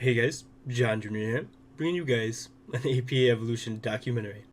Hey guys, John Jr. here, bringing you guys an APA Evolution documentary.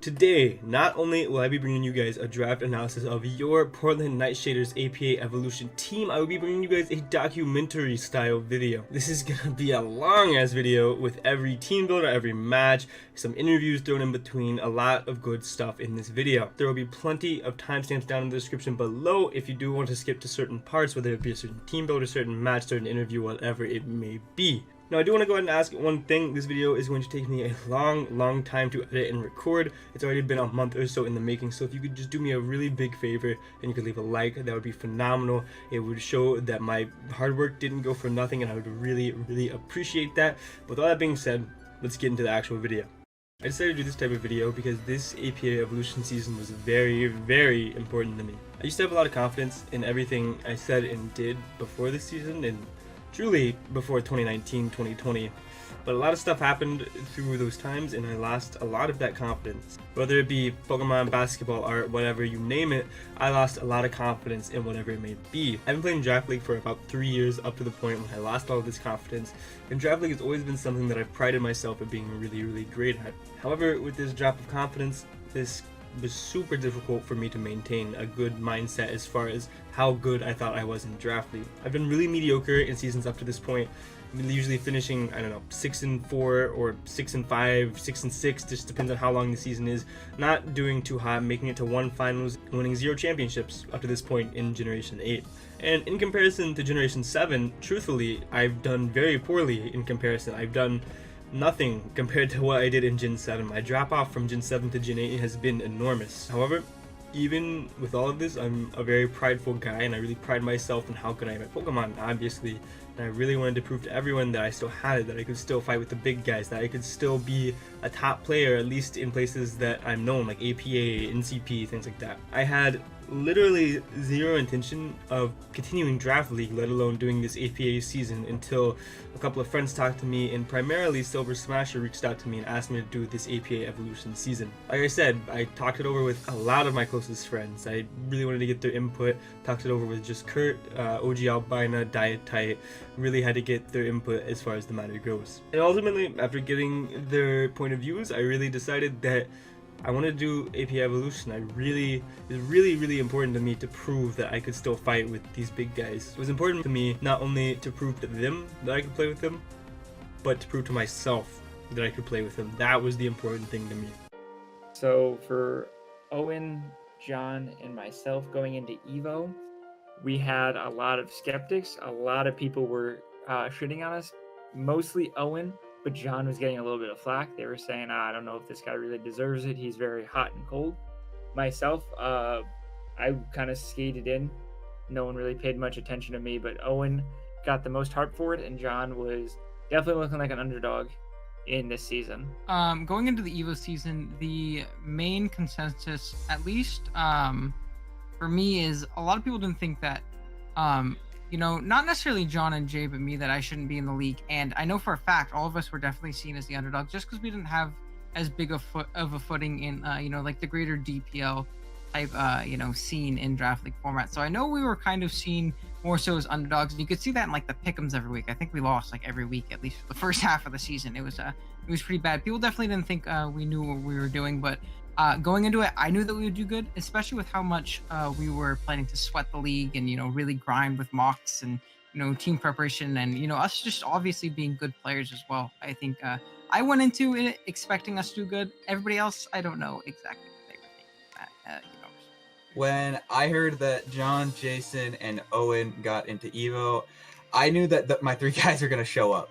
Today, not only will I be bringing you guys a draft analysis of your Portland Nightshaders APA Evolution team, I will be bringing you guys a documentary style video. This is gonna be a long ass video with every team builder, every match, some interviews thrown in between, a lot of good stuff in this video. There will be plenty of timestamps down in the description below if you do want to skip to certain parts, whether it be a certain team builder, certain match, certain interview, whatever it may be. Now, I do want to go ahead and ask one thing. This video is going to take me a long time to edit and record. It's already been a month or so in the making, so if you could just do me a really big favor and you could leave a like, that would be phenomenal. It would show that my hard work didn't go for nothing, and I would really appreciate that. With all that being said, let's get into the actual video. I decided to do this type of video because this APA Evolution season was very important to me. I used to have a lot of confidence in everything I said and did before the season, and truly before 2019-2020, but a lot of stuff happened through those times and I lost a lot of that confidence. Whether it be Pokemon, basketball, art, whatever, you name it, I lost a lot of confidence in whatever it may be. I've been playing Draft League for about 3 years up to the point when I lost all of this confidence, and Draft League has always been something that I've prided myself at being really great at. However, with this drop of confidence, this was super difficult for me to maintain a good mindset as far as how good I thought I was in Draft League. I've been really mediocre in seasons up to this point, usually finishing, I don't know, 6-4 or 6-5, 6-6, just depends on how long the season is. Not doing too hot, making it to 1 finals, winning 0 championships up to this point in Generation 8. And in comparison to Generation 7, truthfully, I've done very poorly in comparison. I've done nothing compared to what I did in Gen 7. My drop off from Gen 7 to Gen 8 has been enormous. However, even with all of this, I'm a very prideful guy and I really pride myself in how good I am at Pokemon, obviously. And I really wanted to prove to everyone that I still had it, that I could still fight with the big guys, that I could still be a top player, at least in places that I'm known, like APA, NCP, things like that. I had literally zero intention of continuing Draft League, let alone doing this APA season, until a couple of friends talked to me, and primarily Silver Smasher reached out to me and asked me to do this APA Evolution season. Like I said, I talked it over with a lot of my closest friends. I really wanted to get their input, talked it over with just Kurt, OG Albina, Diet Tight, really had to get their input as far as the matter goes. And ultimately, after getting their point of views, I really decided that I wanted to do APA Evolution. It was really important to me to prove that I could still fight with these big guys. It was important to me not only to prove to them that I could play with them, but to prove to myself that I could play with them. That was the important thing to me. So for Owen, John, and myself going into EVO, we had a lot of skeptics. A lot of people were shitting on us, mostly Owen. But John was getting a little bit of flack. They were saying, I don't know if this guy really deserves it. He's very hot and cold. Myself, I kind of skated in. No one really paid much attention to me, but Owen got the most heart for it, and John was definitely looking like an underdog in this season. Going into the EVO season, the main consensus, at least for me, is a lot of people didn't think that not necessarily John and Jay, but me, that I shouldn't be in the league. And I know for a fact, all of us were definitely seen as the underdog just because we didn't have as big of a footing in, like the greater DPL type, scene in Draft League format. So I know we were kind of seen more so as underdogs. And you could see that in like the pick'ems every week. I think we lost like every week, at least for the first half of the season. It was pretty bad. People definitely didn't think we knew what we were doing, but going into it, I knew that we would do good, especially with how much we were planning to sweat the league and, really grind with mocks and, team preparation and, us just obviously being good players as well. I think I went into it expecting us to do good. Everybody else, I don't know exactly what they were thinking. When I heard that John, Jason, and Owen got into EVO, I knew that my 3 guys were going to show up.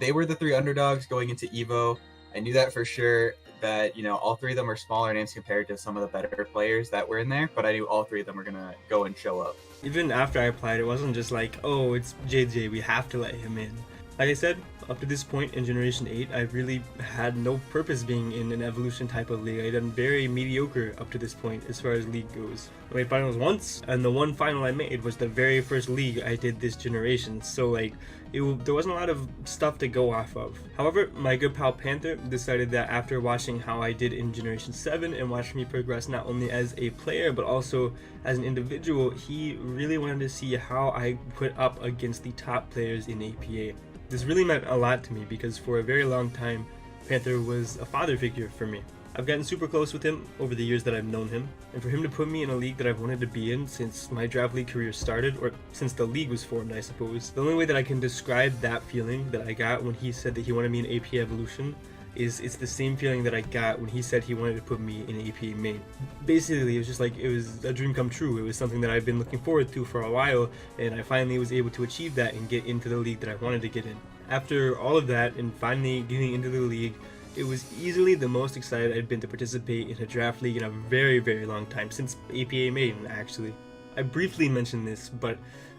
They were the 3 underdogs going into EVO. I knew that for sure. That all 3 of them are smaller names compared to some of the better players that were in there, but I knew all 3 of them were gonna go and show up. Even after I applied, it wasn't just like, oh, it's JJ, we have to let him in. Like I said, up to this point in Generation 8, I really had no purpose being in an evolution type of league. I'd done very mediocre up to this point as far as league goes. I made finals once, and the one final I made was the very first league I did this generation, so like, there wasn't a lot of stuff to go off of. However, my good pal Panther decided that after watching how I did in Generation 7 and watching me progress not only as a player but also as an individual, he really wanted to see how I put up against the top players in APA. This really meant a lot to me because for a very long time, Panther was a father figure for me. I've gotten super close with him over the years that I've known him, and for him to put me in a league that I've wanted to be in since my draft league career started, or since the league was formed, I suppose. The only way that I can describe that feeling that I got when he said that he wanted me in APA Evolution is it's the same feeling that I got when he said he wanted to put me in APA Main. Basically, it was just like, it was a dream come true. It was something that I've been looking forward to for a while, and I finally was able to achieve that and get into the league that I wanted to get in. After all of that and finally getting into the league, it was easily the most excited I'd been to participate in a draft league in a very, very long time, since APA Main, actually. I briefly mentioned this, but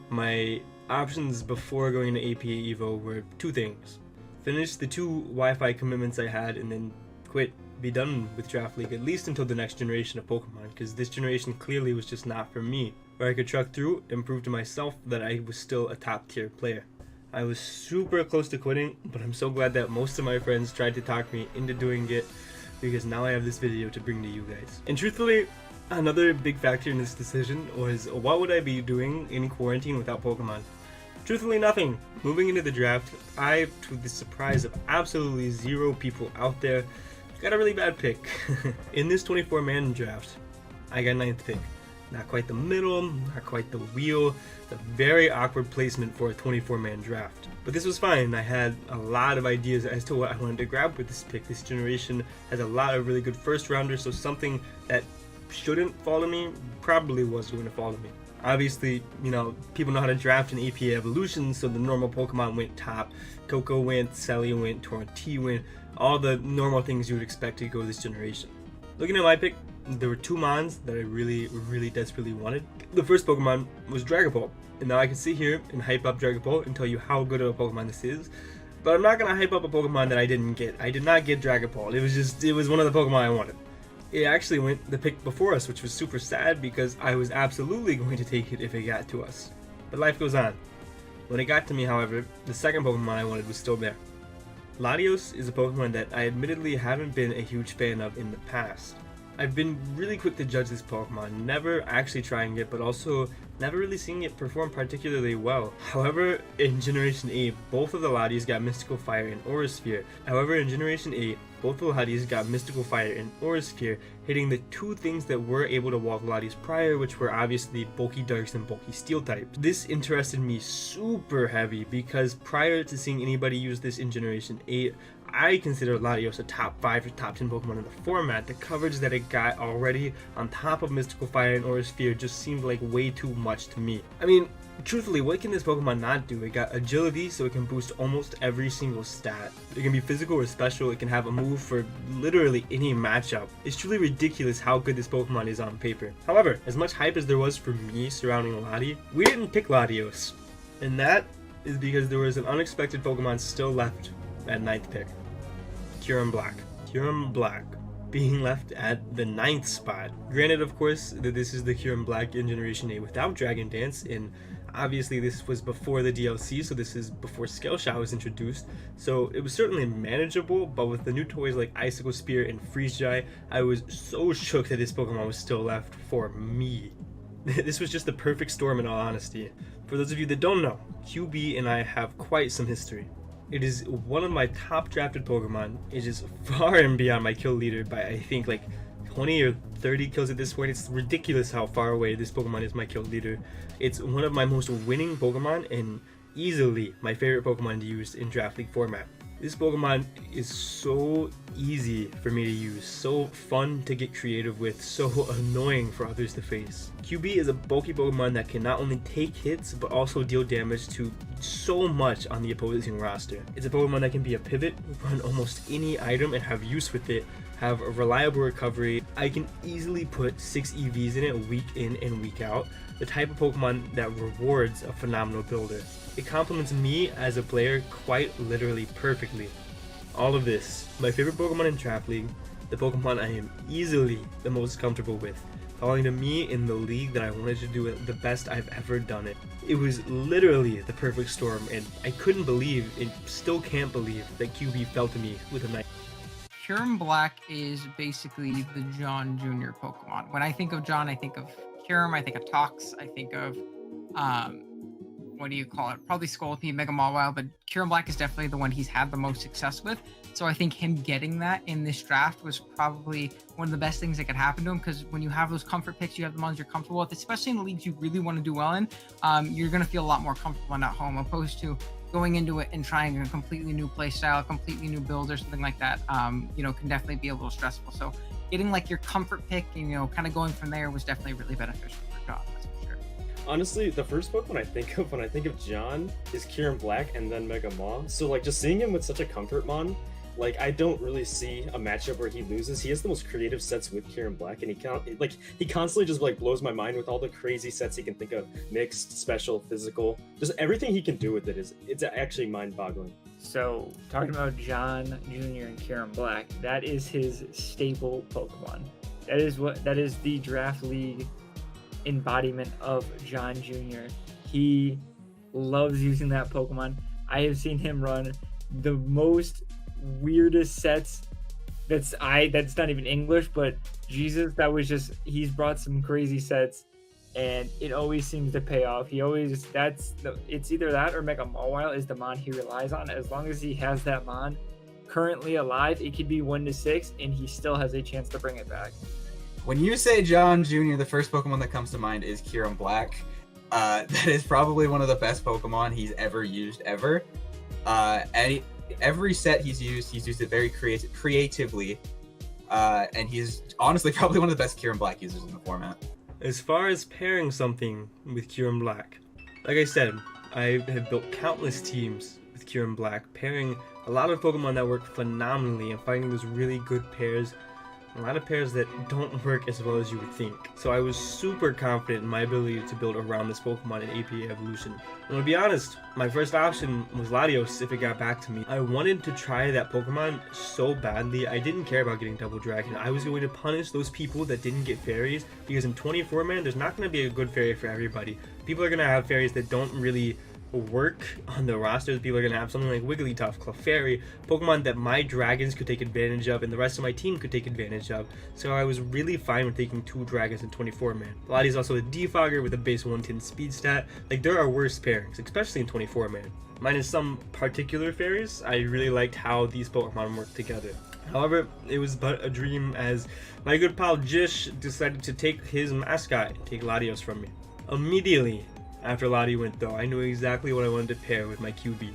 my options before going to APA Evo were two things. Finish the 2 Wi-Fi commitments I had and then quit, be done with draft league, at least until the next generation of Pokemon, because this generation clearly was just not for me, where I could truck through and prove to myself that I was still a top tier player. I was super close to quitting, but I'm so glad that most of my friends tried to talk me into doing it, because now I have this video to bring to you guys. And truthfully, another big factor in this decision was what would I be doing in quarantine without Pokemon? Truthfully, nothing. Moving into the draft, I, to the surprise of absolutely 0 people out there, got a really bad pick. In this 24-man draft, I got 9th pick. Not quite the middle, not quite the wheel. It's a very awkward placement for a 24-man draft. But this was fine. I had a lot of ideas as to what I wanted to grab with this pick. This generation has a lot of really good first rounders, so something that shouldn't fall to me probably was going to fall to me. Obviously, you know, people know how to draft in APA Evolution, so the normal Pokemon went top. Coco went, Selly went, Torrentee went, all the normal things you would expect to go this generation. Looking at my pick, there were 2 Mons that I really desperately wanted. The first Pokemon was Dragapult, and now I can sit here and hype up Dragapult and tell you how good of a Pokemon this is, but I'm not gonna hype up a Pokemon that I didn't get. I did not get Dragapult. It was one of the Pokemon I wanted. It actually went the pick before us, which was super sad because I was absolutely going to take it if it got to us. But life goes on. When it got to me, however, the second Pokemon I wanted was still there. Latios is a Pokemon that I admittedly haven't been a huge fan of in the past. I've been really quick to judge this Pokemon, never actually trying it, but also never really seeing it perform particularly well. However, in Generation 8, both of the Latios got Mystical Fire and Aura Sphere. Hitting the 2 things that were able to wall the Latios prior, which were obviously Bulky Darks and Bulky Steel types. This interested me super heavy because prior to seeing anybody use this in Generation 8, I consider Latios a top 5 or top 10 Pokemon in the format. The coverage that it got already on top of Mystical Fire and Aura Sphere just seemed like way too much to me. I mean, truthfully, what can this Pokemon not do? It got Agility, so it can boost almost every single stat. It can be physical or special, it can have a move for literally any matchup. It's truly ridiculous how good this Pokemon is on paper. However, as much hype as there was for me surrounding Lati, we didn't pick Latios. And that is because there was an unexpected Pokemon still left at 9th pick. Kyurem Black. Kyurem Black being left at the 9th spot. Granted, of course, that this is the Kyurem Black in Generation 8 without Dragon Dance, and obviously this was before the DLC, so this is before Scale Shot was introduced, so it was certainly manageable, but with the new toys like Icicle Spear and Freeze Dry, I was so shook that this Pokemon was still left for me. This was just the perfect storm in all honesty. For those of you that don't know, QB and I have quite some history. It is one of my top drafted Pokemon. It is far and beyond my kill leader by I think like 20 or 30 kills at this point. It's ridiculous how far away this Pokemon is my kill leader. It's one of my most winning Pokemon and easily my favorite Pokemon to use in draft league format. This Pokemon is so easy for me to use, so fun to get creative with, so annoying for others to face. QB is a bulky Pokemon that can not only take hits, but also deal damage to so much on the opposing roster. It's a Pokemon that can be a pivot, run almost any item and have use with it, have a reliable recovery. I can easily put 6 EVs in it week in and week out. The type of Pokemon that rewards a phenomenal builder. It complements me as a player quite literally perfectly. All of this, my favorite Pokemon in Draft League, the Pokemon I am easily the most comfortable with, falling to me in the league that I wanted to do it the best I've ever done it. It was literally the perfect storm, and I couldn't believe, and still can't believe, that QB fell to me with a knife. Kyurem Black is basically the John Jr. Pokemon. When I think of John, I think of Kyurem, I think of Tox, I think of, what do you call it? Probably Scolipede, Mega Mawile, but Kyurem Black is definitely the one he's had the most success with. So I think him getting that in this draft was probably one of the best things that could happen to him, because when you have those comfort picks, you have the ones you're comfortable with, especially in the leagues you really want to do well in, you're going to feel a lot more comfortable in at home, opposed to going into it and trying a completely new play style, a completely new build or something like that, can definitely be a little stressful. So getting like your comfort pick and, kind of going from there was definitely really beneficial for John, that's for sure. Honestly, the first Pokemon I think of when I think of John is Kyurem Black and then Mega Maw. So like just seeing him with such a comfort mon, like I don't really see a matchup where he loses. He has the most creative sets with Kyurem Black, and he constantly just like blows my mind with all the crazy sets he can think of: mixed, special, physical. Just everything he can do with it's actually mind-boggling. So, talking about John Jr. and Kyurem Black, that is his staple Pokemon. That is the Draft League embodiment of John Jr. He loves using that Pokemon. I have seen him run the most weirdest sets that's not even English, but Jesus, he's brought some crazy sets, and it always seems to pay off. It's either that or Mega Mawile is the mon he relies on. As long as he has that mon currently alive, it could be 1-6 and he still has a chance to bring it back. When you say John Jr., the first Pokemon that comes to mind is Kyurem Black. That is probably one of the best Pokemon he's ever used ever. Every set he's used it very creatively, and he's honestly probably one of the best Kyurem Black users in the format. As far as pairing something with Kyurem Black, like I said, I have built countless teams with Kyurem Black, pairing a lot of Pokemon that work phenomenally and finding those really good pairs, a lot of pairs that don't work as well as you would think. So I was super confident in my ability to build around this Pokemon in APA Evolution. And to be honest, my first option was Latios if it got back to me. I wanted to try that Pokemon so badly. I didn't care about getting Double Dragon. I was going to punish those people that didn't get fairies, because in 24-man, there's not going to be a good fairy for everybody. People are going to have fairies that don't really work on the rosters. People are going to have something like Wigglytuff, Clefairy, Pokemon that my dragons could take advantage of and the rest of my team could take advantage of. So I was really fine with taking 2 dragons in 24-man. Lottie is also a Defogger with a base 110 speed stat. Like, there are worse pairings, especially in 24-man. Minus some particular fairies, I really liked how these Pokemon work together. However, it was but a dream as my good pal Jish decided to take his mascot, take Latios from me. Immediately after Lottie went though, I knew exactly what I wanted to pair with my QB,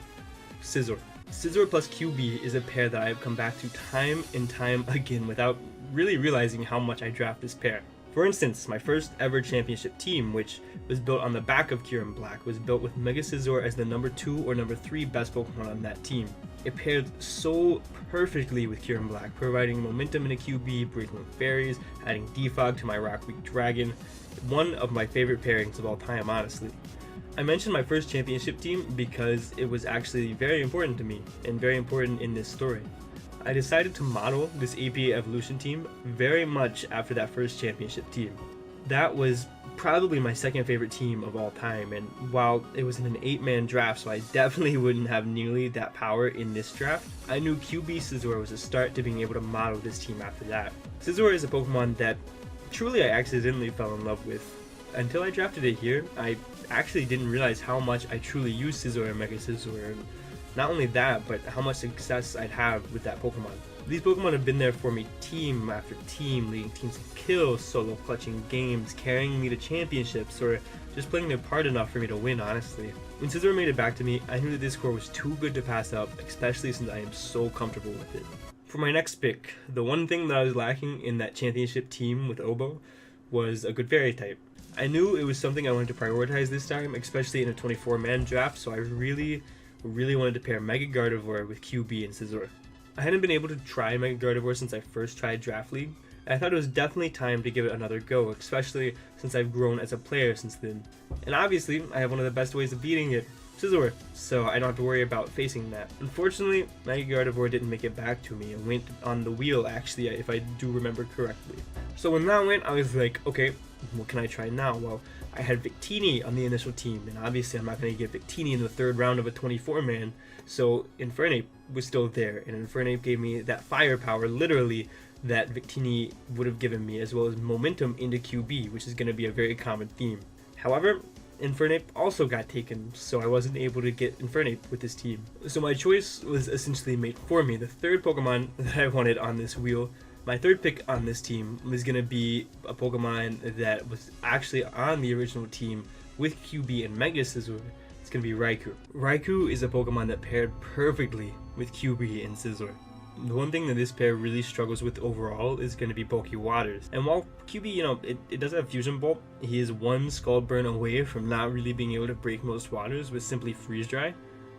Scizor. Scizor plus QB is a pair that I have come back to time and time again without really realizing how much I draft this pair. For instance, my first ever championship team, which was built on the back of Kyurem Black, was built with Mega Scizor as the number 2 or number 3 best Pokemon on that team. It paired so perfectly with Kyurem Black, providing momentum in a QB, breaking fairies, adding Defog to my Rock Weak Dragon. One of my favorite pairings of all time, honestly. I mentioned my first championship team because it was actually very important to me and very important in this story. I decided to model this APA Evolution team very much after that first championship team. That was probably my second favorite team of all time, and while it was in an 8-man draft, so I definitely wouldn't have nearly that power in this draft, I knew QB Scizor was a start to being able to model this team after that. Scizor is a Pokemon that truly I accidentally fell in love with. Until I drafted it here, I actually didn't realize how much I truly used Scizor and Mega Scizor, and not only that, but how much success I'd have with that Pokemon. These Pokemon have been there for me team after team, leading teams to kills, solo clutching games, carrying me to championships, or just playing their part enough for me to win, honestly. When Scizor made it back to me, I knew that this core was too good to pass up, especially since I am so comfortable with it. For my next pick, the one thing that I was lacking in that championship team with Obo was a good fairy type. I knew it was something I wanted to prioritize this time, especially in a 24-man draft, so I really wanted to pair Mega Gardevoir with QB and Scizor. I hadn't been able to try Mega Gardevoir since I first tried Draft League, and I thought it was definitely time to give it another go, especially since I've grown as a player since then. And obviously, I have one of the best ways of beating it, Scizor, so I don't have to worry about facing that. Unfortunately, Mega Gardevoir didn't make it back to me and went on the wheel, actually, if I do remember correctly. So when that went, I was like, okay, what can I try now? Well, I had Victini on the initial team, and obviously I'm not going to get Victini in the third round of a 24-man, so Infernape was still there, and Infernape gave me that firepower, literally, that Victini would have given me, as well as momentum into QB, which is going to be a very common theme. However, Infernape also got taken, so I wasn't able to get Infernape with this team. So my choice was essentially made for me. The third Pokemon that I wanted on this wheel, my third pick on this team, was going to be a Pokemon that was actually on the original team with QB and Mega Scizor. It's going to be Raikou. Raikou is a Pokemon that paired perfectly with QB and Scizor. The one thing that this pair really struggles with overall is going to be bulky waters. And while QB, it does have Fusion Bolt, he is one Scald Burn away from not really being able to break most waters with simply Freeze Dry.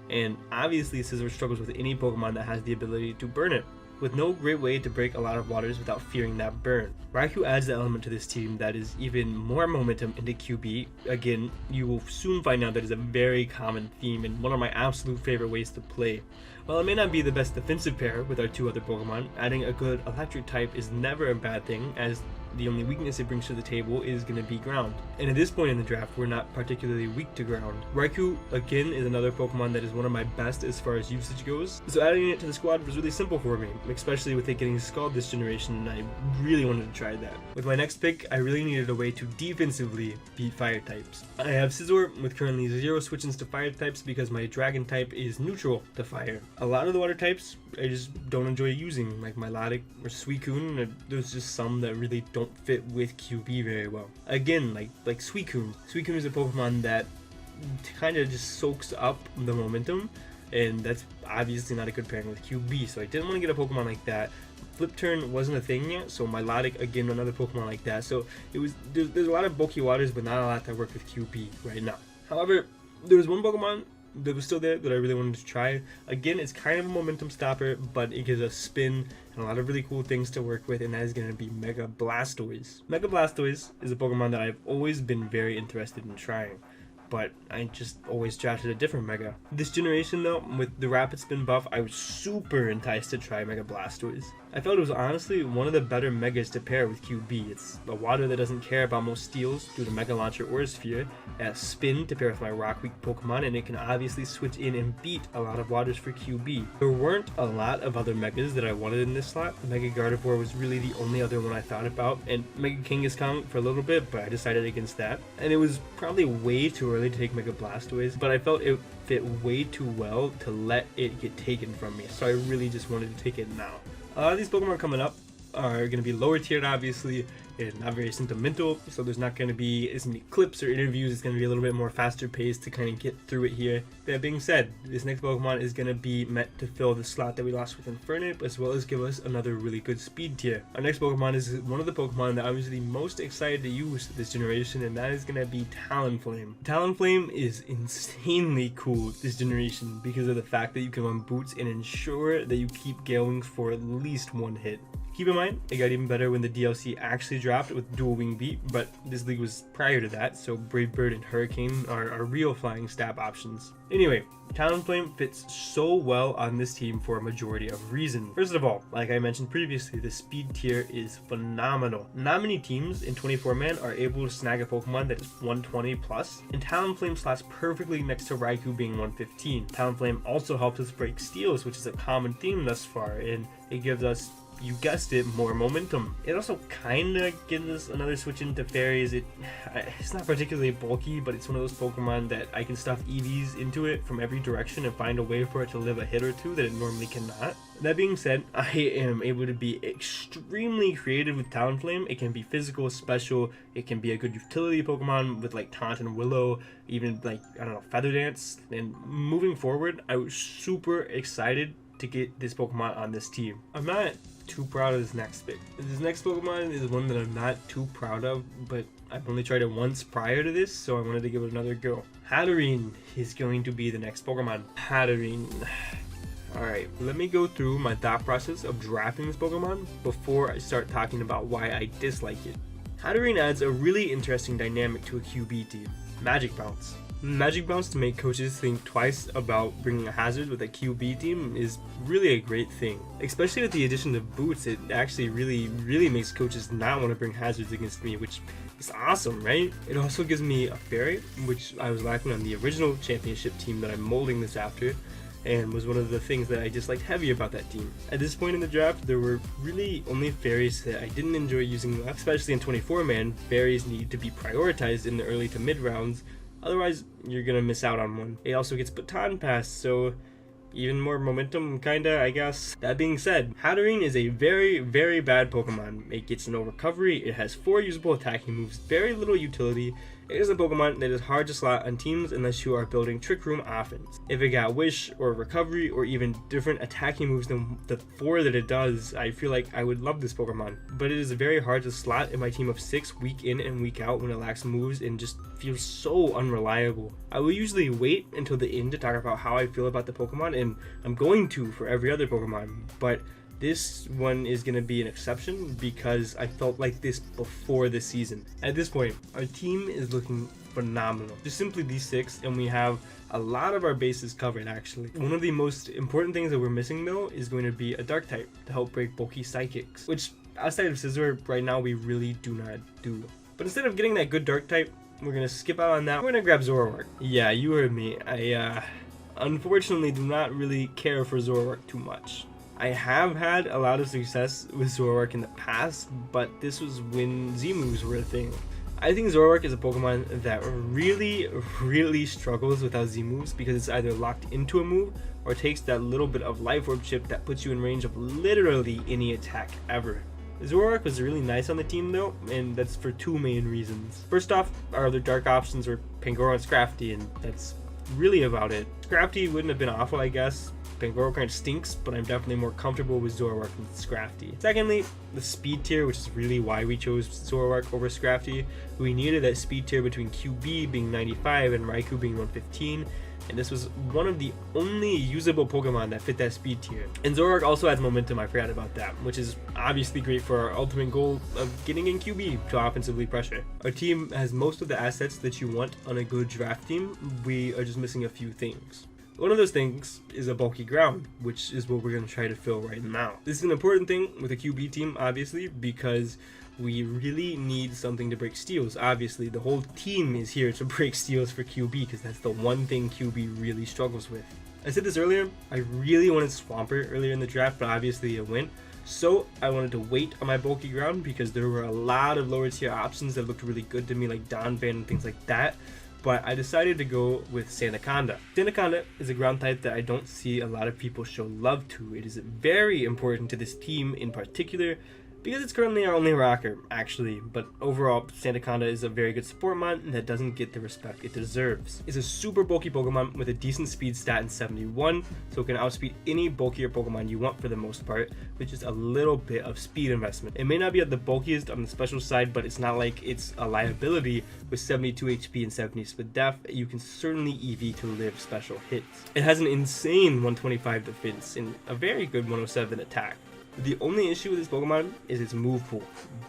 And obviously Scizor struggles with any Pokemon that has the ability to burn it, with no great way to break a lot of waters without fearing that burn. Raikou adds the element to this team that is even more momentum into QB. Again, you will soon find out that is a very common theme and one of my absolute favorite ways to play. While it may not be the best defensive pair with our two other Pokemon, adding a good electric type is never a bad thing, as the only weakness it brings to the table is going to be ground. And at this point in the draft, we're not particularly weak to ground. Raikou, again, is another Pokemon that is one of my best as far as usage goes, so adding it to the squad was really simple for me, especially with it getting Scald this generation, and I really wanted to try that. With my next pick, I really needed a way to defensively beat fire types. I have Scizor with currently 0 switch-ins to fire types because my dragon type is neutral to fire. A lot of the water types I just don't enjoy using, like Milotic or Suicune, and there's just some that really don't fit with QB very well. Again, like Suicune. Suicune is a Pokemon that kind of just soaks up the momentum, and that's obviously not a good pairing with QB, so I didn't want to get a Pokemon like that. Flip Turn wasn't a thing yet, so Milotic, again, another Pokemon like that. So there's a lot of bulky waters, but not a lot that work with QB right now. However, there was one Pokemon that was still there that I really wanted to try. Again, it's kind of a momentum stopper, but it gives us spin and a lot of really cool things to work with, and that is going to be Mega Blastoise. Mega Blastoise is a Pokemon that I've always been very interested in trying, but I just always drafted a different Mega. This generation though, with the Rapid Spin buff, I was super enticed to try Mega Blastoise. I felt it was honestly one of the better Megas to pair with QB. It's a water that doesn't care about most steals due to Mega Launcher or Sphere. It has Spin to pair with my Rock Weak Pokemon, and it can obviously switch in and beat a lot of waters for QB. There weren't a lot of other Megas that I wanted in this slot. Mega Gardevoir was really the only other one I thought about, and Mega Kangaskhan for a little bit, but I decided against that. And it was probably way too early to take Mega Blastoise, but I felt it fit way too well to let it get taken from me, so I really just wanted to take it now. A lot of these Pokemon coming up are going to be lower tiered, obviously, and not very sentimental, so there's not going to be as many clips or interviews. It's going to be a little bit more faster paced to kind of get through it here. That being said, this next Pokemon is going to be meant to fill the slot that we lost with Infernape, as well as give us another really good speed tier. Our next Pokemon is one of the Pokemon that I was the most excited to use this generation, and that is going to be Talonflame. Talonflame is insanely cool this generation because of the fact that you can run boots and ensure that you keep going for at least one hit. Keep in mind, it got even better when the DLC actually dropped with Dual Wing Beat, but this league was prior to that, so Brave Bird and Hurricane are real flying stab options. Anyway, Talonflame fits so well on this team for a majority of reasons. First of all, like I mentioned previously, the speed tier is phenomenal. Not many teams in 24-man are able to snag a Pokemon that is 120 plus, and Talonflame slots perfectly next to Raikou being 115. Talonflame also helps us break steals, which is a common theme thus far, and it gives us, you guessed it, more momentum. It also kind of gives us another switch into fairies. It's not particularly bulky, but it's one of those Pokemon that I can stuff EVs into it from every direction and find a way for it to live a hit or two that it normally cannot. That being said, I am able to be extremely creative with Talonflame. It can be physical, special, it can be a good utility Pokemon with like Taunt and Willow, even like, I don't know, Feather Dance. And moving forward, I was super excited to get this Pokemon on this team. I'm not too proud of this next pick. This next Pokemon is one that I'm not too proud of, but I've only tried it once prior to this, so I wanted to give it another go. Hatterene is going to be the next Pokemon. Hatterene. Alright, let me go through my thought process of drafting this Pokemon before I start talking about why I dislike it. Hatterene adds a really interesting dynamic to a QB team, Magic Bounce. Magic Bounce to make coaches think twice about bringing a hazard with a QB team is really a great thing. Especially with the addition of boots, it actually really makes coaches not want to bring hazards against me, which is awesome, right? It also gives me a fairy, which I was lacking on the original championship team that I'm molding this after, and was one of the things that I disliked heavy about that team. At this point in the draft, there were really only fairies that I didn't enjoy using, especially in 24-man. Fairies need to be prioritized in the early to mid rounds, otherwise you're gonna miss out on one. It also gets baton passed, so even more momentum, kinda, I guess. That being said, Hatterene is a very bad Pokemon. It gets no recovery, it has 4 usable attacking moves, very little utility. It is a Pokemon that is hard to slot on teams unless you are building Trick Room offense. If it got Wish or Recovery or even different attacking moves than the 4 that it does, I feel like I would love this Pokemon. But it is very hard to slot in my team of 6 week in and week out when it lacks moves and just feels so unreliable. I will usually wait until the end to talk about how I feel about the Pokemon, and I'm going to for every other Pokemon, but this one is going to be an exception because I felt like this before the season. At this point, our team is looking phenomenal. Just simply these 6, and we have a lot of our bases covered actually. One of the most important things that we're missing though is going to be a dark type to help break bulky psychics, which outside of Scizor right now we really do not do. But instead of getting that good dark type, we're going to skip out on that. We're going to grab Zoroark. Yeah, you heard me. I unfortunately do not really care for Zoroark too much. I have had a lot of success with Zoroark in the past, but this was when Z-moves were a thing. I think Zoroark is a Pokemon that really struggles without Z-moves because it's either locked into a move or takes that little bit of Life Orb chip that puts you in range of literally any attack ever. Zoroark was really nice on the team though, and that's for 2 main reasons. First off, our other dark options were Pangoro and Scrafty, and that's really about it. Scrafty wouldn't have been awful, I guess. Pangoro kind of stinks, but I'm definitely more comfortable with Zoroark than Scrafty. Secondly, the speed tier, which is really why we chose Zoroark over Scrafty. We needed that speed tier between QB being 95 and Raikou being 115, and this was one of the only usable Pokemon that fit that speed tier. And Zoroark also has momentum, I forgot about that, which is obviously great for our ultimate goal of getting in QB to offensively pressure. Our team has most of the assets that you want on a good draft team. We are just missing a few things. One of those things is a bulky ground, which is what we're going to try to fill right now. This is an important thing with a QB team, obviously, because we really need something to break steals. Obviously, the whole team is here to break steals for QB because that's the one thing QB really struggles with. I said this earlier, I really wanted Swampert earlier in the draft, but obviously it went. So I wanted to wait on my bulky ground because there were a lot of lower tier options that looked really good to me, like Donphan and things like that. But I decided to go with Sandaconda. Sandaconda is a ground type that I don't see a lot of people show love to. It is very important to this team in particular because it's currently our only rocker, actually. But overall, Sandaconda is a very good support mon that doesn't get the respect it deserves. It's a super bulky Pokemon with a decent speed stat in 71, so it can outspeed any bulkier Pokemon you want for the most part, with just a little bit of speed investment. It may not be at the bulkiest on the special side, but it's not like it's a liability. With 72 HP and 70 split def, you can certainly EV to live special hits. It has an insane 125 defense and a very good 107 attack. The only issue with this Pokemon is its move pool,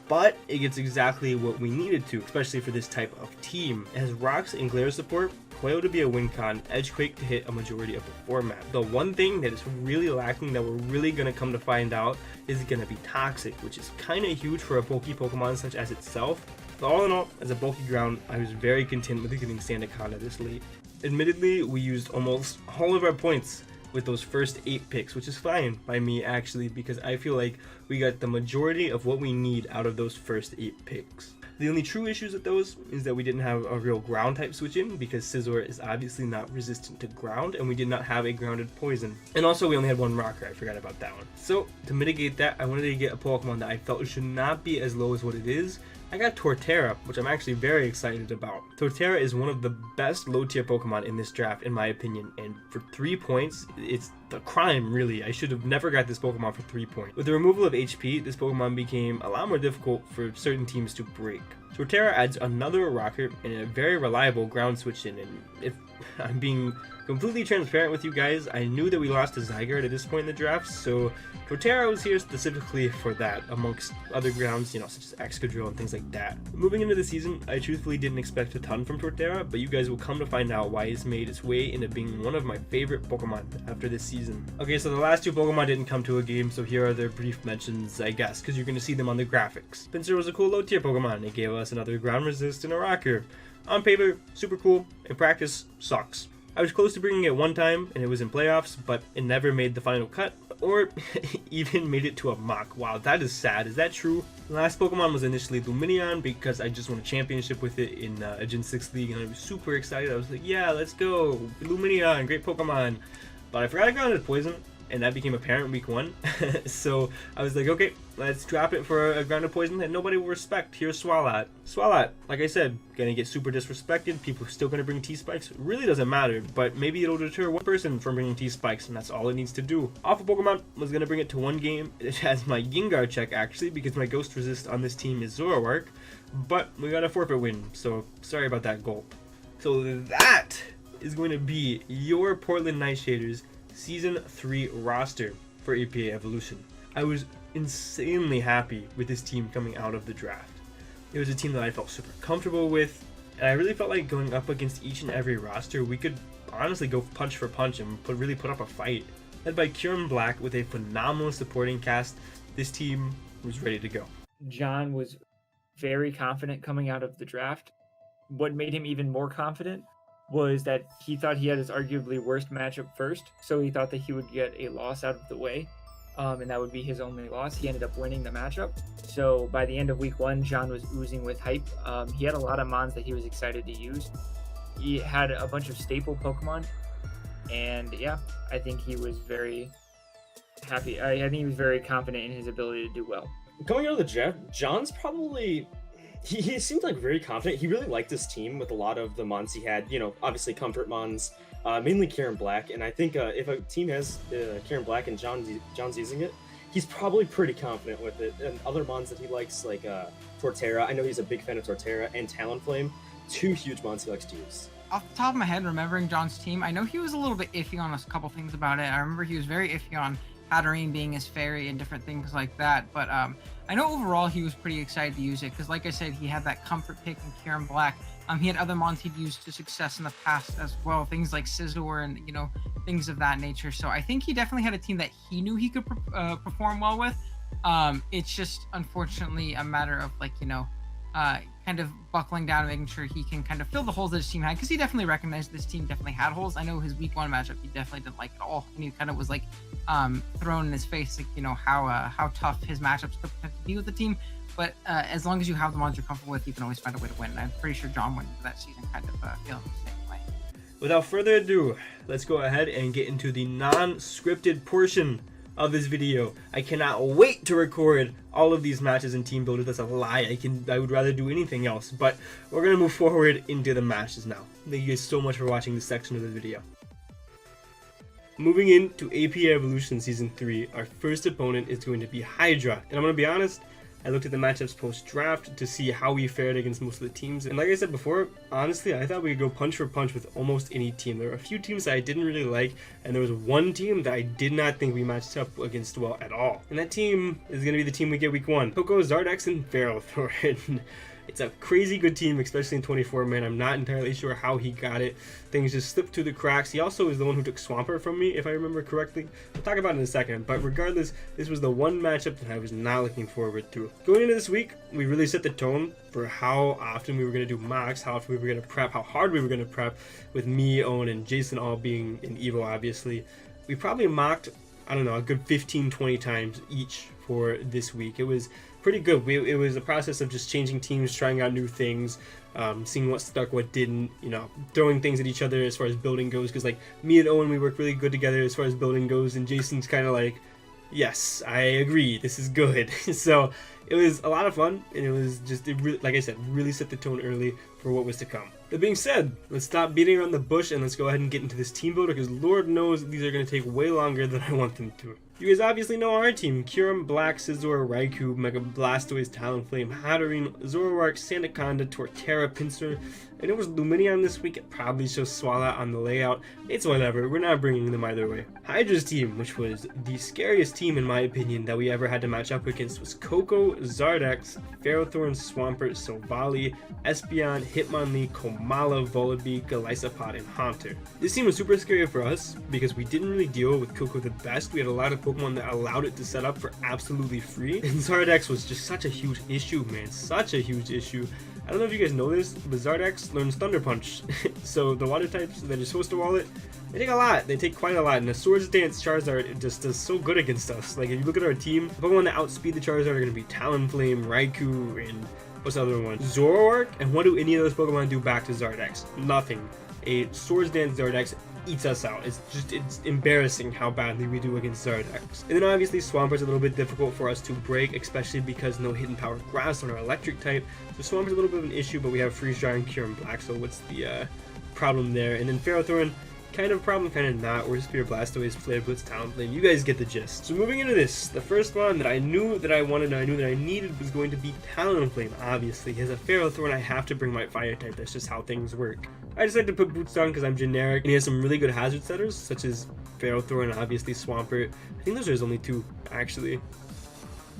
but it gets exactly what we needed to, especially for this type of team. It has Rocks and Glare support, Coil to be a win con, Edgequake to hit a majority of the format. The one thing that is really lacking that we're really going to come to find out is going to be Toxic, which is kind of huge for a bulky Pokemon such as itself. But all in all, as a bulky ground, I was very content with getting Sandaconda this late. Admittedly, we used almost all of our points with those first 8 picks, which is fine by me actually, because I feel like we got the majority of what we need out of those first 8 picks. The only true issues with those is that we didn't have a real ground type switch in because Scizor is obviously not resistant to ground, and we did not have a grounded poison. And also we only had one rocker, I forgot about that one. So to mitigate that, I wanted to get a Pokemon that I felt should not be as low as what it is. I got Torterra, which I'm actually very excited about. Torterra is one of the best low tier Pokemon in this draft in my opinion, and for 3 points, it's a crime, really. I should have never got this Pokemon for 3 points. With the removal of HP, this Pokemon became a lot more difficult for certain teams to break. Torterra adds another rocker and a very reliable ground switch in, and if I'm being completely transparent with you guys, I knew that we lost to Zygarde at this point in the draft, so Torterra was here specifically for that, amongst other grounds, such as Excadrill and things like that. Moving into the season, I truthfully didn't expect a ton from Torterra, but you guys will come to find out why it's made its way into being one of my favorite Pokemon after this season. Okay, so the last 2 Pokemon didn't come to a game, so here are their brief mentions, I guess, because you're going to see them on the graphics. Pinsir was a cool low tier Pokemon. It gave us another ground resist and a rocker. On paper, super cool. In practice, sucks. I was close to bringing it one time, and it was in playoffs, but it never made the final cut, or even made it to a mock. Wow, that is sad. Is that true? The last Pokemon was initially Lumineon because I just won a championship with it in a Gen 6 League, and I was super excited. I was like, yeah, let's go. Lumineon, great Pokemon. But I forgot I got into Poison, and that became apparent week 1. So I was like, okay, let's drop it for a grounded Poison that nobody will respect. Here's Swalot. Swalot, like I said, gonna get super disrespected. People are still gonna bring T-Spikes. Really doesn't matter, but maybe it'll deter one person from bringing T-Spikes, and that's all it needs to do. Awful Pokemon was gonna bring it to 1 game. It has my Gengar check, actually, because my Ghost Resist on this team is Zoroark, but we got a forfeit win, so sorry about that, Gulp. So that is going to be your Portland Nightshaders Season 3 roster for APA Evolution. I was insanely happy with this team coming out of the draft. It was a team that I felt super comfortable with, and I really felt like going up against each and every roster, we could honestly go punch for punch and really put up a fight. Led by Kieran Black with a phenomenal supporting cast, this team was ready to go. John was very confident coming out of the draft. What made him even more confident was that he thought he had his arguably worst matchup first, so he thought that he would get a loss out of the way, and that would be his only loss. He ended up winning the matchup. So by the end of week 1, John was oozing with hype. He had a lot of mons that he was excited to use. He had a bunch of staple Pokemon, and yeah, I think he was very happy. I think he was very confident in his ability to do well. Going out of the draft, John's probably... He seemed like very confident. He really liked his team with a lot of the mons he had. Obviously comfort mons, mainly Kieran Black. And I think if a team has Kieran Black and John's using it, he's probably pretty confident with it. And other mons that he likes, like Torterra. I know he's a big fan of Torterra and Talonflame. 2 huge mons he likes to use. Off the top of my head, remembering John's team, I know he was a little bit iffy on a couple things about it. I remember he was very iffy on Hatterene being his fairy and different things like that. But I know overall he was pretty excited to use it because, like I said, he had that comfort pick in Kieran Black. He had other mons he'd used to success in the past as well, things like Scizor and things of that nature. So I think he definitely had a team that he knew he could perform well with. It's just unfortunately a matter of kind of buckling down and making sure he can kind of fill the holes that his team had, because he definitely recognized this team definitely had holes. I know his week 1 matchup he definitely didn't like at all, and he kind of was thrown in his face how tough his matchups could be with the team. But as long as you have the ones you're comfortable with, you can always find a way to win. And I'm pretty sure John went into that season kind of feeling the same way. Without further ado, let's go ahead and get into the non-scripted portion of this video. I cannot wait to record all of these matches in Team Builder. That's a lie. I would rather do anything else, but we're gonna move forward into the matches now. Thank you guys so much for watching this section of the video. Moving into APA Evolution Season 3, our first opponent is going to be Hydra, and I'm gonna be honest, I looked at the matchups post-draft to see how we fared against most of the teams, and like I said before, honestly, I thought we could go punch for punch with almost any team. There were a few teams that I didn't really like, and there was one team that I did not think we matched up against well at all. And that team is going to be the team we get week 1. Poco, Zardex, and Ferrothorn. It's a crazy good team, especially in 24-man. I'm not entirely sure how he got it. Things just slipped through the cracks. He also is the one who took Swampert from me, if I remember correctly. We'll talk about it in a second, but regardless, this was the one matchup that I was not looking forward to. Going into this week, we really set the tone for how often we were going to do mocks, how often we were going to prep, how hard we were going to prep, with me, Owen, and Jason all being in Evo, obviously. We probably mocked, I don't know, a good 15-20 times each for this week. It was pretty good. It was a process of just changing teams, trying out new things, seeing what stuck, what didn't, throwing things at each other as far as building goes, because me and Owen, we work really good together as far as building goes, and Jason's kind of like, yes, I agree, this is good. So it was a lot of fun, and it was just, like I said, really set the tone early for what was to come. That being said, let's stop beating around the bush and let's go ahead and get into this team builder, because Lord knows these are going to take way longer than I want them to. You guys obviously know our team: Kyurem, Black, Scizor, Raikou, Mega Blastoise, Talonflame, Hatterene, Zoroark, Sandaconda, Torterra, Pinsir. I know it was Lumineon this week, it probably shows Swallow on the layout. It's whatever, we're not bringing them either way. Hydra's team, which was the scariest team in my opinion that we ever had to match up against, was Koko, Zardex, Ferrothorn, Swampert, Silvally, Espeon, Hitmonlee, Komala, Volibee, Golisopod, and Haunter. This team was super scary for us because we didn't really deal with Koko the best. We had a lot of Pokemon that allowed it to set up for absolutely free, and Zardex was just such a huge issue, man, such a huge issue. I don't know if you guys know this, but Zardex learns Thunder Punch. So the water types that are supposed to wall it, they take a lot. They take quite a lot. And the Swords Dance Charizard, it just does so good against us. Like, if you look at our team, the Pokemon that outspeed the Charizard are going to be Talonflame, Raikou, and what's the other one? Zoroark. And what do any of those Pokemon do back to Zardex? Nothing. A Swords Dance Zardex eats us out. It's embarrassing how badly we do against Zardex. And then obviously Swampert's a little bit difficult for us to break, especially because no hidden power grass on our electric type. So Swampert's a little bit of an issue, but we have Freeze Dry and Kyurem Black, so what's the problem there? And then Ferrothorn, kind of problem, kind of not. Where's Spear, Blastoise, Flare Blitz, Talonflame? You guys get the gist. So moving into this, the first one that I knew that I wanted and I knew that I needed was going to be Talonflame, obviously. As a Ferrothorn, I have to bring my fire type. That's just how things work. I decided to put Boots on because I'm generic, and he has some really good hazard setters, such as Ferrothorn and obviously Swampert. I think those are his only two, actually.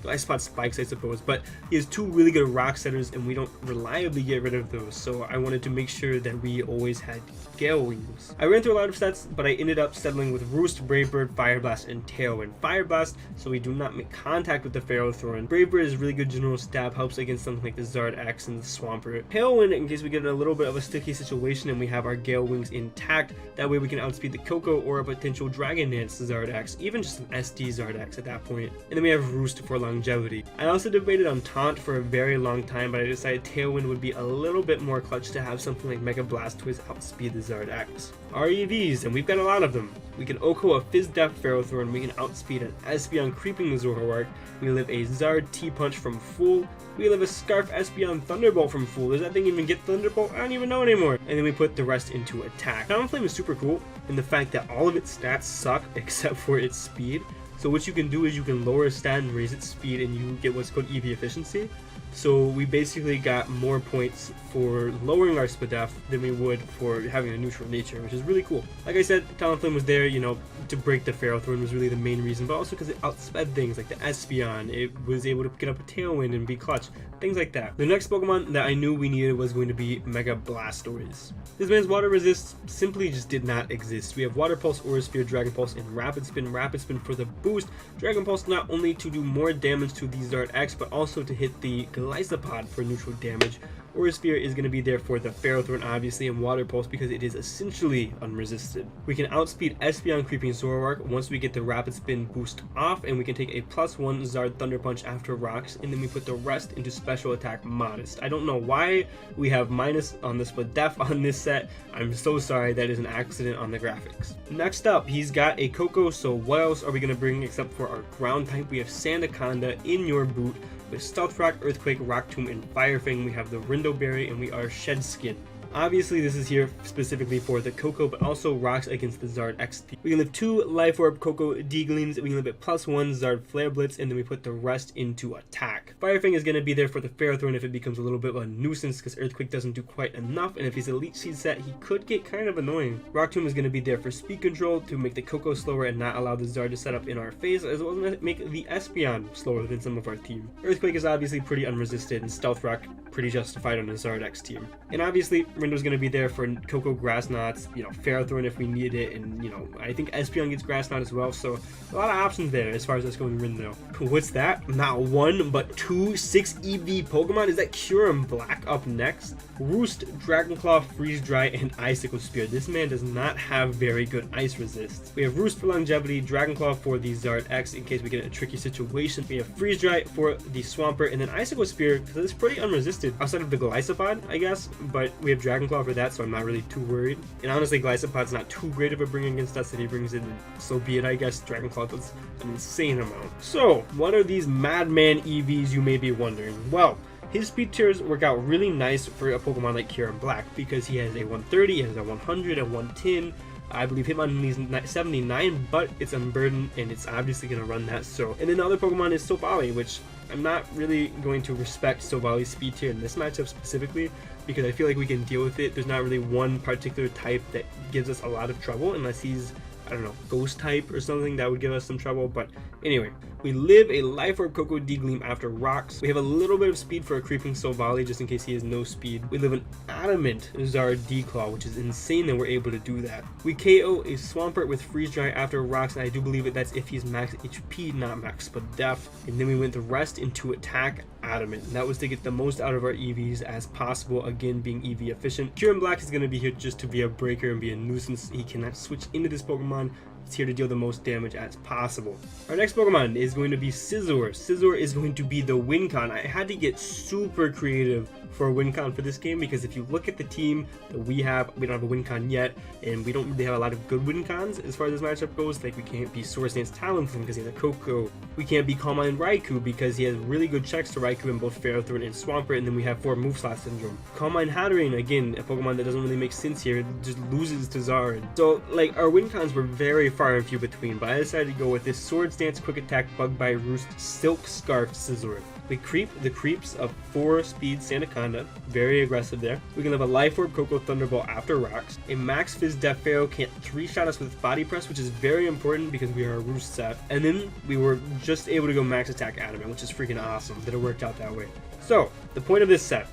I spot Spikes, I suppose, but he has two really good rock setters, and we don't reliably get rid of those, so I wanted to make sure that we always had Gale Wings. I ran through a lot of sets, but I ended up settling with Roost, Brave Bird, Fire Blast, and Tailwind. Fire Blast, so we do not make contact with the Ferrothorn. Brave Bird is really good general stab, helps against something like the Zardex and the Swampert. Tailwind, in case we get in a little bit of a sticky situation and we have our Gale Wings intact, that way we can outspeed the Koko or a potential Dragon Dance Zardex, even just an SD Zardex at that point. And then we have Roost for longevity. I also debated on Taunt for a very long time, but I decided Tailwind would be a little bit more clutch to have something like Mega Blastoise outspeed the Zardex. Our EVs, and we've got a lot of them. We can Oko a Fizz Def Ferrothorn, we can outspeed an Espeon creeping the Zoroark, we live a Zard T-Punch from Fool, we live a Scarf Espeon Thunderbolt from Fool. Does that thing even get Thunderbolt? I don't even know anymore. And then we put the rest into attack. Talonflame is super cool in the fact that all of its stats suck except for its speed. So what you can do is you can lower its stat and raise its speed, and you get what's called EV efficiency. So we basically got more points for lowering our SPDF than we would for having a neutral nature, which is really cool. Like I said, Talonflame was there, you know, to break the Ferrothorn was really the main reason, but also because it outsped things like the Espeon. It was able to get up a Tailwind and be clutch, things like that. The next Pokemon that I knew we needed was going to be Mega Blastoise. This man's water resist simply just did not exist. We have Water Pulse, Aura Sphere, Dragon Pulse, and Rapid Spin for the boost. Dragon Pulse not only to do more damage to the Zardex, but also to hit the Golisopod for neutral damage. Aura Sphere is going to be there for the Ferrothorn, obviously, and Water Pulse because it is essentially unresisted. We can outspeed Espeon creeping Zoroark once we get the Rapid Spin boost off, and we can take a +1 Zard Thunder Punch after rocks, and then we put the rest into Special Attack Modest. I don't know why we have minus on the SPDF on this set. I'm so sorry, that is an accident on the graphics. Next up, he's got a Koko, so what else are we going to bring except for our ground type? We have Sandaconda in your boot. With Stealth Rock, Earthquake, Rock Tomb, and Fire Fang, we have the Rindo Berry, and we are Shed Skin. Obviously, this is here specifically for the Koko, but also rocks against the Zard XP. We can live 2 Life Orb Koko Deagleams, we can live at +1 Zard Flare Blitz, and then we put the rest into attack. Fire Fang is going to be there for the Ferrothorn if it becomes a little bit of a nuisance, because Earthquake doesn't do quite enough, and if he's a Leech Seed set, he could get kind of annoying. Rock Tomb is going to be there for speed control, to make the Koko slower and not allow the Zard to set up in our face, as well as make the Espeon slower than some of our team. Earthquake is obviously pretty unresisted, and Stealth Rock pretty justified on the Zardex team. And obviously, Rindo's going to be there for Koko Grass Knots, you know, Ferrothorn if we need it, and, you know, I think Espeon gets Grass Knot as well, so a lot of options there as far as us going Rindo. What's that? Not 1, but 2 6 EV Pokemon? Is that Kyurem Black up next? Roost, Dragonclaw, Freeze Dry, and Icicle Spear. This man does not have very good ice resist. We have Roost for longevity, Dragonclaw for the Zardex in case we get in a tricky situation. We have Freeze Dry for the Swampert, and then Icicle Spear because it's pretty unresisted outside of the Golisopod, I guess, but we have Dragonclaw for that, so I'm not really too worried. And honestly, Golisopod's not too great of a bring against us. If he brings it, so be it, I guess. Dragonclaw does an insane amount. So, what are these madman EVs, you may be wondering? Well, His speed tiers work out really nice for a Pokemon like Kieran Black because he has a 130, he has a 100, a 110. I believe Hitmonlee's 79, but it's unburdened and it's obviously going to run that. So, and then the other Pokemon is Stovali, which I'm not really going to respect Stovali's speed tier in this matchup specifically because I feel like we can deal with it. There's not really one particular type that gives us a lot of trouble unless he's, I don't know, ghost type or something that would give us some trouble. But anyway, we live a Life Orb Coco D-Gleam after rocks. We have a little bit of speed for a creeping Stovali just in case he has no speed. We live an adamant Zard D-Claw, which is insane that we're able to do that. We KO a Swampert with Freeze Dry after rocks, and I do believe that's if he's max HP, not max but def. And then we went the rest into attack adamant, and that was to get the most out of our EVs as possible, again being EV efficient. Kieran Black is going to be here just to be a breaker and be a nuisance. He cannot switch into this Pokemon. It's here to deal the most damage as possible. Our next Pokemon is going to be Scizor. Scizor is going to be the Wincon. I had to get super creative for a Wincon for this game because if you look at the team that we don't have a Wincon yet, and we don't really have a lot of good Wincons as far as this matchup goes. Like we can't be Swords Dance Talonflame because he has a Koko. We can't be Calm Mind Raikou because he has really good checks to Raikou in both Ferrothorn and Swampert, and then we have 4 Move Slot Syndrome. Calm Mind Hatterene, again, a Pokemon that doesn't really make sense here, it just loses to Zard. So like our Wincons were very far and few between, but I decided to go with this Swords Dance, Quick Attack, Bug Bite, Roost, Silk Scarf Scizor. We creep the creeps of 4 speed Sandaconda, very aggressive there. We can live a Life Orb Coco Thunderbolt after rocks. A Max Fizz Def Pharaoh can't 3-shot us with Body Press, which is very important because we are a Roost set. And then we were just able to go Max Attack Adamant, which is freaking awesome that it worked out that way. So, the point of this set,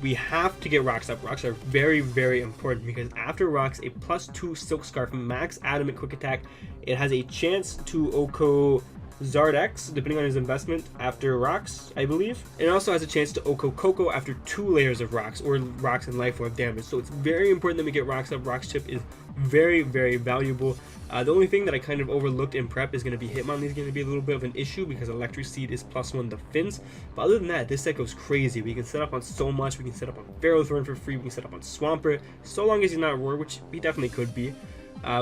we have to get rocks up. Rocks are very, very important because after rocks, a +2 Silk Scarf Max Adamant Quick Attack, it has a chance to OHKO Zardex, depending on his investment after rocks, I believe. It also has a chance to OHKO Coco after 2 layers of rocks, or rocks and Life Orb damage. So it's very important that we get rocks up. Rocks chip is very, very valuable. The only thing that I kind of overlooked in prep is going to be Hitmonlee is going to be a little bit of an issue because Electric Seed is +1 defense. But other than that, this set goes crazy. We can set up on so much. We can set up on Ferrothorn for free. We can set up on Swampert, so long as he's not Roar, which he definitely could be.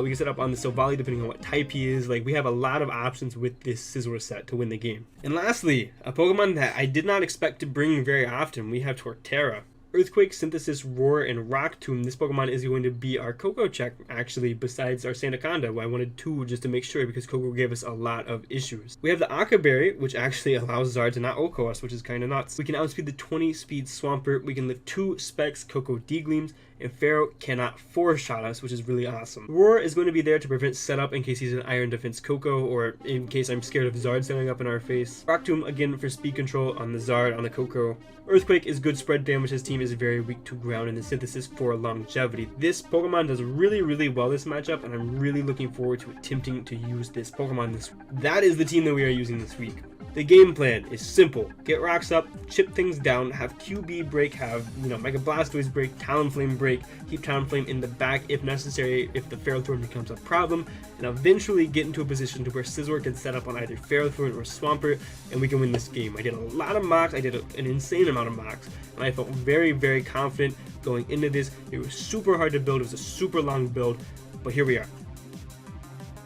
We can set up on the Stovali depending on what type he is. Like, we have a lot of options with this Scizor set to win the game. And lastly, a Pokemon that I did not expect to bring very often, we have Torterra. Earthquake, Synthesis, Roar, and Rock Tomb. This Pokemon is going to be our Coco check, actually, besides our Sandaconda. I wanted 2 just to make sure because Coco gave us a lot of issues. We have the Aqua Berry, which actually allows Zard to not OHKO us, which is kind of nuts. We can outspeed the 20 speed Swampert. We can lift 2 Specs Coco D-Gleams, and Pharaoh cannot 4-shot us, which is really awesome. Roar is going to be there to prevent setup in case he's an Iron Defense Coco, or in case I'm scared of Zard standing up in our face. Rock Tomb, again, for speed control on the Zard, on the Coco. Earthquake is good spread damage. His team is very weak to ground, and the Synthesis for longevity. This Pokemon does really, really well this matchup, and I'm really looking forward to attempting to use this Pokemon this week. That is the team that we are using this week. The game plan is simple. Get rocks up, chip things down, have QB break, have, Mega Blastoise break, Talonflame break, keep Talonflame in the back if necessary, if the Ferrothorn becomes a problem, and eventually get into a position to where Scizor can set up on either Ferrothorn or Swampert, and we can win this game. I did a lot of mocks, I did an insane amount of mocks, and I felt very, very confident going into this. It was super hard to build, it was a super long build, but here we are.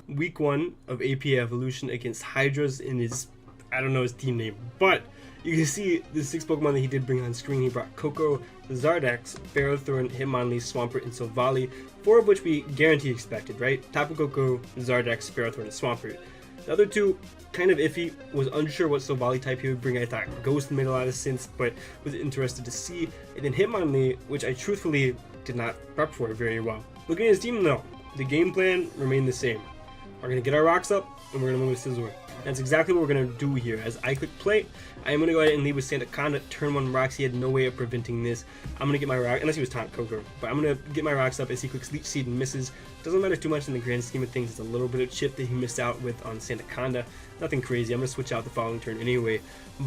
Week 1 of APA Evolution against Hydras in his, I don't know his team name, but you can see the 6 Pokemon that he did bring on screen. He brought Coco, Zardex, Ferrothorn, Hitmonlee, Swampert, and Stovali, 4 of which we guarantee expected, right? Tapu Koko, Zardex, Ferrothorn, and Swampert. The other 2, kind of iffy, was unsure what Stovali type he would bring. I thought Ghost made a lot of sense, but was interested to see. And then Hitmonlee, which I truthfully did not prep for very well. Looking at his team though, the game plan remained the same. We're going to get our rocks up, and we're going to win with Scizor. That's exactly what we're going to do here. As I click play, I am going to go ahead and lead with Sandaconda, turn 1 rocks. He had no way of preventing this. I'm going to get my rock, unless he was Taunt Coco, but I'm going to get my rocks up as he clicks Leech Seed and misses. Doesn't matter too much in the grand scheme of things. It's a little bit of chip that he missed out with on Sandaconda. Nothing crazy. I'm going to switch out the following turn anyway.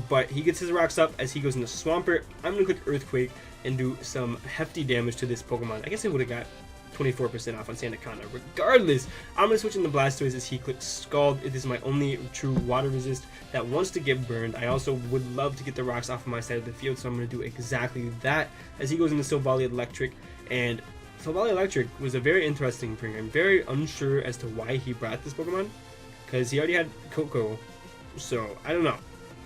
But he gets his rocks up as he goes into Swampert. I'm going to click Earthquake and do some hefty damage to this Pokemon. I guess I would have got 24% off on Sandaconda. Regardless, I'm going to switch into Blastoise as he clicks Scald. This is my only true water resist that wants to get burned. I also would love to get the rocks off of my side of the field, so I'm going to do exactly that as he goes into Stovali Electric. And Stovali Electric was a very interesting bring. I'm very unsure as to why he brought this Pokemon, because he already had Coco, so I don't know.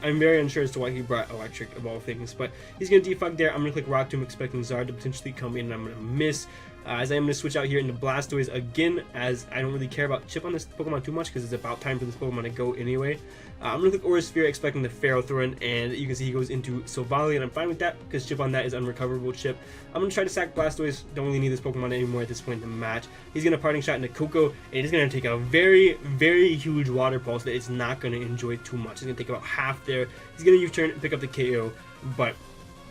I'm very unsure as to why he brought Electric of all things, but he's going to defog there. I'm going to click Rock Tomb, expecting Zard to potentially come in, and I'm going to miss. As I am going to switch out here into Blastoise again, as I don't really care about Chip on this Pokemon too much, because it's about time for this Pokemon to go anyway. I'm going to click Aura Sphere, expecting the Ferrothorn, and you can see he goes into Silvally, and I'm fine with that, because Chip on that is unrecoverable Chip. I'm going to try to sack Blastoise. Don't really need this Pokemon anymore at this point in the match. He's going to Parting Shot into Koko, and he's going to take a very, very huge Water Pulse that it's not going to enjoy too much. He's going to take about half there. He's going to U-turn and pick up the KO, but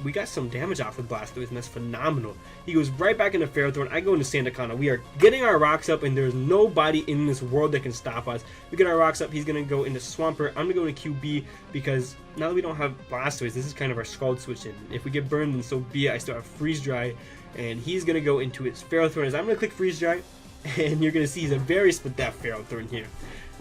we got some damage off with Blastoise, and that's phenomenal. He goes right back into Ferrothorn. I go into Sandaconda. We are getting our rocks up, and there's nobody in this world that can stop us. We get our rocks up. He's going to go into Swampert. I'm going to go into QB, because now that we don't have Blastoise, this is kind of our Scald switch in. If we get burned, then so be it. I still have Freeze Dry, and he's going to go into his Ferrothorn. As I'm going to click Freeze Dry, and you're going to see he's a very split that Ferrothorn here.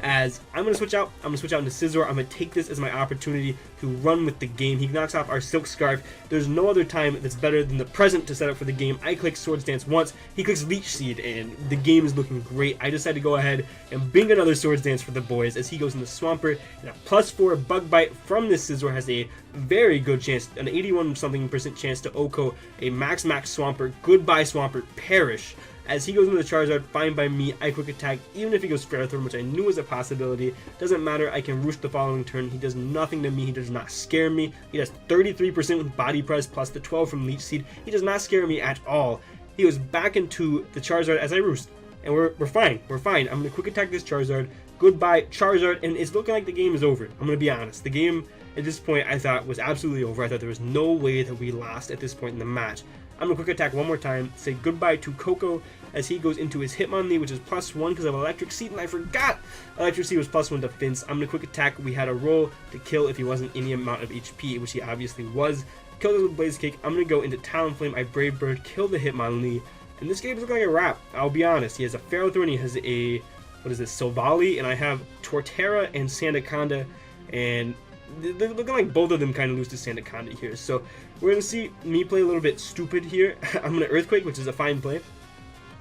As I'm going to switch out, into Scizor. I'm going to take this as my opportunity to run with the game. He knocks off our Silk Scarf. There's no other time that's better than the present to set up for the game. I click Swords Dance once, he clicks Leech Seed, and the game is looking great. I decide to go ahead and bring another Swords Dance for the boys as he goes into Swampert, and a +4 Bug Bite from this Scizor has a very good chance, an 81% chance to OHKO a Max Swampert. Goodbye Swampert, perish. As he goes into the Charizard, fine by me. I quick attack, even if he goes Ferrothorn, which I knew was a possibility. Doesn't matter, I can Roost the following turn. He does nothing to me, he does not scare me. He does 33% with Body Press, plus the 12 from Leech Seed. He does not scare me at all. He goes back into the Charizard as I Roost, and we're fine, I'm going to quick attack this Charizard. Goodbye Charizard, and it's looking like the game is over. I'm going to be honest, the game at this point I thought was absolutely over. I thought there was no way that we lost at this point in the match. I'm going to quick attack one more time, say goodbye to Koko as he goes into his Hitmonlee, which is +1 because of Electric Seed, and I forgot Electric Seed was +1 defense. I'm going to quick attack. We had a roll to kill if he wasn't any amount of HP, which he obviously was. Killed us with Blaze Kick. I'm going to go into Talonflame. I Brave Bird, kill the Hitmonlee, and this game is looking like a wrap. I'll be honest. He has a Ferrothorn, he has a, what is this, Silvally, and I have Torterra and Sandaconda, and they're looking like both of them kind of lose to Sandaconda here. So we're going to see me play a little bit stupid here. I'm going to Earthquake, which is a fine play.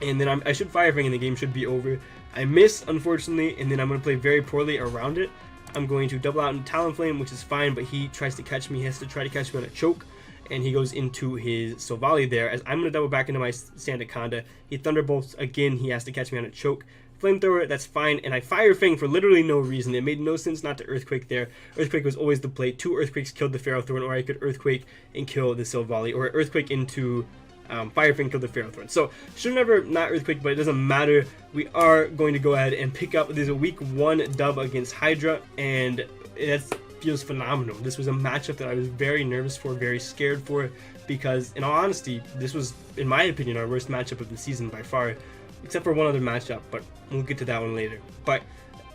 And then I should Fire Fang and the game should be over. I miss, unfortunately, and then I'm going to play very poorly around it. I'm going to double out in Talonflame, which is fine, but he tries to catch me. He has to try to catch me on a choke, and he goes into his Silvally there. As I'm going to double back into my Sandaconda. He Thunderbolts again. He has to catch me on a choke. Flamethrower, that's fine, and I Fire Fang for literally no reason. It made no sense not to Earthquake there. Earthquake was always the play. 2 Earthquakes killed the Ferrothorn, or I could Earthquake and kill the Silvally, or Earthquake into Fire Fang, kill the Ferrothorn. So should never not Earthquake, but it doesn't matter. We are going to go ahead and pick up. There's a week 1 dub against Hydra, and that feels phenomenal. This was a matchup that I was very nervous for, very scared for, because in all honesty, this was, in my opinion, our worst matchup of the season by far. Except for one other matchup, but we'll get to that one later. But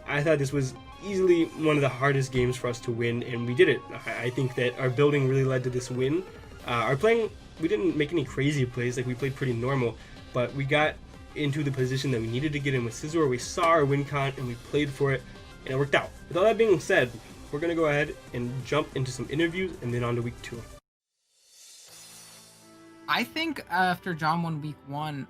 I thought this was easily one of the hardest games for us to win, and we did it. I think that our building really led to this win. Our playing, we didn't make any crazy plays, like we played pretty normal, but we got into the position that we needed to get in with Scizor. We saw our win con, and we played for it, and it worked out. With all that being said, we're going to go ahead and jump into some interviews, and then on to week 2. I think after John won week 1,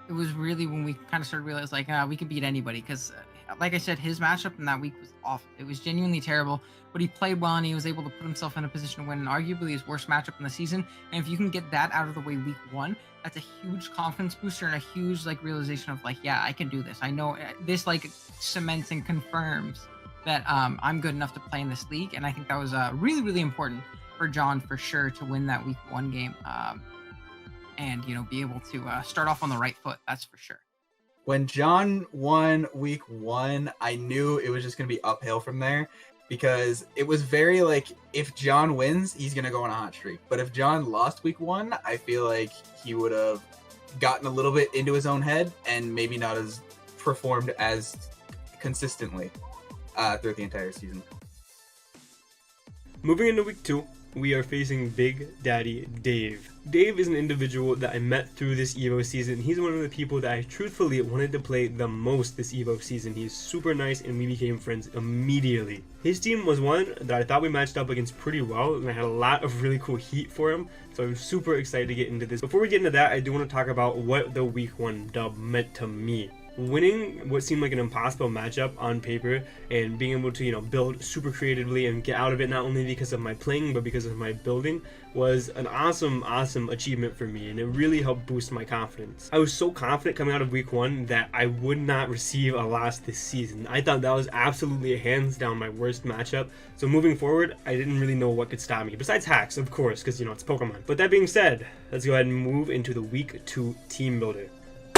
it was really when we kind of started to realize, like, we could beat anybody, because like I said, his matchup in that week was awful. It was genuinely terrible, but he played well, and he was able to put himself in a position to win arguably his worst matchup in the season. And if you can get that out of the way week 1, that's a huge confidence booster and a huge, like, realization of, like, yeah, I can do this. I know this, like, cements and confirms that I'm good enough to play in this league, and I think that was really, really important for John, for sure, to win that week 1 game. And, you know, be able to start off on the right foot, that's for sure. When John won week 1, I knew it was just going to be uphill from there, because it was very like, if John wins, he's going to go on a hot streak. But if John lost week 1, I feel like he would have gotten a little bit into his own head and maybe not as performed as consistently throughout the entire season. Moving into week 2, we are facing Big Daddy Dave. Dave is an individual that I met through this EVO season. He's one of the people that I truthfully wanted to play the most this EVO season. He's super nice, and we became friends immediately. His team was one that I thought we matched up against pretty well, and I had a lot of really cool heat for him, so I'm super excited to get into this. Before we get into that, I do want to talk about what the week 1 dub meant to me. winning what seemed like an impossible matchup on paper and being able to, build super creatively and get out of it, not only because of my playing but because of my building, was an awesome achievement for me, and it really helped boost my confidence. I was so confident coming out of week 1 that I would not receive a loss this season. I thought that was absolutely hands down my worst matchup, so moving forward I didn't really know what could stop me, besides hacks, of course, because it's Pokemon. But that being said, let's go ahead and move into the week 2 team builder.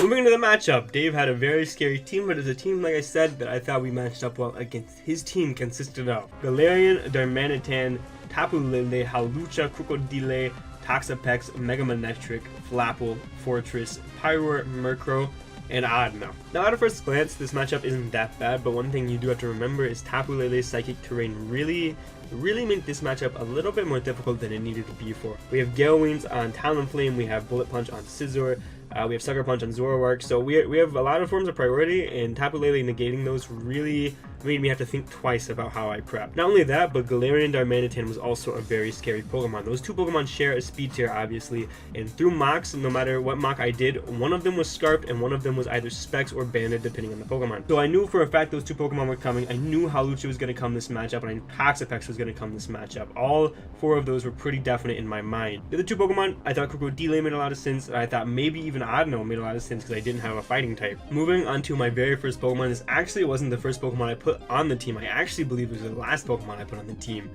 Moving into the matchup, Dave had a very scary team, but it's a team, like I said, that I thought we matched up well against. His team consisted of Galarian, Darmanitan, Tapu Lele, Hawlucha, Crocodile, Toxapex, Mega Manectric, Flapple, Fortress, Pyroar, Murkrow, and Oddmel. Now at a first glance, this matchup isn't that bad, but one thing you do have to remember is Tapu Lele's Psychic terrain really made this matchup a little bit more difficult than it needed to be for. We have Gale Wings on Talonflame, we have Bullet Punch on Scizor, we have Sucker Punch on Zoroark, so we have a lot of forms of priority, and Tapu Lele negating those really made me have to think twice about how I prep. Not only that, but Galarian Darmanitan was also a very scary Pokemon. Those two Pokemon share a speed tier, obviously, and through mocks, no matter what mock I did, one of them was Scarfed and one of them was either Specs or Banded, depending on the Pokemon. So I knew for a fact those two Pokemon were coming. I knew Hawlucha was going to come this matchup, and I knew Toxapex was going to come this matchup. All 4 of those were pretty definite in my mind. The other two Pokemon, I thought Crocodile made a lot of sense, and I thought maybe even Oddmel made a lot of sense because I didn't have a fighting type. Moving on to my very first Pokemon, this actually wasn't the first Pokemon I put on the team. I actually believe it was the last Pokemon I put on the team,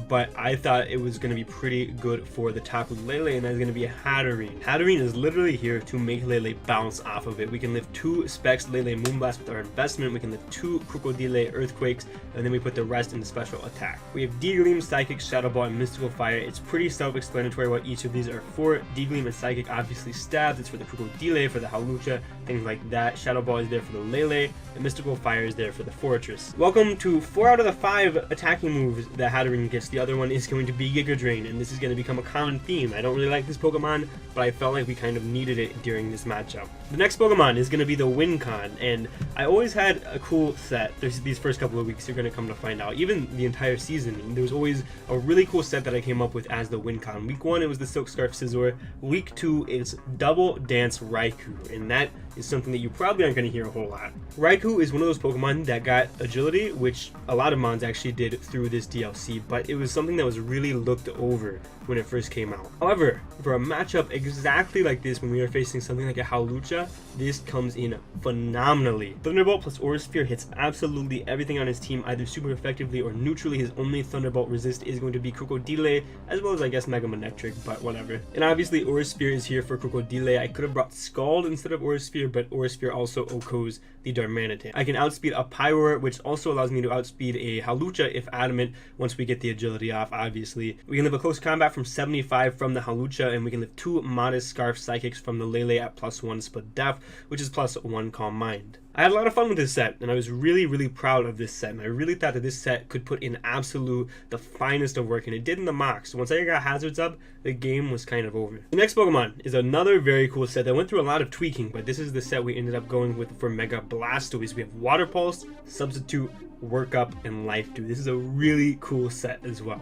but I thought it was going to be pretty good for the Tapu Lele, and that's going to be a Hatterene. Hatterene is literally here to make Lele bounce off of it. We can lift 2 Specs Lele Moonblast with our investment, we can lift 2 Crocodile Earthquakes, and then we put the rest into special attack. We have D-Gleam, Psychic, Shadow Ball, and Mystical Fire. It's pretty self-explanatory what each of these are for. D-Gleam and Psychic obviously stabs, it's for the Crocodile, for the Hawlucha, things like that. Shadow Ball is there for the Lele, and Mystical Fire is there for the Fortress. Welcome to 4 out of the 5 attacking moves that Hatterene gets. The other one is going to be Giga Drain, and this is going to become a common theme. I don't really like this Pokemon, but I felt like we kind of needed it during this matchup. The next Pokemon is going to be the Wincon, and I always had a cool set. There's these first couple of weeks, you're going to come to find out. Even the entire season, there was always a really cool set that I came up with as the Wincon. Week 1, it was the Silk Scarf Scizor. Week 2, it's Double Dance Raikou, and that is something that you probably aren't going to hear a whole lot. Raikou is one of those Pokemon that got agility, which a lot of mons actually did through this DLC, but it was something that was really looked over when it first came out. However, for a matchup exactly like this, when we are facing something like a Hawlucha, this comes in phenomenally. Thunderbolt plus Aura Sphere hits absolutely everything on his team, either super effectively or neutrally. His only Thunderbolt resist is going to be Crocodile, as well as I guess Mega Manectric, but whatever. And obviously Aura Sphere is here for Crocodile. I could have brought Scald instead of Aura Sphere, but Aura Sphere also OHKOs the Darmanitan. I can outspeed a Pyroar, which also allows me to outspeed a Hawlucha if adamant once we get the agility off, obviously. We can live a close combat from 75 from the Hawlucha, and we can live 2 modest Scarf Psychics from the Lele at +1 Split Def, which is +1 Calm Mind. I had a lot of fun with this set, and I was really proud of this set, and I really thought that this set could put in the finest of work, and it did in the mocks. Once I got Hazards up, the game was kind of over. The next Pokemon is another very cool set that went through a lot of tweaking, but this is the set we ended up going with for Mega Blastoise. We have Water Pulse, Substitute, Work Up, and Life Dew. This is a really cool set as well.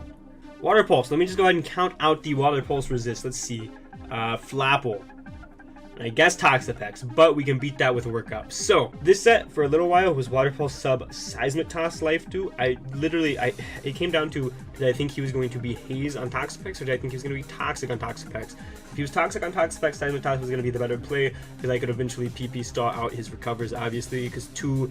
Water Pulse, let me just go ahead and count out the Water Pulse resist. Let's see. Flapple. I guess Toxapex, but we can beat that with Work Up. So this set for a little while was Water Pulse sub Seismic Toss Life Dew. It came down to, did I think he was going to be Haze on Toxapex, or did I think he was going to be Toxic on Toxapex? If he was Toxic on Toxapex, Seismic Toss was going to be the better play, because I could eventually PP stall out his recovers, obviously, because 2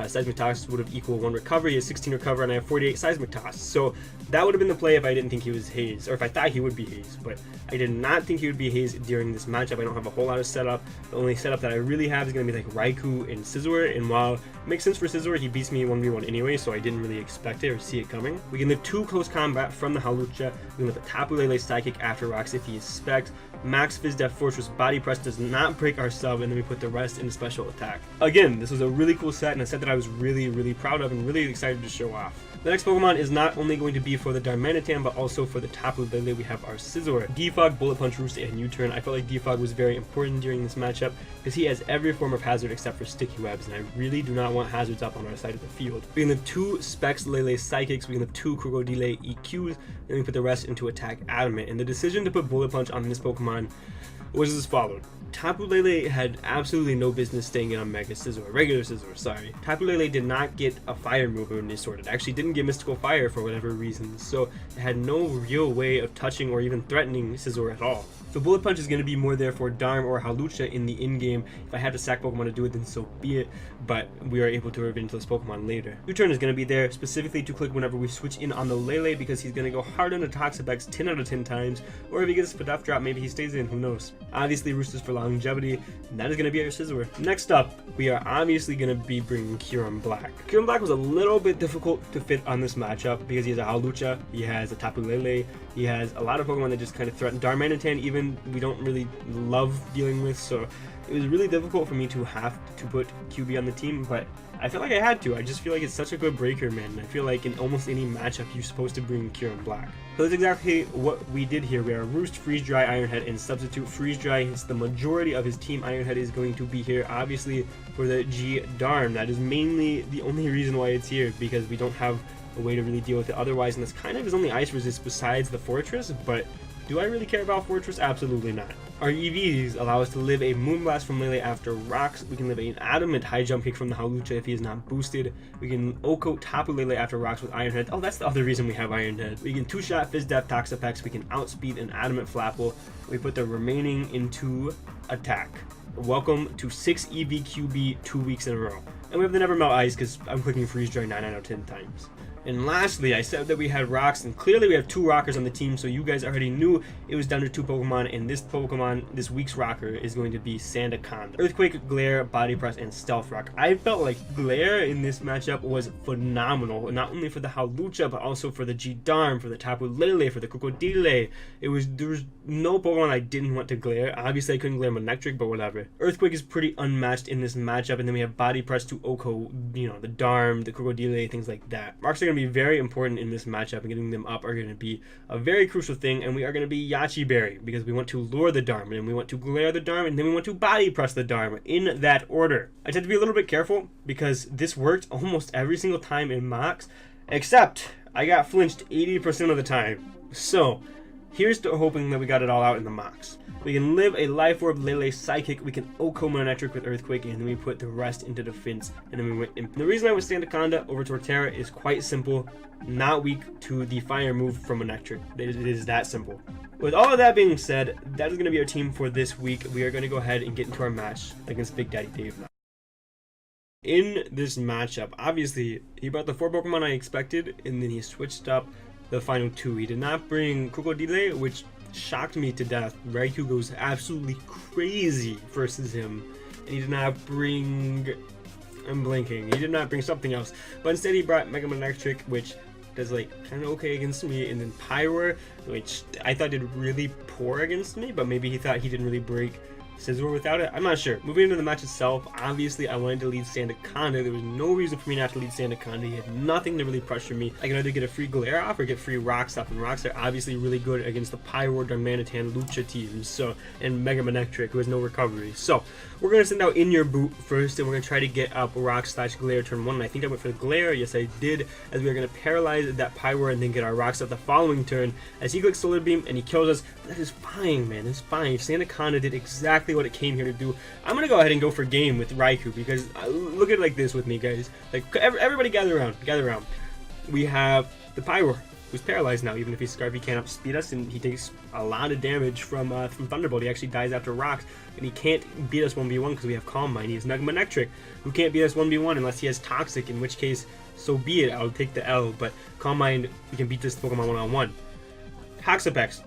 Seismic Toss would have equal 1 recovery. He has 16 recover, and I have 48 Seismic Toss. So that would have been the play if I didn't think he was Haze, or if I thought he would be Haze, but I did not think he would be Haze during this matchup. I don't have a whole lot of setup. The only setup that I really have is going to be like Raikou and Scizor, and while it makes sense for Scizor, he beats me 1v1 anyway, so I didn't really expect it or see it coming. We can live 2 close combat from the Hawlucha. We can live a Tapu Lele Psychic after rocks if he is Spec. Max Fizz Def Fortress Body Press does not break our sub, and then we put the rest into special attack. Again, this was a really cool set, and a set that I was really proud of and really excited to show off. The next Pokemon is not only going to be for the Darmanitan, but also for the Tapu Lele. We have our Scizor. Defog, Bullet Punch, Roost, and U-Turn. I felt like Defog was very important during this matchup because he has every form of hazard except for Sticky Webs, and I really do not want hazards up on our side of the field. We can live 2 Specs Lele Psychics, we can live 2 Crocodile EQs, and we put the rest into Attack Adamant. And the decision to put Bullet Punch on this Pokemon was as followed. Tapu Lele had absolutely no business staying in on Mega Scizor, regular Scizor, sorry. Tapu Lele did not get a fire move of any sort. It actually didn't get Mystical Fire for whatever reason, so it had no real way of touching or even threatening Scizor at all. So Bullet Punch is going to be more there for Darm or Hawlucha in the in-game. If I had to sack Pokemon to do it, then so be it, but we are able to revenge those Pokemon later. U-Turn is going to be there specifically to click whenever we switch in on the Lele, because he's going to go hard on the Toxapex 10 out of 10 times, or if he gets a Spadaf drop, maybe he stays in, who knows. Obviously, Roosters for longevity, and that is going to be our Scizor. Next up, we are obviously going to be bringing Kyurem Black. Kyurem Black was a little bit difficult to fit on this matchup because he has a Hawlucha, he has a Tapu Lele, he has a lot of Pokemon that just kind of threaten. Darmanitan even we don't really love dealing with, so it was really difficult for me to have to put QB on the team, but I feel like I had to. I just feel like it's such a good breaker, man. I feel like in almost any matchup you're supposed to bring Kyurem Black. So that's exactly what we did here. We are Roost, Freeze Dry, Iron Head, and Substitute. Freeze Dry, it's the majority of his team. Iron Head is going to be here, obviously, for the G Darm. That is mainly the only reason why it's here, because we don't have a way to really deal with it otherwise, and this kind of his only ice resist besides the Fortress, but do I really care about Fortress? Absolutely not. Our EVs allow us to live a Moonblast from Lele after Rocks. We can live an Adamant High Jump Kick from the Hawlucha if he is not boosted. We can Oko Tapu Lele after Rocks with Iron Head. Oh, that's the other reason we have Iron Head. We can two-shot Fizz Death Toxapex. We can outspeed an Adamant Flapple. We put the remaining into attack. Welcome to 6 EV QB 2 weeks in a row. And we have the Never Melt Ice because I'm clicking Freeze Dry 9 out of 10 times. And lastly, I said that we had rocks, and clearly we have 2 rockers on the team, so you guys already knew it was down to 2 Pokemon, and this Pokemon, this week's rocker, is going to be Sandaconda. Earthquake, Glare, Body Press, and Stealth Rock. I felt like Glare in this matchup was phenomenal, not only for the Hawlucha, but also for the G-Darm, for the Tapu Lele, for the Crocodile. There was no Pokemon I didn't want to Glare. Obviously, I couldn't Glare Manectric, but whatever. Earthquake is pretty unmatched in this matchup, and then we have Body Press to Oko, you know, the Darm, the Crocodile, things like that. Marks are going to be very important in this matchup, and getting them up are going to be a very crucial thing, and we are going to be Yachi Berry because we want to lure the Darm, and we want to glare the Darm, and then we want to body press the Darm in that order. I tend to be a little bit careful because this worked almost every single time in mocks, except I got flinched 80% of the time. So here's to hoping that we got it all out in the mocks. We can live a Life Orb Lele Psychic, we can Oko Manectric with Earthquake, and then we put the rest into defense, and then we went in. The reason I was Sandaconda over Torterra is quite simple, not weak to the fire move from Manectric. It is that simple. With all of that being said, that is going to be our team for this week. We are going to go ahead and get into our match against Big Daddy Dave now. In this matchup, obviously, he brought the 4 Pokemon I expected, and then he switched up the final 2. He did not bring Crocodile, which shocked me to death. Raikou goes absolutely crazy versus him, and he did not bring, I'm blanking, he did not bring something else, but instead he brought Mega Manectric, which does like kind of okay against me, and then Pyroar, which I thought did really poor against me, but maybe he thought he didn't really break Scizor without it. I'm not sure. Moving into the match itself, obviously I wanted to lead Sandaconda. There was no reason for me not to lead Sandaconda. He had nothing to really pressure me. I can either get a free Glare off or get free Rocks off, and Rocks are obviously really good against the Pyroar, Darmanitan, Lucha teams, so, and Mega Manectric, who has no recovery. So we're going to send out In Your Boot first, and we're going to try to get up Rock/Glare turn 1, and I think I went for the Glare. Yes, I did, as we are going to paralyze that Pyroar and then get our Rocks up the following turn, as he clicks Solar Beam and he kills us. But that is fine, man. It's fine. Sandaconda did exactly what it came here to do. I'm going to go ahead and go for game with Raikou, because look at it like this with me, guys. Like, everybody gather around. Gather around. We have the Pyroar, who's paralyzed now. Even if he's Scarf, he can't outspeed us, and he takes a lot of damage from Thunderbolt. He actually dies after Rocks, and he can't beat us 1v1 because we have Calm Mind. He has Mega Manectric, who can't beat us 1v1 unless he has Toxic, in which case, so be it. I'll take the L, but Calm Mind, we can beat this Pokemon one-on-one. Toxapex.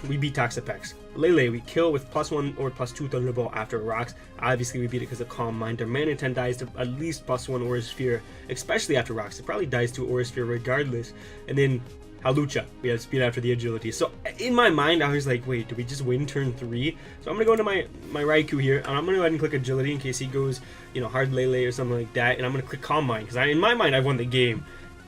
We beat Toxapex. Lele, we kill with +1 or +2 Thunderbolt after Rocks. Obviously, we beat it because of Calm Mind. Darmanitan dies to at least +1 Aura Sphere, especially after Rocks. It probably dies to Aura Sphere regardless. And then Hawlucha, we have speed after the agility. So in my mind, I was like, wait, do we just win turn 3? So I'm gonna go into my Raikou here, and I'm gonna go ahead and click agility in case he goes, you know, hard Lele or something like that. And I'm gonna click Calm Mind because in my mind, I won the game.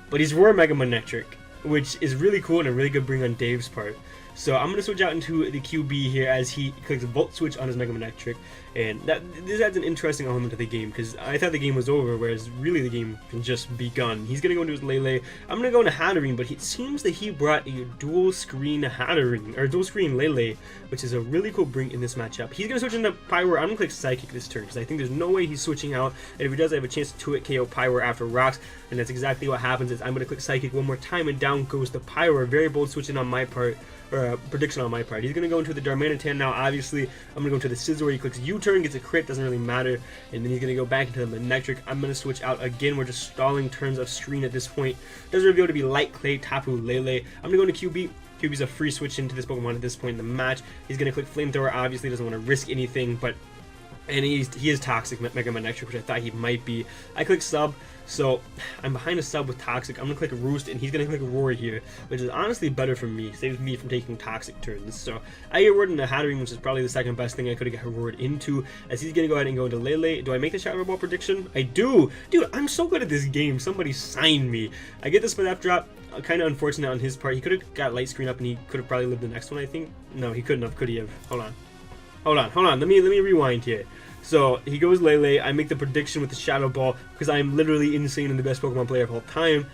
But he's Roar Mega Manectric, which is really cool and a really good bring on Dave's part. So I'm going to switch out into the QB here as he clicks Volt Switch on his Mega Manectric. And this adds an interesting element to the game, because I thought the game was over, whereas really the game can just begun. He's going to go into his Lele. I'm going to go into Hatterene, but it seems that he brought a dual screen Hatterene, or dual screen Lele, which is a really cool bring in this matchup. He's going to switch into Pyro. I'm going to click Psychic this turn, because I think there's no way he's switching out. And if he does, I have a chance to 2-hit KO Pyro after Rocks, and that's exactly what happens. Is I'm going to click Psychic one more time, and down goes the Pyro. Very bold switching on my part. Or prediction on my part. He's going to go into the Darmanitan now. Obviously, I'm going to go into the Scizor. He clicks U-turn, gets a crit, doesn't really matter. And then he's going to go back into the Manectric. I'm going to switch out again. We're just stalling turns of screen at this point. Doesn't reveal to be Light Clay, Tapu, Lele. I'm going to go into QB. QB's a free switch into this Pokemon at this point in the match. He's going to click Flamethrower. Obviously, doesn't want to risk anything, but... And he is Toxic Mega Manectric, which I thought he might be. I click Sub, so I'm behind a Sub with Toxic. I'm going to click Roost, and he's going to click Roar here, which is honestly better for me. Saves me from taking Toxic turns. So I get Roared into Hatterene, which is probably the second best thing I could have got Roared into, as he's going to go ahead and go into Lele. Do I make the Shadow Ball prediction? I do! Dude, I'm so good at this game. Somebody sign me. I get the Split F drop. Kind of unfortunate on his part. He could have got Light Screen up, and he could have probably lived the next one, I think. No, he couldn't have. Could he have? Hold on. Let me rewind here. So he goes Lele. I make the prediction with the Shadow Ball because I'm literally insane and the best Pokemon player of all time.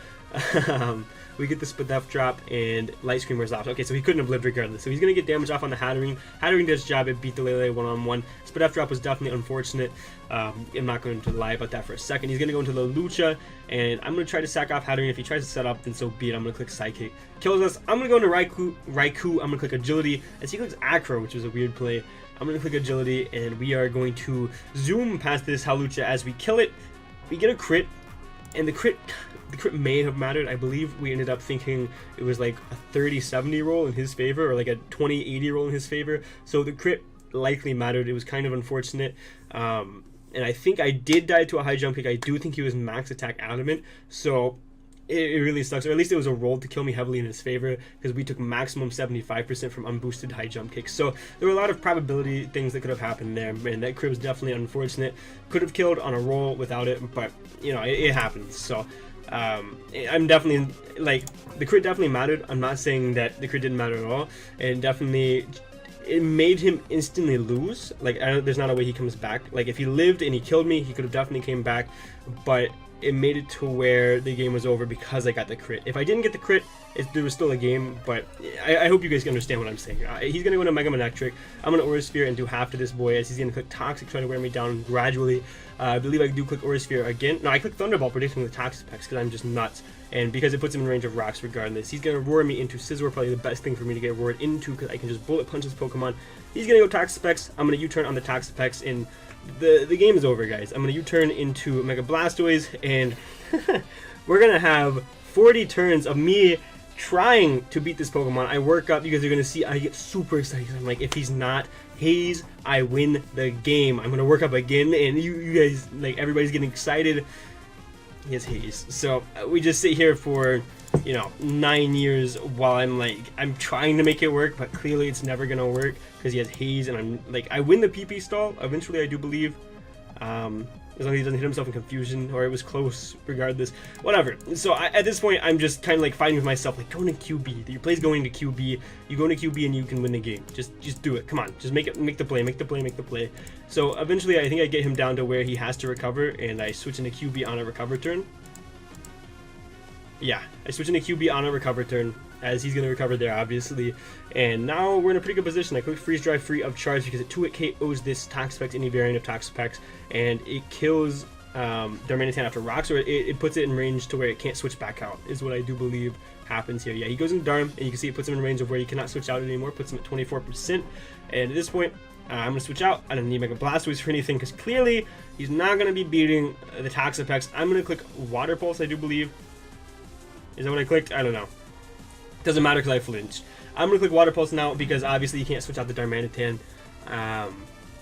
We get the Split F drop, and Light Screen wears off. Okay, so he couldn't have lived regardless. So he's going to get damage off on the Hatterene. Hatterene does his job. It beat the Lele one-on-one. Split F drop was definitely unfortunate. I'm not going to lie about that for a second. He's going to go into the Lucha, and I'm going to try to sack off Hatterene. If he tries to set up, then so be it. I'm going to click Psychic. Kills us. I'm going to go into Raikou. I'm going to click Agility, as he clicks Acro, which was a weird play. I'm going to click Agility, and we are going to zoom past this Hawlucha as we kill it. We get a crit, and the crit may have mattered. I believe we ended up thinking it was like a 30-70 roll in his favor, or like a 20-80 roll in his favor. So the crit likely mattered. It was kind of unfortunate. And I think I did die to a high jump kick. I do think he was max attack adamant. So it really sucks, or at least it was a roll to kill me heavily in his favor, because we took maximum 75% from unboosted high jump kicks. So there were a lot of probability things that could have happened there, and that crit was definitely unfortunate. Could have killed on a roll without it, but you know, it happens. So I'm definitely, like, the crit definitely mattered. I'm not saying that the crit didn't matter at all, and definitely it made him instantly lose. Like, there's not a way he comes back. Like, if he lived and he killed me, he could have definitely came back, but it made it to where the game was over because I got the crit. If I didn't get the crit, there was still a game, but I hope you guys can understand what I'm saying. He's going to go into Mega Manectric. I'm going to Aura Sphere and do half to this boy, as he's going to click Toxic, try to wear me down gradually. I believe I do click Aura Sphere again. No, I click Thunderbolt, predicting the Toxic Pex, because I'm just nuts. And because it puts him in range of rocks regardless. He's going to roar me into Scizor, probably the best thing for me to get roared into, because I can just bullet punch this Pokemon. He's going to go Toxapex. I'm going to U-turn on the Toxapex, and the game is over, guys. I'm going to U-turn into Mega Blastoise, and we're going to have 40 turns of me trying to beat this Pokemon. I work up. You guys are going to see I get super excited. I'm like, if he's not Haze, I win the game. I'm going to work up again, and you guys, like, everybody's getting excited. He has Haze. So we just sit here for, you know, 9 years while I'm trying to make it work, but clearly it's never gonna work because he has Haze, and I'm like, I win the PP stall eventually, I do believe, as long as he doesn't hit himself in confusion, or it was close regardless, whatever. So at this point, I'm just kind of like fighting with myself, like, going to QB. Your play's going to QB. You go into QB and you can win the game. Just do it. Come on, just make the play. So eventually, I think I get him down to where he has to recover, and I switch into QB on a recover turn. Yeah, I switch into QB on a recover turn, as he's going to recover there, obviously. And now we're in a pretty good position. I click Freeze Dry free of charge because it 2-hit KOs this Toxapex, any variant of Toxapex, and it kills Darmanitan after rocks, or it puts it in range to where it can't switch back out, is what I do believe happens here. Yeah, he goes into Darm, and you can see it puts him in range of where he cannot switch out anymore, puts him at 24%. And at this point, I'm going to switch out. I don't need Mega Blastoise for anything, because clearly he's not going to be beating the Toxapex. I'm going to click Water Pulse, I do believe. Is that what I clicked? I don't know. Doesn't matter because I flinched. I'm going to click Water Pulse now because obviously you can't switch out the Darmanitan.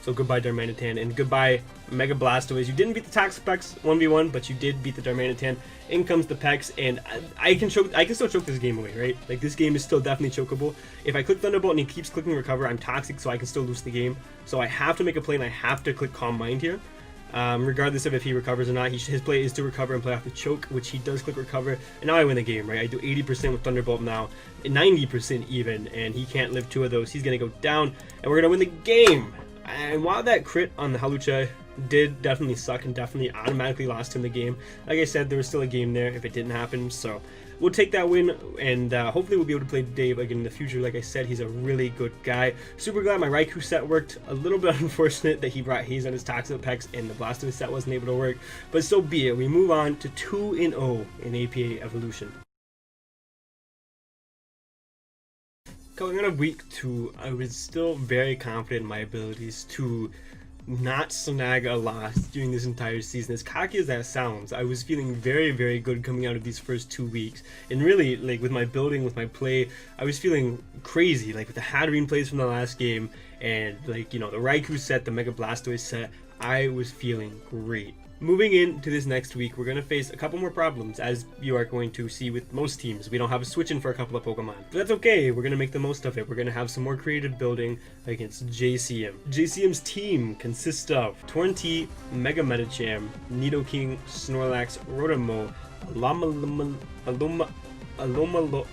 So goodbye Darmanitan, and goodbye Mega Blastoise. You didn't beat the Toxapex 1v1, but you did beat the Darmanitan. In comes the Pex, and I can still choke this game away, right? Like, this game is still definitely chokeable. If I click Thunderbolt and he keeps clicking Recover, I'm Toxic, so I can still lose the game. So I have to make a play, and I have to click Calm Mind here. Regardless of if he recovers or not, his play is to recover and play off the choke, which he does click recover, and now I win the game, right? I do 80% with Thunderbolt now, 90% even, and he can't live 2 of those. He's gonna go down, and we're gonna win the game. And while that crit on the Halucha did definitely suck and definitely automatically lost him the game, like I said, there was still a game there if it didn't happen, so we'll take that win, and hopefully we'll be able to play Dave again in the future. Like I said, he's a really good guy. Super glad my Raikou set worked. A little bit unfortunate that he brought Haze on his Toxapex and the Blastoise set wasn't able to work, but so be it. We move on to 2-0 in APA Evolution. Going out of week 2, I was still very confident in my abilities to not snag a loss during this entire season. As cocky as that sounds, I was feeling very, very good coming out of these first 2 weeks. And really, like, with my building, with my play, I was feeling crazy. Like, with the Hatterene plays from the last game, and, like, you know, the Raikou set, the Mega Blastoise set, I was feeling great. Moving into this next week, we're going to face a couple more problems, as you are going to see with most teams. We don't have a switch in for a couple of Pokemon, but that's okay. We're going to make the most of it. We're going to have some more creative building against JCM. JCM's team consists of Torrentee, Mega Medicham, Nidoking, Snorlax, Rotom, Aloma,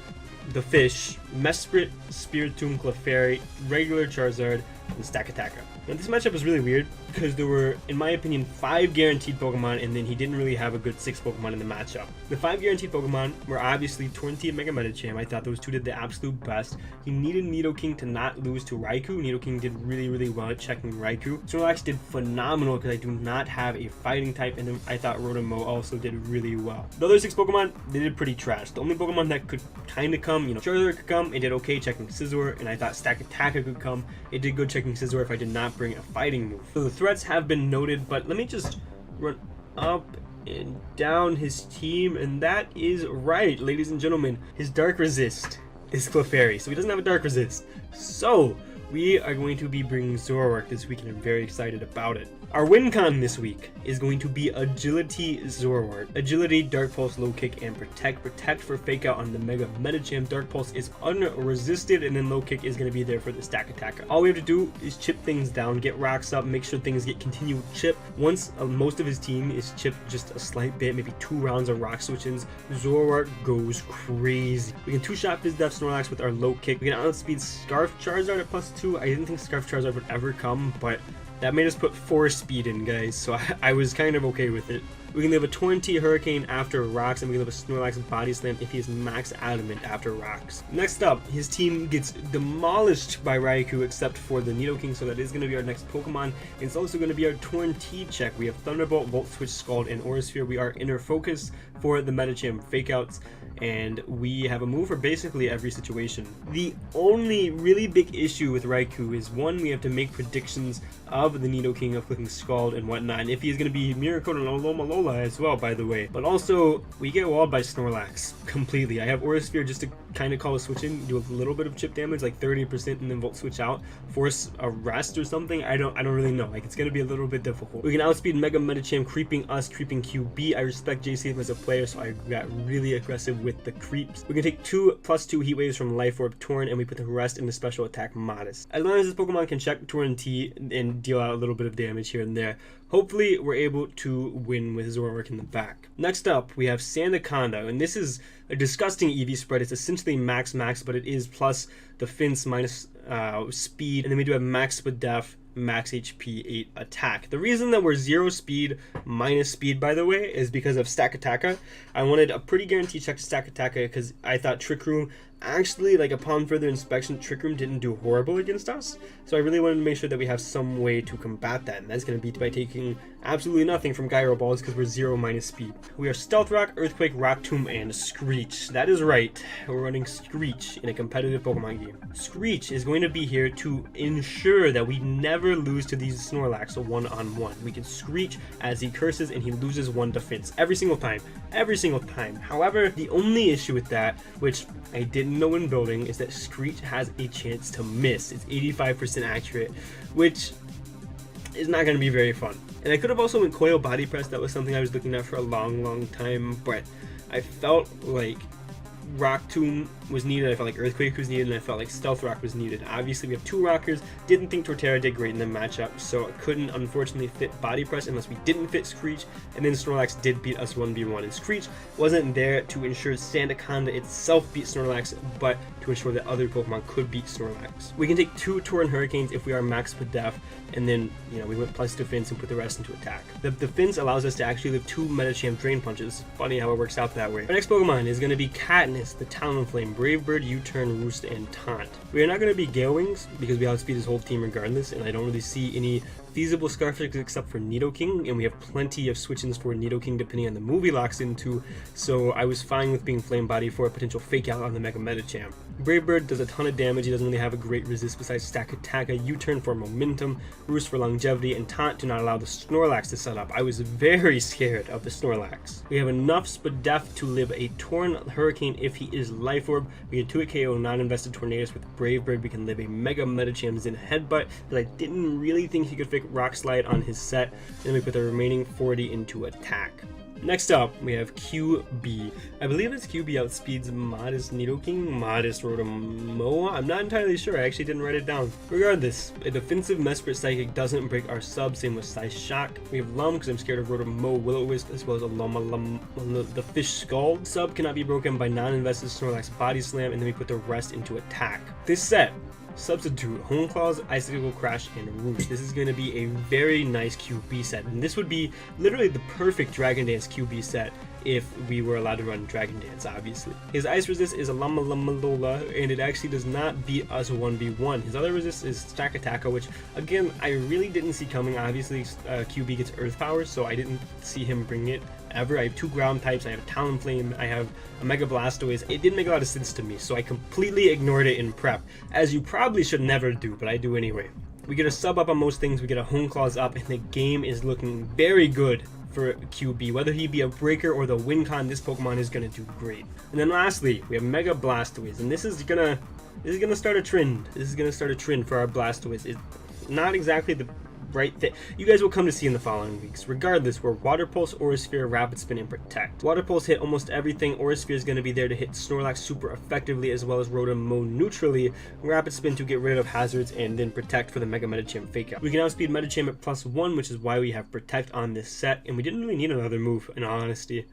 the Fish, Mesprit, Spiritomb, Clefairy, regular Charizard, and Stakataka. Now this matchup was really weird because there were, in my opinion, 5 guaranteed Pokemon, and then he didn't really have a good 6 Pokemon in the matchup. The 5 guaranteed Pokemon were obviously Torrentee and Mega Medicham. I thought those two did the absolute best. He needed Nidoking to not lose to Raikou. Nidoking did really, really well at checking Raikou. Snorlax did phenomenal because I do not have a fighting type, and then I thought Rotom also did really well. The other 6 Pokemon, they did pretty trash. The only Pokemon that could kind of come, you know, Charizard could come, it did okay checking Scizor, and I thought Stakataka could come. It did good checking Scizor if I did not bring a fighting move. So the threats have been noted, but let me just run up and down his team, and that is right, ladies and gentlemen. His Dark Resist is Clefairy, so he doesn't have a Dark Resist. So we are going to be bringing Zoroark this week, and I'm very excited about it. Our win con this week is going to be Agility Zoroark. Agility, Dark Pulse, Low Kick, and Protect. Protect for Fake Out on the Mega Medicham. Dark Pulse is unresisted, and then Low Kick is going to be there for the Stakataka. All we have to do is chip things down, get rocks up, make sure things get continued chip. Once most of his team is chipped just a slight bit, maybe 2 rounds of rock switch-ins, Zoroark goes crazy. We can 2-shot Fizz-Def Snorlax with our Low Kick. We can outspeed Scarf Charizard at +2. I didn't think Scarf Charizard would ever come, but that made us put 4 speed in, guys, so I was kind of okay with it. We can live a Torrentee Hurricane after Rocks, and we can live a Snorlax Body Slam if he is max Adamant after Rocks. Next up, his team gets demolished by Raikou except for the Nidoking, so that is going to be our next Pokemon. And it's also going to be our Torrentee check. We have Thunderbolt, Volt Switch, Scald, and Aura Sphere. We are Inner Focus for the Medicham Fake Outs, and we have a move for basically every situation. The only really big issue with Raikou is, one, we have to make predictions of the Nidoking of clicking Scald and whatnot, and if he's going to be Miracle and Alola as well, by the way. But also, we get walled by Snorlax completely. I have Aura Sphere just to kind of call a switch in, do a little bit of chip damage, like 30%, and then Volt Switch out, force a rest or something. I don't really know. Like, it's going to be a little bit difficult. We can outspeed Mega Medicham, creeping us, creeping QB. I respect JCM as a player, so I got really aggressive with the creeps. We can take 2 +2 Heat Waves from Life Orb Torn, and we put the rest in the special attack Modest. As long as this Pokemon can check Torrentee and deal out a little bit of damage here and there, hopefully we're able to win with Zoroark in the back. Next up, we have Sandaconda, and this is a disgusting EV spread. It's essentially max, but it is plus defense minus speed, and then we do have max Spadef, max HP, 8 attack. The reason that we're 0 speed minus speed, by the way, is because of Stakataka. I wanted a pretty guaranteed check to Stakataka because I thought Trick Room, actually, like, upon further inspection, Trick Room didn't do horrible against us, so I really wanted to make sure that we have some way to combat that, and that's going to be by taking absolutely nothing from Gyro Balls because we're 0 minus speed. We are Stealth Rock, Earthquake, Rock Tomb, and Screech. That is right, we're running Screech in a competitive Pokemon game. Screech is going to be here to ensure that we never lose to these Snorlax one-on-one. We can Screech as he curses and he loses 1 defense every single time. However, the only issue with that, which I didn't know in building, is that Screech has a chance to miss. It's 85% accurate, which is not going to be very fun. And I could have also went Coil Body Press. That was something I was looking at for a long time, but I felt like Rock Tomb was needed, I felt like Earthquake was needed, and I felt like Stealth Rock was needed. Obviously, we have 2 Rockers. Didn't think Torterra did great in the matchup, so it couldn't unfortunately fit Body Press unless we didn't fit Screech, and then Snorlax did beat us 1v1, and Screech wasn't there to ensure Sandaconda itself beat Snorlax, but to ensure that other Pokemon could beat Snorlax. We can take 2 Tauren Hurricanes if we are max Spadef, and then, you know, we went plus defense and put the rest into attack. The defense allows us to actually live 2 Medicham Drain Punches. Funny how it works out that way. Our next Pokemon is going to be Katniss, the Talonflame, Brave Bird, U-Turn, Roost, and Taunt. We are not going to be Gale Wings because we outspeed his whole team regardless, and I don't really see any feasible Scarfix except for Nidoking, and we have plenty of switch-ins for Nidoking depending on the move he locks into, so I was fine with being Flame Body for a potential fake out on the Mega Medicham. Brave Bird does a ton of damage, he doesn't really have a great resist besides Stack Attack, a U-Turn for momentum, Roost for longevity, and Taunt to not allow the Snorlax to set up. I was very scared of the Snorlax. We have enough Spadef to live a Tauren Hurricane if he is Life Orb. We can 2-hit KO non-invested Tornadus with Brave Bird. We can live a Mega Medicham Zen Headbutt, but I didn't really think he could fake Rock Slide on his set, and then we put the remaining 40 into attack. Next up, we have QB. I believe this QB outspeeds Modest Nidoking, Modest Rotomoa. I'm not entirely sure, I actually didn't write it down. Regardless, a defensive Mesprit Psychic doesn't break our sub, same with Size Shock. We have Lum because I'm scared of Rotomoa, Will-O-Wisp, as well as a Lum. The Fish Skull. Sub cannot be broken by non-invested Snorlax Body Slam, and then we put the rest into attack. This set, substitute Hone Claws, Icicle Crash, and Roost. This is going to be a very nice QB set, and this would be literally the perfect Dragon Dance QB set if we were allowed to run Dragon Dance, obviously. His Ice Resist is a Lola, and it actually does not beat us 1v1. His other resist is Stack Attack, which, again, I really didn't see coming. Obviously, QB gets Earth Power, so I didn't see him bring it ever. I have 2 ground types, I have a Talonflame, I have a Mega Blastoise. It didn't make a lot of sense to me, so I completely ignored it in prep, as you probably should never do, but I do anyway. We get a sub up on most things, we get a Hone Claws up, and the game is looking very good for QB. Whether he be a breaker or the win con, this Pokemon is going to do great. And then lastly, we have Mega Blastoise, and this is gonna start a trend. This is gonna start a trend for our Blastoise. It's not exactly the right thing. You guys will come to see in the following weeks. Regardless, we're Water Pulse, Aura Sphere, Rapid Spin, and Protect. Water Pulse hit almost everything. Aura Sphere is going to be there to hit Snorlax super effectively, as well as Rotomoa neutrally. Rapid Spin to get rid of hazards, and then Protect for the Mega Medicham fake out. We can outspeed Medicham at +1, which is why we have Protect on this set, and we didn't really need another move, in all honesty.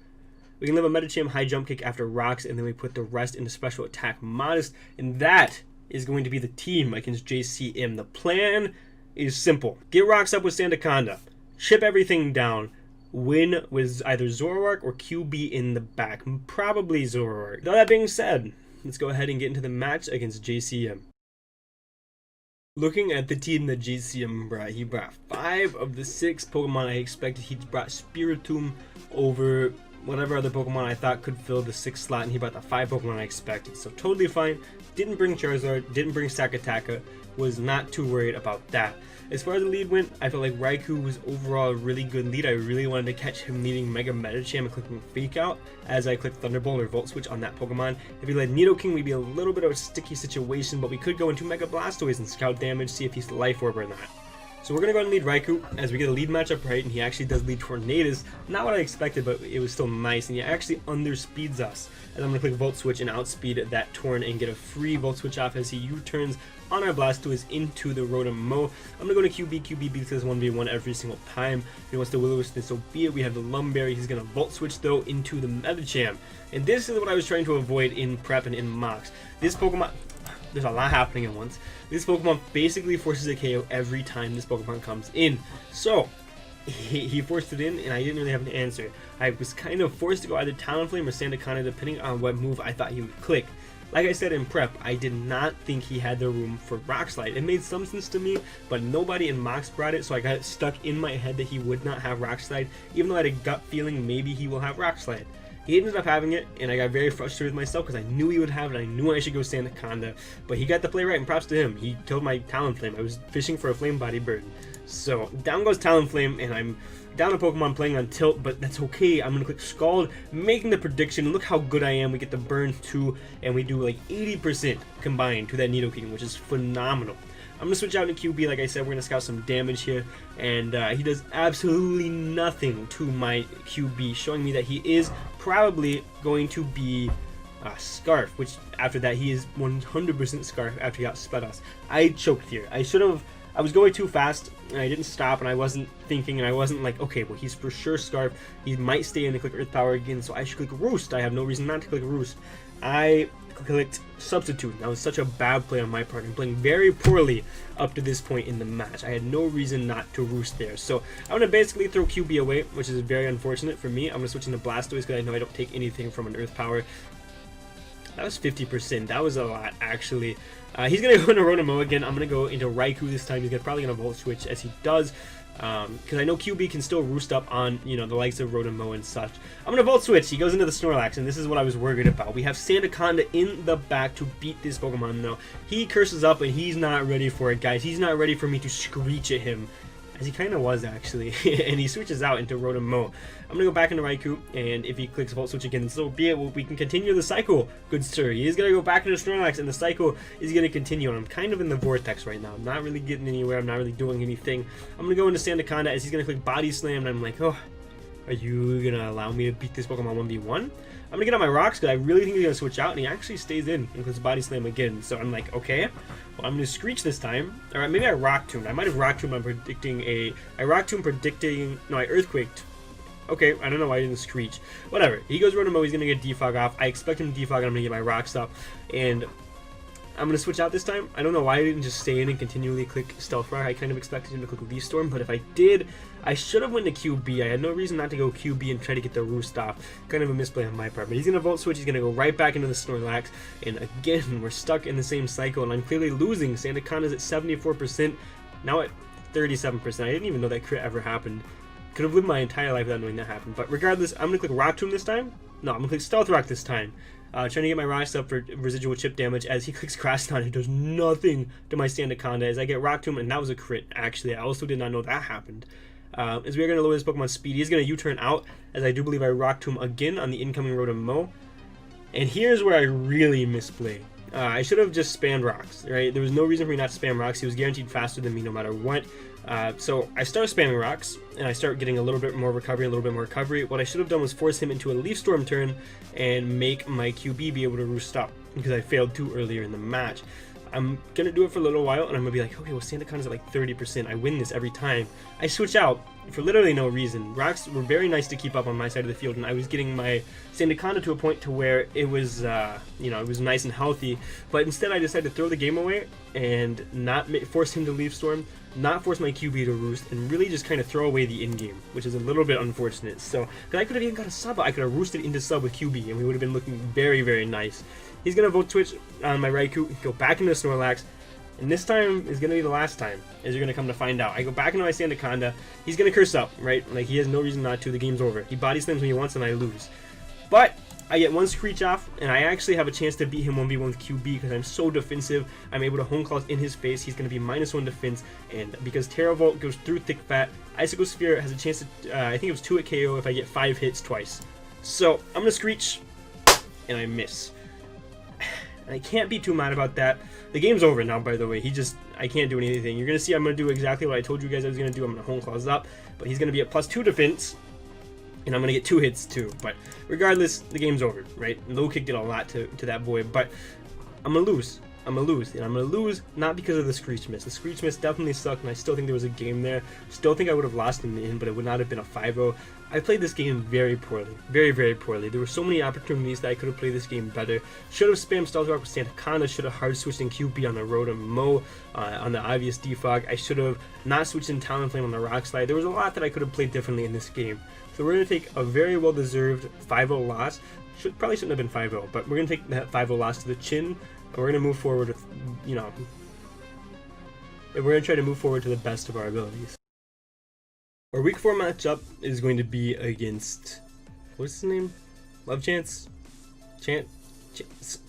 We can live a Medicham high jump kick after rocks, and then we put the rest into special attack Modest, and that is going to be the team against JCM. The plan is simple. Get rocks up with Sandaconda, ship everything down, win with either Zoroark or QB in the back, probably Zoroark. With all that being said, let's go ahead and get into the match against JCM. Looking at the team that JCM brought, he brought 5 of the 6 Pokemon I expected. He brought Spiritomb over whatever other Pokemon I thought could fill the 6th slot, and he brought the 5 Pokemon I expected. So totally fine. Didn't bring Charizard, didn't bring Sakataka, was not too worried about that. As far as the lead went, I felt like Raikou was overall a really good lead. I really wanted to catch him leading Mega Medicham and clicking Fake Out as I clicked Thunderbolt or Volt Switch on that Pokemon. If he led Nidoking, we'd be a little bit of a sticky situation, but we could go into Mega Blastoise and scout damage, see if he's Life Orb or not. So we're going to go ahead and lead Raikou as we get a lead matchup right, and he actually does lead Tornadus. Not what I expected, but it was still nice, and he actually underspeeds us. As I'm going to click Volt Switch and outspeed that Torn and get a free Volt Switch off as he U-turns on our Blastoise into the Rotomoa. I'm going to go to QB beats us 1v1 every single time. If he wants to Will-O-Wisp, so be it. We have the Lumberry. He's going to Volt Switch, though, into the Medicham. And this is what I was trying to avoid in prep and in mocks. This Pokemon... There's a lot happening at once. This Pokemon basically forces a KO every time this Pokemon comes in. So, he forced it in, and I didn't really have an answer. I was kind of forced to go either Talonflame or Sandaconda, depending on what move I thought he would click. Like I said in prep, I did not think he had the room for Rock Slide. It made some sense to me, but nobody in mocks brought it, so I got it stuck in my head that he would not have Rock Slide, even though I had a gut feeling maybe he will have Rock Slide. He ended up having it, and I got very frustrated with myself because I knew he would have it. I knew I should go Sandaconda, but he got the play right, and props to him. He killed my Talonflame. I was fishing for a Flame Body Bird. So down goes Talonflame, and I'm down a Pokemon playing on tilt, but that's okay. I'm going to click Scald, making the prediction. Look how good I am. We get the burn too, and we do like 80% combined to that Nidoking, which is phenomenal. I'm going to switch out to QB. Like I said, we're going to scout some damage here, and he does absolutely nothing to my QB, showing me that he is probably going to be Scarf, which after that he is 100% Scarf after he got Spedos. I choked here. I was going too fast and I didn't stop, and I wasn't thinking, and I wasn't like, okay, well, he's for sure Scarf. He might stay in and click Earth Power again, so I should click Roost. I have no reason not to click Roost. I clicked Substitute. That was such a bad play on my part. I'm playing very poorly up to this point in the match. I had no reason not to Roost there. So I'm going to basically throw QB away, which is very unfortunate for me. I'm going to switch into Blastoise because I know I don't take anything from an Earth Power. That was 50%. That was a lot, actually. He's going to go into Rotom again. I'm going to go into Raikou this time. He's probably going to Volt Switch, as he does. Because I know QB can still roost up on, you know, the likes of Rotom and such. I'm going to Volt Switch. He goes into the Snorlax, and this is what I was worried about. We have Sandaconda in the back to beat this Pokemon, though. He curses up, and he's not ready for it, guys. He's not ready for me to screech at him. As he kind of was, actually. And he switches out into Rotom. I'm going to go back into Raikou, and if he clicks Volt Switch again, so be it. We can continue the cycle, good sir. He is going to go back into Snorlax, and the cycle is going to continue. And I'm kind of in the vortex right now. I'm not really getting anywhere. I'm not really doing anything. I'm going to go into Sandaconda as he's going to click Body Slam, and I'm like, oh, are you going to allow me to beat this Pokemon 1v1? I'm going to get on my rocks because I really think he's going to switch out, and he actually stays in and clicks Body Slam again. So I'm like, okay, well, I'm going to Screech this time. All right, maybe I Rock Tomb. I might have Rock Tomb. I Rock Tomb predicting, no, I Earthquaked. Okay, I don't know why I didn't Screech. Whatever. He goes Rotom. He's going to get Defog off. I expect him to Defog, and I'm going to get my Rocks up. And I'm going to switch out this time. I don't know why I didn't just stay in and continually click Stealth Rock. I kind of expected him to click Leaf Storm, but if I did, I should have went to QB. I had no reason not to go QB and try to get the Roost off. Kind of a misplay on my part. But he's going to Volt Switch. He's going to go right back into the Snorlax. And again, we're stuck in the same cycle, and I'm clearly losing. Sandaconda's at 74%. Now at 37%. I didn't even know that crit ever happened. Could have lived my entire life without knowing that happened. But regardless, I'm going to click Rock Tomb this time. No, I'm going to click Stealth Rock this time. Trying to get my Rocks up for residual chip damage as he clicks Grass Knot. It does nothing to my Sandaconda as I get Rock Tomb, and that was a crit, actually. I also did not know that happened. As we are going to lower this Pokemon's speed, he's going to U-turn out, as I do believe I Rock Tomb again on the incoming Rotom. And here's where I really misplay. I should have just spammed Rocks, right? There was no reason for me not to spam Rocks. He was guaranteed faster than me no matter what. So I start spamming Rocks, and I start getting a little bit more recovery, What I should have done was force him into a Leaf Storm turn and make my QB be able to roost up, because I failed too earlier in the match. I'm going to do it for a little while, and I'm going to be like, okay, well, Sandaconda's at like 30%. I win this every time. I switch out for literally no reason. Rocks were very nice to keep up on my side of the field, and I was getting my Sandaconda to a point to where it was, you know, it was nice and healthy. But instead, I decided to throw the game away and not force him to Leaf Storm, not force my QB to roost, and really just kind of throw away the in-game, which is a little bit unfortunate. So, because I could have even got a sub, I could have roosted into sub with QB, and we would have been looking very, very nice. He's going to Volt Switch on my Raikou, go back into Snorlax, and this time is going to be the last time, as you're going to come to find out. I go back into my Sandaconda, he's going to curse up, right? Like, he has no reason not to, the game's over. He body slams me once and I lose. But I get one Screech off, and I actually have a chance to beat him 1v1 with QB because I'm so defensive. I'm able to Hone Claws in his face. He's going to be -1 defense, and because Terra Volt goes through Thick Fat, Icicle Sphere has a chance to, I think it was 2 at KO if I get 5 hits twice. So I'm going to Screech, and I miss. I can't be too mad about that. The game's over now, by the way. I can't do anything. You're going to see I'm going to do exactly what I told you guys I was going to do. I'm going to Hone Claws up, but he's going to be at +2 defense, and I'm going to get 2 hits too. But regardless, the game's over, right? Low kick did a lot to that boy, but I'm going to lose. I'm going to lose, and I'm going to lose not because of the Screech miss. The Screech miss definitely sucked, and I still think there was a game there. Still think I would have lost in the end, but it would not have been a 5-0. I played this game very poorly. Very, very poorly. There were so many opportunities that I could have played this game better. Should have spammed Stealth Rock with Sandaconda. Should have hard switched in QB on the Rotom on the obvious defog. I should have not switched in Talonflame on the Rock Slide. There was a lot that I could have played differently in this game. So we're going to take a very well-deserved 5-0 loss. Probably shouldn't have been 5-0, but we're going to take that 5-0 loss to the chin. And we're going to move forward with, you know, we're going to try to move forward to the best of our abilities. Our week 4 matchup is going to be against, what's his name? Love Chance? I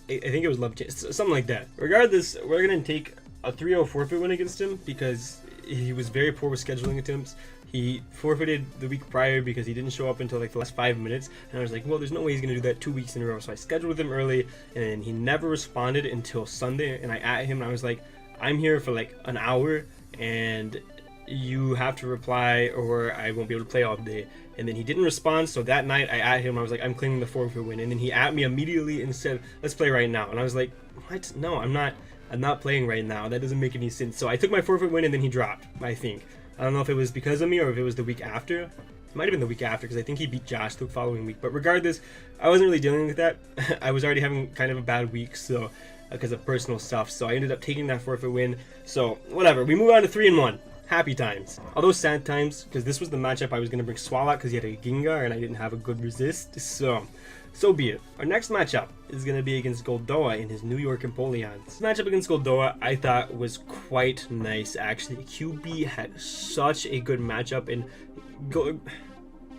think it was Love Chance, something like that. Regardless, we're going to take a 3-0 forfeit win against him because he was very poor with scheduling attempts. He forfeited the week prior because he didn't show up until like the last 5 minutes, and I was like, well, there's no way he's going to do that 2 weeks in a row. So I scheduled with him early, and he never responded until Sunday, and I at him, and I was like, I'm here for like an hour, and you have to reply or I won't be able to play all day. And then he didn't respond, so that night I at him, I was like, I'm claiming the forfeit win. And then he at me immediately and said, let's play right now. And I was like, what? No, I'm not playing right now. That doesn't make any sense. So I took my forfeit win and then he dropped, I think. I don't know if it was because of me or if it was the week after. It might have been the week after because I think he beat Josh the following week. But regardless, I wasn't really dealing with that. I was already having kind of a bad week, so because of personal stuff. So I ended up taking that forfeit win. So whatever. We move on to 3-1. Happy times. Although sad times, because this was the matchup I was going to bring Swallow because he had a Gengar and I didn't have a good resist. So be it. Our next matchup is going to be against Goldoa in his New York Empoleon. This matchup against Goldoa I thought was quite nice actually. QB had such a good matchup and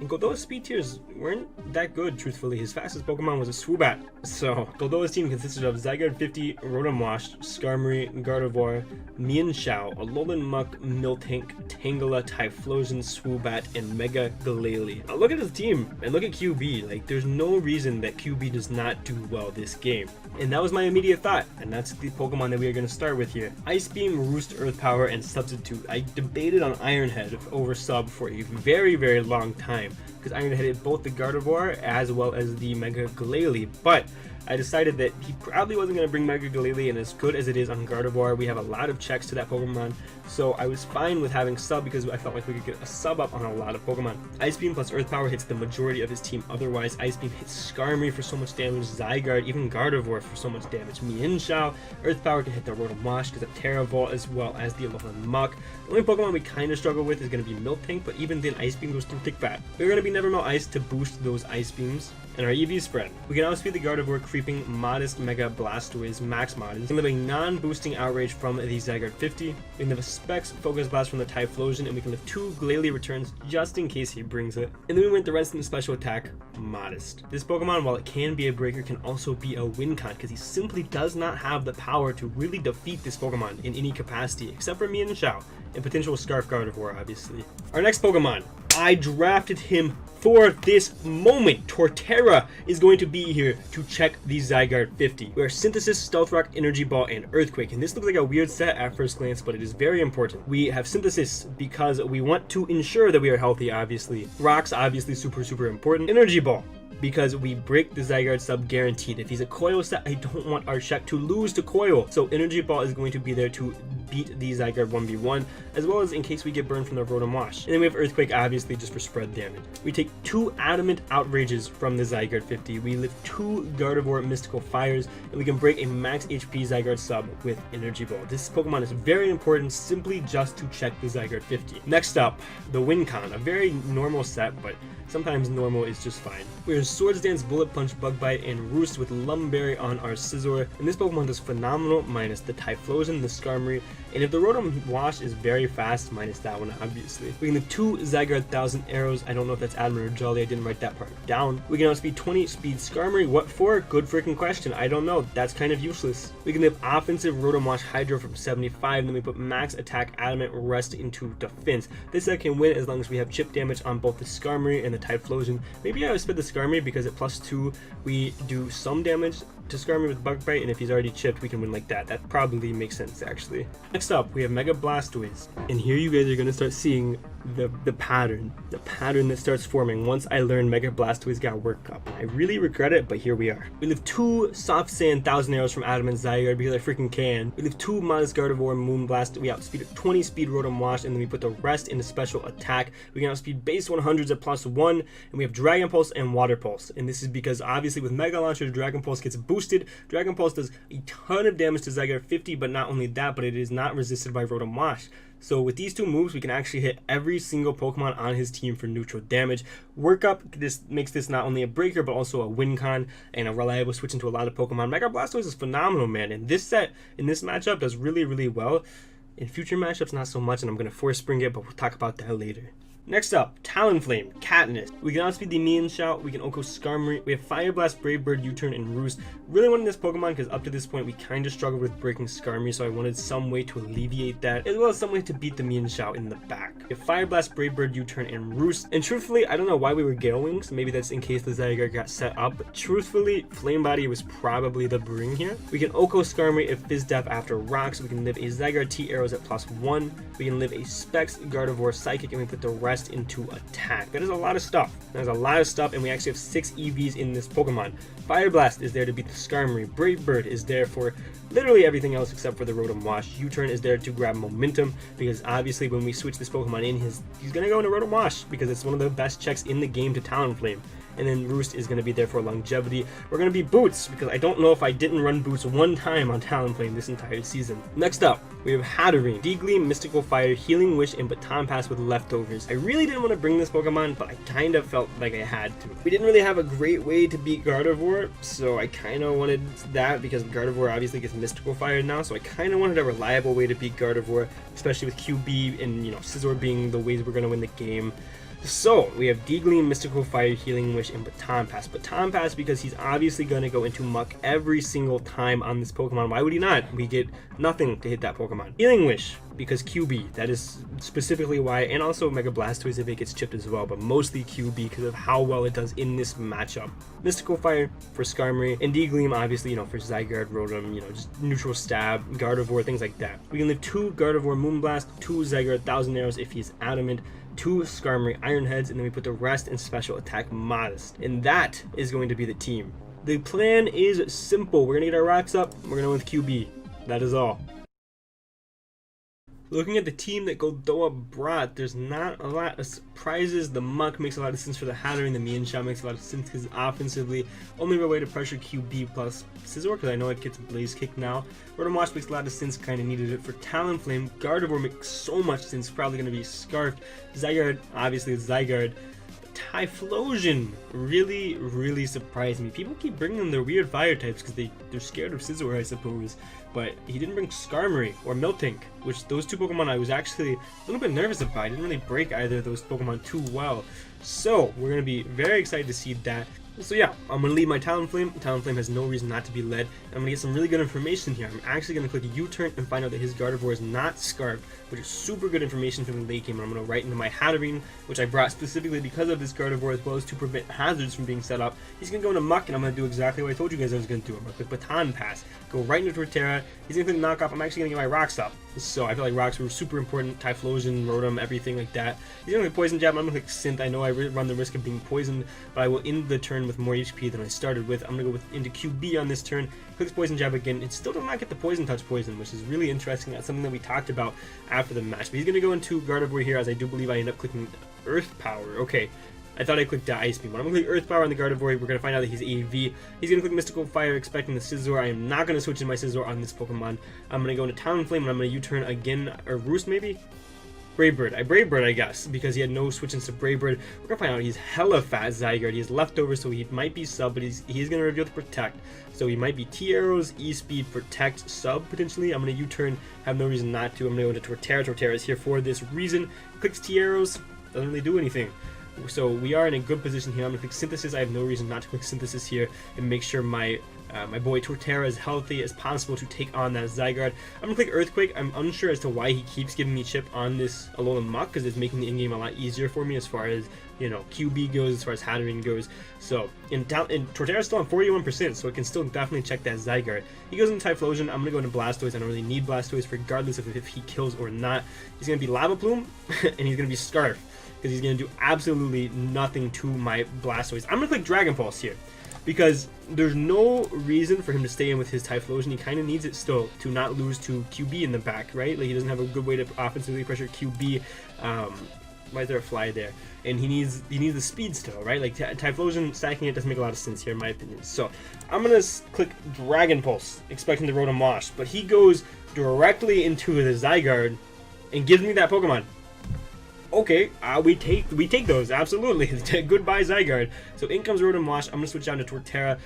Goldoa's speed tiers weren't that good, truthfully. His fastest Pokemon was a Swoobat. So, Goldoa's team consisted of Zygarde 50, Rotom Wash, Skarmory, Gardevoir, Mienshao, Alolan Muck, Miltank, Tangela, Typhlosion, Swoobat, and Mega Glalie. Now look at his team, and look at QB. Like, there's no reason that QB does not do well this game. And that was my immediate thought, and that's the Pokemon that we are going to start with here. Ice Beam, Roost, Earth Power, and Substitute. I debated on Iron Head over Sub for a very, very long time, because Iron Head hit both the Gardevoir as well as the Mega Glalie, but I decided that he probably wasn't going to bring Mega Glalie, and as good as it is on Gardevoir, we have a lot of checks to that Pokemon, so I was fine with having Sub because I felt like we could get a Sub up on a lot of Pokemon. Ice Beam plus Earth Power hits the majority of his team otherwise. Ice Beam hits Skarmory for so much damage, Zygarde, even Gardevoir for so much damage. Mienshao, Earth Power can hit the Rotom Wash because of Terra Volt as well as the Alolan Muck. The only Pokemon we kind of struggle with is going to be Miltank, but even then Ice Beam goes through thick fat. We're going to be Nevermelt Ice to boost those Ice Beams. And our EV spread. We can outspeed the Gardevoir, creeping Modest, Mega Blastoise, Max Modest. We can have a non-boosting Outrage from the Zygarde 50. We can have a Specs Focus Blast from the Typhlosion, and we can have 2 Glalie returns just in case he brings it. And then we went the rest in the special attack, Modest. This Pokemon, while it can be a breaker, can also be a win con because he simply does not have the power to really defeat this Pokemon in any capacity, except for Mienshao and potential Scarf Gardevoir, obviously. Our next Pokemon, I drafted him for this moment. Torterra is going to be here to check the Zygarde 50. We are Synthesis, Stealth Rock, Energy Ball, and Earthquake. And this looks like a weird set at first glance, but it is very important. We have Synthesis because we want to ensure that we are healthy, obviously. Rocks, obviously super important. Energy Ball, because we break the Zygarde sub guaranteed. If he's a Coil set, I don't want our Shek to lose to Coil. So Energy Ball is going to be there to beat the Zygarde 1v1, as well as in case we get burned from the Rotom Wash. And then we have Earthquake, obviously, just for spread damage. We take 2 Adamant Outrages from the Zygarde 50. We lift 2 Gardevoir Mystical Fires, and we can break a max HP Zygarde sub with Energy Ball. This Pokemon is very important simply just to check the Zygarde 50. Next up, the Win Con, a very normal set, but sometimes normal is just fine. We're Swords Dance, Bullet Punch, Bug Bite, and Roost with Lumberry on our Scizor. And this Pokemon does phenomenal minus the Typhlosion, the Skarmory, and if the Rotom Wash is very fast, minus that one, obviously. We can have 2 Zygarde 1000 Arrows. I don't know if that's Adamant or Jolly. I didn't write that part down. We can outspeed 20 speed Skarmory. What for? Good freaking question. I don't know. That's kind of useless. We can have offensive Rotom Wash Hydro from 75. Then we put max attack Adamant Rest into defense. This set can win as long as we have chip damage on both the Skarmory and the Typhlosion. Maybe I would split the Skarmory because at +2 we do some damage to Skarmory with Bug Bite, and if he's already chipped, we can win like that. That probably makes sense, actually. Next up, we have Mega Blastoise. And here you guys are going to start seeing the pattern that starts forming once I learned Mega Blastoise got work up. I really regret it, but here we are. We live 2 Soft Sand 1000 Arrows from Adamant Zygarde because I freaking can. We live 2 Modest Gardevoir Moonblast. We outspeed a 20 speed Rotom Wash, and then we put the rest into special attack. We can outspeed base 100s at +1, and we have Dragon Pulse and Water Pulse. And this is because obviously with Mega Launcher, Dragon Pulse gets boosted. Dragon Pulse does a ton of damage to Zygarde 50, but not only that, but it is not resisted by Rotom Wash. So with these 2 moves, we can actually hit every single Pokemon on his team for neutral damage. Workup, this makes this not only a breaker, but also a win con and a reliable switch into a lot of Pokemon. Mega Blastoise is phenomenal, man. And this set, in this matchup, does really well. In future matchups, not so much, and I'm going to force spring it, but we'll talk about that later. Next up, Talonflame, Katniss. We can outspeed the Mean Shout, we can Oko Skarmory, we have Fire Blast, Brave Bird, U-Turn, and Roost. Really wanted this Pokemon because up to this point we kind of struggled with breaking Skarmory, so I wanted some way to alleviate that, as well as some way to beat the Mean Shout in the back. We have Fire Blast, Brave Bird, U-Turn, and Roost. And truthfully, I don't know why we were Gale Wings, maybe that's in case the Zygarde got set up, but truthfully, Flame Body was probably the bring here. We can Oko Skarmory if Fizz Dap after Rocks, we can live a Zygarde T-Arrows at +1, we can live a Specs, Gardevoir, Psychic, and we put the rest into attack. That is a lot of stuff. There's a lot of stuff, and we actually have 6 EVs in this Pokemon. Fire Blast is there to beat the Skarmory. Brave Bird is there for literally everything else except for the Rotom Wash. U-Turn is there to grab momentum, because obviously when we switch this Pokemon in, he's gonna go into Rotom Wash because it's one of the best checks in the game to Talonflame. And then Roost is going to be there for longevity. We're going to be Boots, because I don't know if I didn't run Boots one time on Talonflame this entire season. Next up, we have Hatterene, D-Gleam, Mystical Fire, Healing Wish, and Baton Pass with leftovers. I really didn't want to bring this Pokemon, but I kind of felt like I had to. We didn't really have a great way to beat Gardevoir, so I kind of wanted that, because Gardevoir obviously gets Mystical Fire now, so I kind of wanted a reliable way to beat Gardevoir, especially with QB and, you know, Scizor being the ways we're going to win the game. So, we have D-Gleam, Mystical Fire, Healing Wish, and Baton Pass. Baton Pass because he's obviously going to go into Muck every single time on this Pokemon. Why would he not? We get nothing to hit that Pokemon. Healing Wish because QB. That is specifically why, and also Mega Blastoise if it gets chipped as well, but mostly QB because of how well it does in this matchup. Mystical Fire for Skarmory, and D-Gleam obviously, you know, for Zygarde, Rotom, you know, just neutral stab, Gardevoir, things like that. We can live 2 Gardevoir Moonblast, 2 Zygarde 1000 Arrows if he's Adamant, 2 Skarmory Iron Heads, and then we put the rest in Special Attack Modest. And that is going to be the team. The plan is simple. We're going to get our rocks up. We're going to win with QB. That is all. Looking at the team that Goldoa brought, there's not a lot of surprises. The Muck makes a lot of sense for the Hatterene. The Mean Shot makes a lot of sense because offensively, only real way to pressure QB plus Scizor, because I know it gets Blaze Kick now. Rotom Wash makes a lot of sense, kind of needed it for Talonflame. Gardevoir makes so much sense, probably going to be Scarfed. Zygarde, obviously it's Zygarde. Typhlosion really surprised me. People keep bringing them their weird fire types because they're scared of Scizor, I suppose. But he didn't bring Skarmory or Miltank, which those two Pokemon I was actually a little bit nervous about. I didn't really break either of those Pokemon too well. So we're going to be very excited to see that. So yeah, I'm going to lead my Talonflame. Talonflame has no reason not to be led. I'm going to get some really good information here. I'm actually going to click U-Turn and find out that his Gardevoir is not Scarfed, which is super good information for the late game. And I'm going to write into my Hatterene, which I brought specifically because of this Gardevoir, as well as to prevent hazards from being set up. He's going to go into Muck, and I'm going to do exactly what I told you guys I was going to do. I'm going to click Baton Pass, go right into Torterra. He's going to click Knock Off. I'm actually going to get my Rocks up. So I feel like Rocks were super important. Typhlosion, Rotom, everything like that. He's going to click Poison Jab. I'm going to click Synth. I know I run the risk of being poisoned, but I will end the turn with more HP than I started with. I'm going to go into QB on this turn. Clicks Poison Jab again. It still does not get the Poison Touch poison, which is really interesting. That's something that we talked about after the match. But he's going to go into Gardevoir here, as I do believe I end up clicking Earth Power. Okay. I thought I clicked Ice Beam. But I'm going to click Earth Power on the Gardevoir. We're going to find out that he's AV. He's going to click Mystical Fire, expecting the Scizor. I am not going to switch in my Scizor on this Pokemon. I'm going to go into Talonflame, and I'm going to U-turn again, or Roost maybe? Brave Bird, I guess, because he had no switch-ins to Brave Bird. We're going to find out he's hella fat Zygarde. He has leftovers, so he might be sub, but he's going to reveal the Protect. So he might be T-Arrows, E-Speed, Protect, sub, potentially. I'm going to U-turn, have no reason not to. I'm going to go into Torterra. Torterra is here for this reason. Clicks T-Arrows, doesn't really do anything. So we are in a good position here. I'm going to click Synthesis. I have no reason not to click Synthesis here and make sure my my boy Torterra is healthy as possible to take on that Zygarde. I'm going to click Earthquake. I'm unsure as to why he keeps giving me chip on this Alolan Muck, because it's making the in-game a lot easier for me as far as, you know, QB goes, as far as Hatterene goes. So, and Torterra's still on 41%, so it can still definitely check that Zygarde. He goes into Typhlosion. I'm going to go into Blastoise. I don't really need Blastoise, regardless of if he kills or not. He's going to be Lava Plume, and he's going to be Scarf, because he's going to do absolutely nothing to my Blastoise. I'm going to click Dragon Pulse here, because there's no reason for him to stay in with his Typhlosion. He kind of needs it still to not lose to QB in the back, right? Like, he doesn't have a good way to offensively pressure QB. Why is there a fly there? And he needs the speed still, right? Like, Typhlosion stacking it doesn't make a lot of sense here, in my opinion. So I'm going to click Dragon Pulse, expecting the Rotom Wash, but he goes directly into the Zygarde and gives me that Pokemon. Okay, we take those, absolutely. Goodbye, Zygarde. So in comes Rotom Wash. I'm going to switch down to Torterra.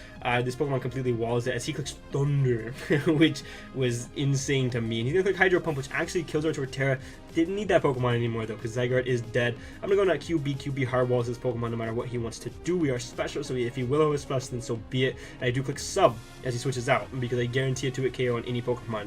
This Pokemon completely walls it as he clicks Thunder, which was insane to me. And he's going to click Hydro Pump, which actually kills our Torterra. Didn't need that Pokemon anymore, though, because Zygarde is dead. I'm going to go into QB. QB hardwalls this Pokemon no matter what he wants to do. We are special, so if he will have a special, then so be it. And I do click Sub as he switches out, because I guarantee a 2-hit KO on any Pokemon.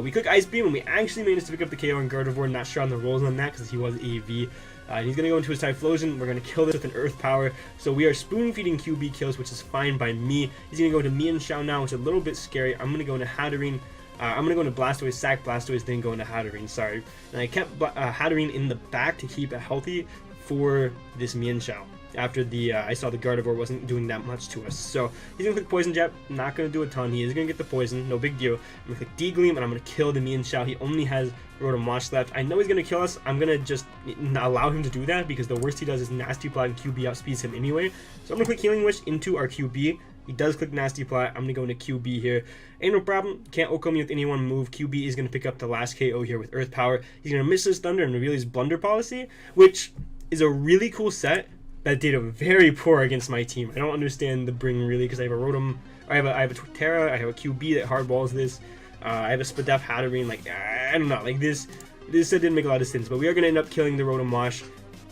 We click Ice Beam, and we actually managed to pick up the KO on Gardevoir. Not sure on the rolls on that because he was AV. And he's going to go into his Typhlosion. We're going to kill this with an Earth Power. So we are spoon-feeding QB kills, which is fine by me. He's going to go into Mienshao now, which is a little bit scary. I'm going to go into Hatterene. I'm going to go into Blastoise, sack Blastoise, then go into Hatterene, sorry. And I kept Hatterene in the back to keep it healthy for this Mienshao. After I saw the Gardevoir wasn't doing that much to us. So he's going to click Poison Jab, not going to do a ton. He is going to get the poison, no big deal. I'm going to click D-Gleam, and I'm going to kill the Mienshao. He only has Rotom Wash left. I know he's going to kill us. I'm going to just not allow him to do that, because the worst he does is Nasty Plot, and QB outspeeds him anyway. So I'm going to click Healing Wish into our QB. He does click Nasty Plot. I'm going to go into QB here. Ain't no problem. Can't OHKO me with any one move. QB is going to pick up the last KO here with Earth Power. He's going to miss his Thunder and reveal his Blunder Policy, which is a really cool set that did very poor against my team. I don't understand the bring really, because I have a Rotom, I have a Torterra, I have a QB that hardballs this, I have a Spadef Hatterene, like, I don't know, like this set didn't make a lot of sense, but we are going to end up killing the Rotom Wash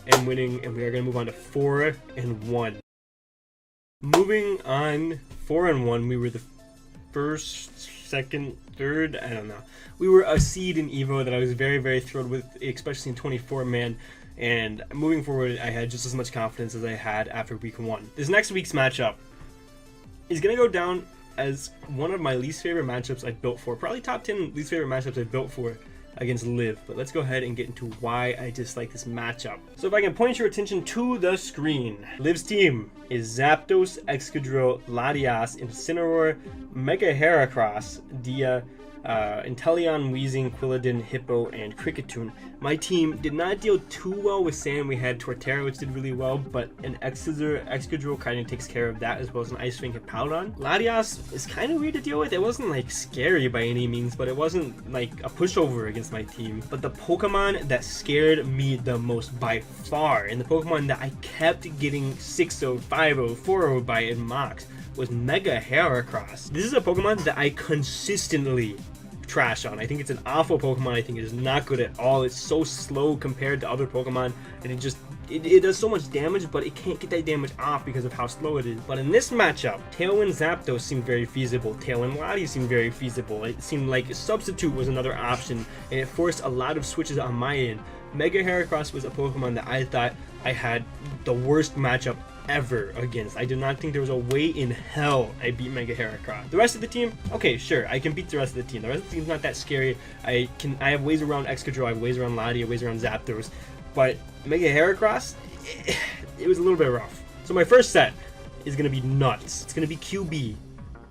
and winning, and we are going to move on to 4-1. Moving on, 4-1, we were the first, second, third, I don't know. We were a seed in EVO that I was very, very thrilled with, especially in 24-man. And moving forward, I had just as much confidence as I had after week 1. This next week's matchup is going to go down as one of my least favorite matchups I've built for. Probably top 10 least favorite matchups I've built for against Liv. But let's go ahead and get into why I dislike this matchup. So if I can point your attention to the screen. Liv's team is Zapdos, Excadrill, Latias, Incineroar, Mega Heracross, Dia, Inteleon, Weezing, Quilladin, Hippo, and Cricketune. My team did not deal too well with sand. We had Torterra, which did really well, but an Excadrill kind of takes care of that, as well as an Ice Fang Hippowdon. Latias is kind of weird to deal with. It wasn't like scary by any means, but it wasn't like a pushover against my team. But the Pokemon that scared me the most by far, and the Pokemon that I kept getting 6-0, 5-0, 4-0 by in mocks, was Mega Heracross. This is a Pokemon that I consistently trash on. I think it's an awful Pokemon. I think it is not good at all. It's so slow compared to other Pokemon, and it does so much damage, but it can't get that damage off because of how slow it is. But in this matchup, Tailwind Zapdos seemed very feasible. Tailwind Lati seemed very feasible. It seemed like Substitute was another option, and it forced a lot of switches on my end. Mega Heracross was a Pokemon that I thought I had the worst matchup ever against. I did not think there was a way in hell I beat Mega Heracross. The rest of the team, okay, sure, I can beat the rest of the team. The rest of the team's not that scary. I have ways around Excadrill, I have ways around Lati, I have ways around Zapdos, but Mega Heracross, it was a little bit rough. So my first set is gonna be nuts. It's gonna be QB,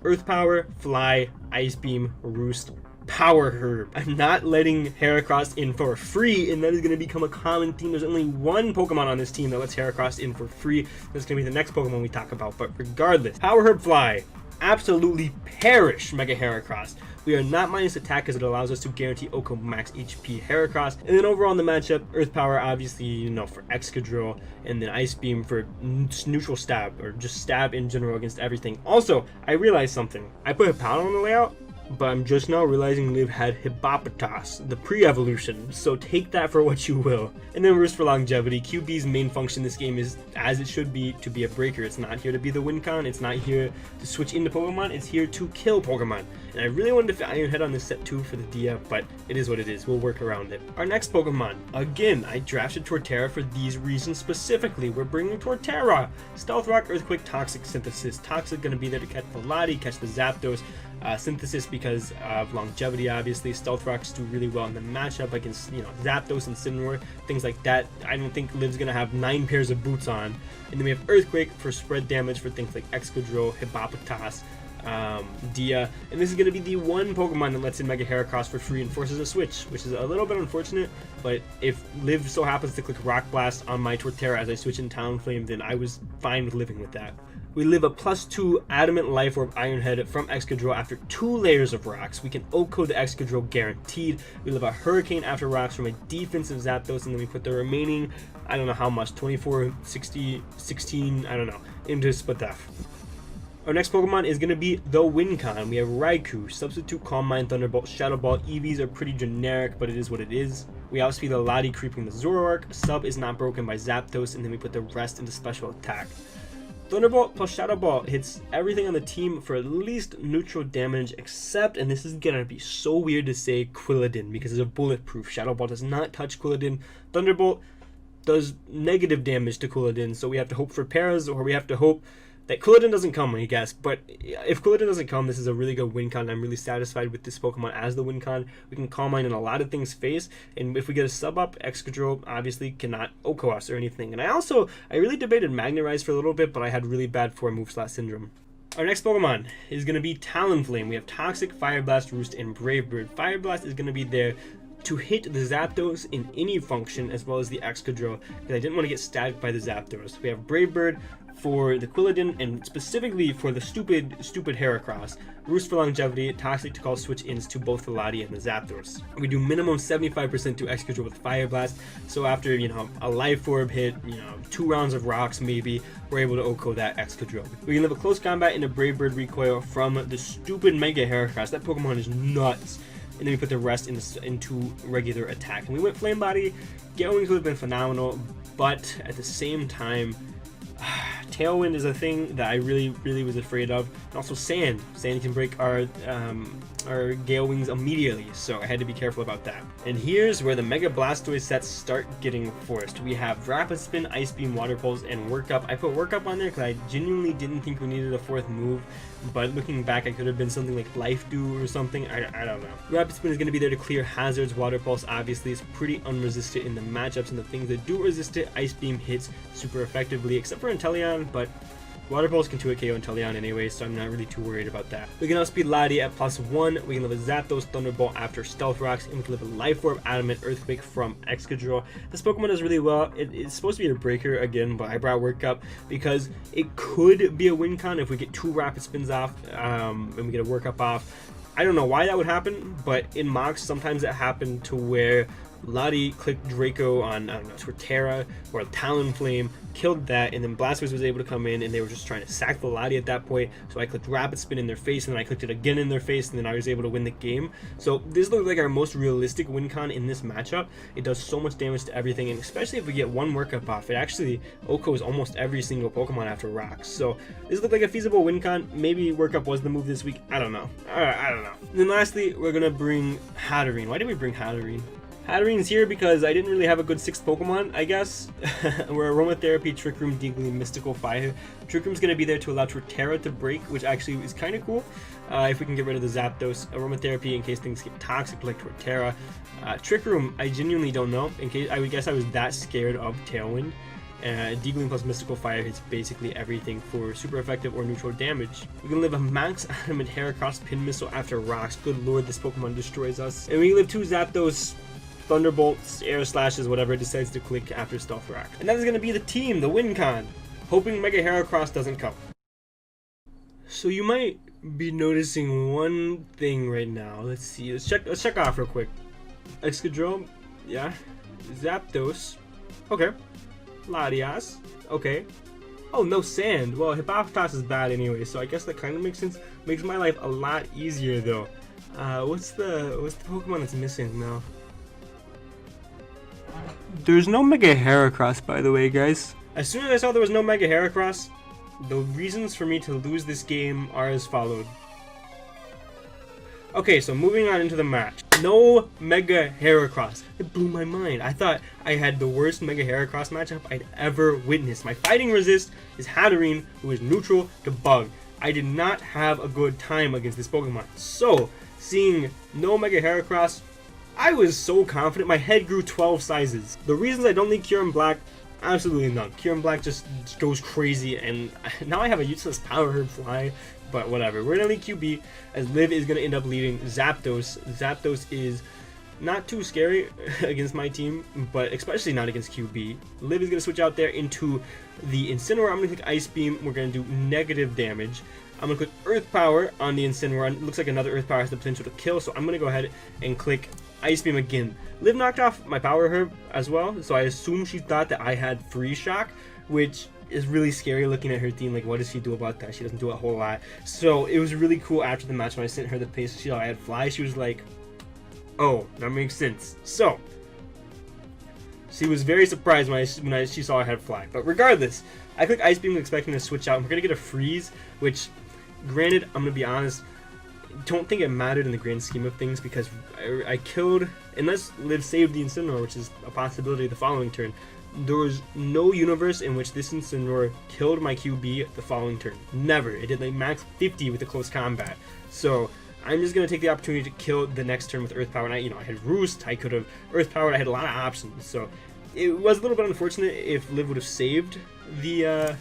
Earth Power, Fly, Ice Beam, Roost, Power Herb. I'm not letting Heracross in for free, and that is going to become a common theme. There's only one Pokemon on this team that lets Heracross in for free. That's going to be the next Pokemon we talk about, but regardless, Power Herb, Fly, absolutely perish Mega Heracross. We are not minus attack because it allows us to guarantee OHKO max HP Heracross. And then overall in the matchup, Earth Power obviously, you know, for Excadrill, and then Ice Beam for neutral stab, or just stab in general against everything. Also, I realized something. I put Hippowdon on the layout, but I'm just now realizing Liv had Hippopotas, the pre-evolution, so take that for what you will. And then Roost for longevity. QB's main function in this game is, as it should be, to be a breaker. It's not here to be the win con, it's not here to switch into Pokemon, it's here to kill Pokemon. And I really wanted to fit Iron Head on this set too for the DF, but it is what it is, we'll work around it. Our next Pokemon, again, I drafted Torterra for these reasons specifically. We're bringing Torterra. Stealth Rock, Earthquake, Toxic, Synthesis. Toxic gonna be there to catch the Lati, catch the Zapdos. Synthesis because of longevity, obviously. Stealth Rocks do really well in the matchup against, you know, Zapdos and Incineroar, things like that. I don't think Liv's gonna have 9 pairs of boots on. And then we have Earthquake for spread damage for things like Excadrill, Hippopotas, Dia, and this is going to be the one Pokemon that lets in Mega Heracross for free and forces a switch, which is a little bit unfortunate, but if Liv so happens to click Rock Blast on my Torterra as I switch in Talonflame, then I was fine with living with that. We live a +2 Adamant Life Orb Iron Head from Excadrill after 2 layers of rocks. We can OHKO the Excadrill guaranteed. We live a Hurricane after rocks from a defensive Zapdos, and then we put the remaining, I don't know how much, 24, 60, 16, I don't know, into Spadef. Our next Pokemon is going to be the Wincon. We have Raikou, Substitute, Calm Mind, Thunderbolt, Shadow Ball. EVs are pretty generic, but it is what it is. We outspeed the Lati, creeping the Zoroark. Sub is not broken by Zapdos, and then we put the rest into special attack. Thunderbolt plus Shadow Ball hits everything on the team for at least neutral damage, except, and this is gonna be so weird to say, Quilladin, because it's a bulletproof. Shadow Ball does not touch Quilladin. Thunderbolt does negative damage to Quilladin, so we have to hope for Paras, or we have to hope that Quilladin doesn't come, I guess. But if Quilladin doesn't come, this is a really good Wincon. I'm really satisfied with this Pokemon as the Wincon. We can Calm Mind in a lot of things face, and if we get a sub up, Excadrill obviously cannot OHKO us or anything. And I really debated Magnerize for a little bit, but I had really bad 4 move slot syndrome. Our next Pokemon is going to be Talonflame. We have Toxic, Fire Blast, Roost, and Brave Bird. Fire Blast is going to be there to hit the Zapdos in any function, as well as the Excadrill, because I didn't want to get stacked by the Zapdos. We have Brave Bird for the Quilladin, and specifically for the stupid Heracross. Roost for longevity, Toxic to call switch-ins to both the Lati and the Zapdos. We do minimum 75% to Excadrill with Fire Blast, so after, a Life Orb hit, 2 rounds of rocks maybe, we're able to OHKO that Excadrill. We can live a close combat in a Brave Bird recoil from the stupid Mega Heracross. That Pokemon is nuts. And then we put the rest into regular attack. And we went Flame Body. Galewings would have been phenomenal, but at the same time, Tailwind is a thing that I really was afraid of. And also Sand. Sand can break our Gale Wings immediately, so I had to be careful about that. And here's where the Mega Blastoise sets start getting forced. We have Rapid Spin, Ice Beam, Water Pulse, and Work Up. I put Work Up on there because I genuinely didn't think we needed a 4th move, but looking back, I could have been something like Life Dew or something. I don't know. Rapid Spin is going to be there to clear hazards. Water Pulse obviously is pretty unresisted in the matchups, and the things that do resist it, Ice Beam hits super effectively, except for Inteleon, but Water Pulse can 2-hit KO Inteleon anyway, so I'm not really too worried about that. We can outspeed Lati at +1. We can live a Zapdos Thunderbolt after Stealth Rocks, and we can live a Life Orb Adamant Earthquake from Excadrill. This Pokemon does really well. It's supposed to be a breaker again, but I brought Work Up because it could be a Wincon if we get 2 Rapid Spins off and we get a Work Up off. I don't know why that would happen, but in mocks sometimes it happened to where Lati clicked Draco on, I don't know, Torterra or Talonflame, killed that, and then Blastoise was able to come in, and they were just trying to sack the Lati at that point, so I clicked Rapid Spin in their face, and then I clicked it again in their face, and then I was able to win the game. So this looks like our most realistic Wincon in this matchup. It does so much damage to everything, and especially if we get 1 Work Up off, it actually OHKOs almost every single Pokemon after rocks. So this looked like a feasible Wincon. Maybe Work Up was the move this week. I don't know. I don't know. And then lastly, we're gonna bring Hatterene. Why did we bring Hatterene? Hatterene's here because I didn't really have a good 6th Pokemon, I guess. We're Aromatherapy, Trick Room, Digley, Mystical Fire. Trick Room's going to be there to allow Torterra to break, which actually is kind of cool. If we can get rid of the Zapdos. Aromatherapy in case things get toxic like Torterra. Trick Room, I genuinely don't know. In case I would guess I was that scared of Tailwind. Digley plus Mystical Fire hits basically everything for super effective or neutral damage. We can live a Max Adamant Heracross Pin Missile after rocks. Good lord, this Pokemon destroys us. And we can live 2 Zapdos Thunderbolts, Air Slashes, whatever it decides to click after Stealth Rock. And that is going to be the team, the Wincon, hoping Mega Heracross doesn't come. So you might be noticing one thing right now. Let's see. Let's check off real quick. Excadrill, yeah. Zapdos, okay. Latias, okay. Oh, no Sand. Well, Hippopotas is bad anyway, so I guess that kind of makes sense. Makes my life a lot easier though. What's the Pokemon that's missing now? There's no Mega Heracross, by the way, guys. As soon as I saw there was no Mega Heracross, the reasons for me to lose this game are as followed. Okay, so moving on into the match. No Mega Heracross. It blew my mind. I thought I had the worst Mega Heracross matchup I'd ever witnessed. My fighting resist is Hatterene, who is neutral to Bug. I did not have a good time against this Pokemon. So, seeing no Mega Heracross, I was so confident. My head grew 12 sizes. The reasons I don't think Kyurem Black Absolutely none. Kieran Black just goes crazy, and now I have a useless Power Herb fly, but whatever. We're gonna lead QB, as Liv is gonna end up leading Zapdos. Zapdos is not too scary against my team, but especially not against QB. Liv is gonna switch out there into the Incineroar. I'm gonna click Ice Beam. We're gonna do negative damage. I'm gonna click Earth Power on the Incineroar. It looks like another Earth Power has the potential to kill, so I'm gonna go ahead and click Ice Beam again. Liv knocked off my Power Herb as well, so I assume she thought that I had Freeze Shock, which is really scary looking at her team. Like, what does she do about that? She doesn't do a whole lot. So it was really cool after the match when I sent her the pace. She thought I had Fly. She was like, oh, that makes sense. So she was very surprised when she saw I had Fly. But regardless, I click Ice Beam expecting to switch out. We're gonna get a Freeze, which, granted, I'm gonna be honest, don't think it mattered in the grand scheme of things, because I killed, unless Liv saved the Incineroar, which is a possibility the following turn. There was no universe in which this Incineroar killed my QB the following turn. Never. It did like max 50 with the close combat. So I'm just gonna take the opportunity to kill the next turn with Earth Power. And I had Roost. I could have Earth Powered. I had a lot of options. So it was a little bit unfortunate if Liv would have saved the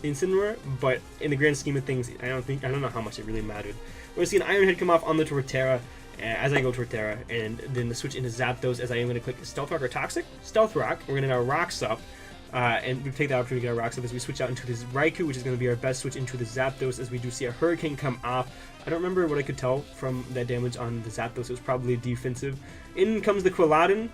Incineroar, but in the grand scheme of things, I don't know how much it really mattered. We're gonna see an Iron Head come off on the Torterra as I go Torterra, and then the switch into Zapdos as I am gonna click Stealth Rock or Toxic? Stealth Rock. We're gonna now Rocks up, and we take the opportunity to get our Rocks up as we switch out into this Raikou, which is gonna be our best switch into the Zapdos, as we do see a Hurricane come off. I don't remember what I could tell from that damage on the Zapdos. It was probably defensive. In comes the Quilladin,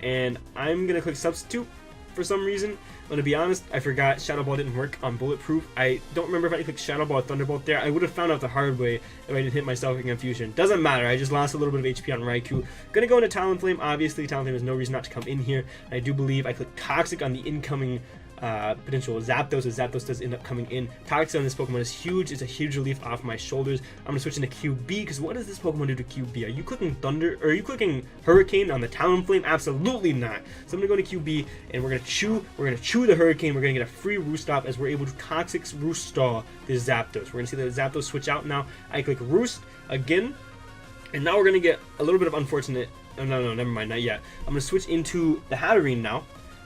and I'm gonna click Substitute for some reason. I'm gonna be honest, I forgot Shadow Ball didn't work on Bulletproof. I don't remember if I clicked Shadow Ball or Thunderbolt there. I would have found out the hard way if I didn't hit myself in Confusion. Doesn't matter, I just lost a little bit of HP on Raikou. Gonna go into Talonflame. Obviously, Talonflame has no reason not to come in here. I do believe I clicked Toxic on the incoming potential Zapdos, as Zapdos does end up coming in. Toxic on this Pokemon is huge. It's a huge relief off my shoulders. I'm going to switch into QB, because what does this Pokemon do to QB? Are you clicking Thunder, or are you clicking Hurricane on the Talonflame? Absolutely not. So I'm going to go to QB, and we're going to chew the Hurricane. We're going to get a free Roost off, as we're able to Toxic Roost Stall this Zapdos. We're going to see the Zapdos switch out now. I click Roost again, and now we're going to get a little bit of unfortunate, oh, no, never mind, not yet. I'm going to switch into the Hatterene now,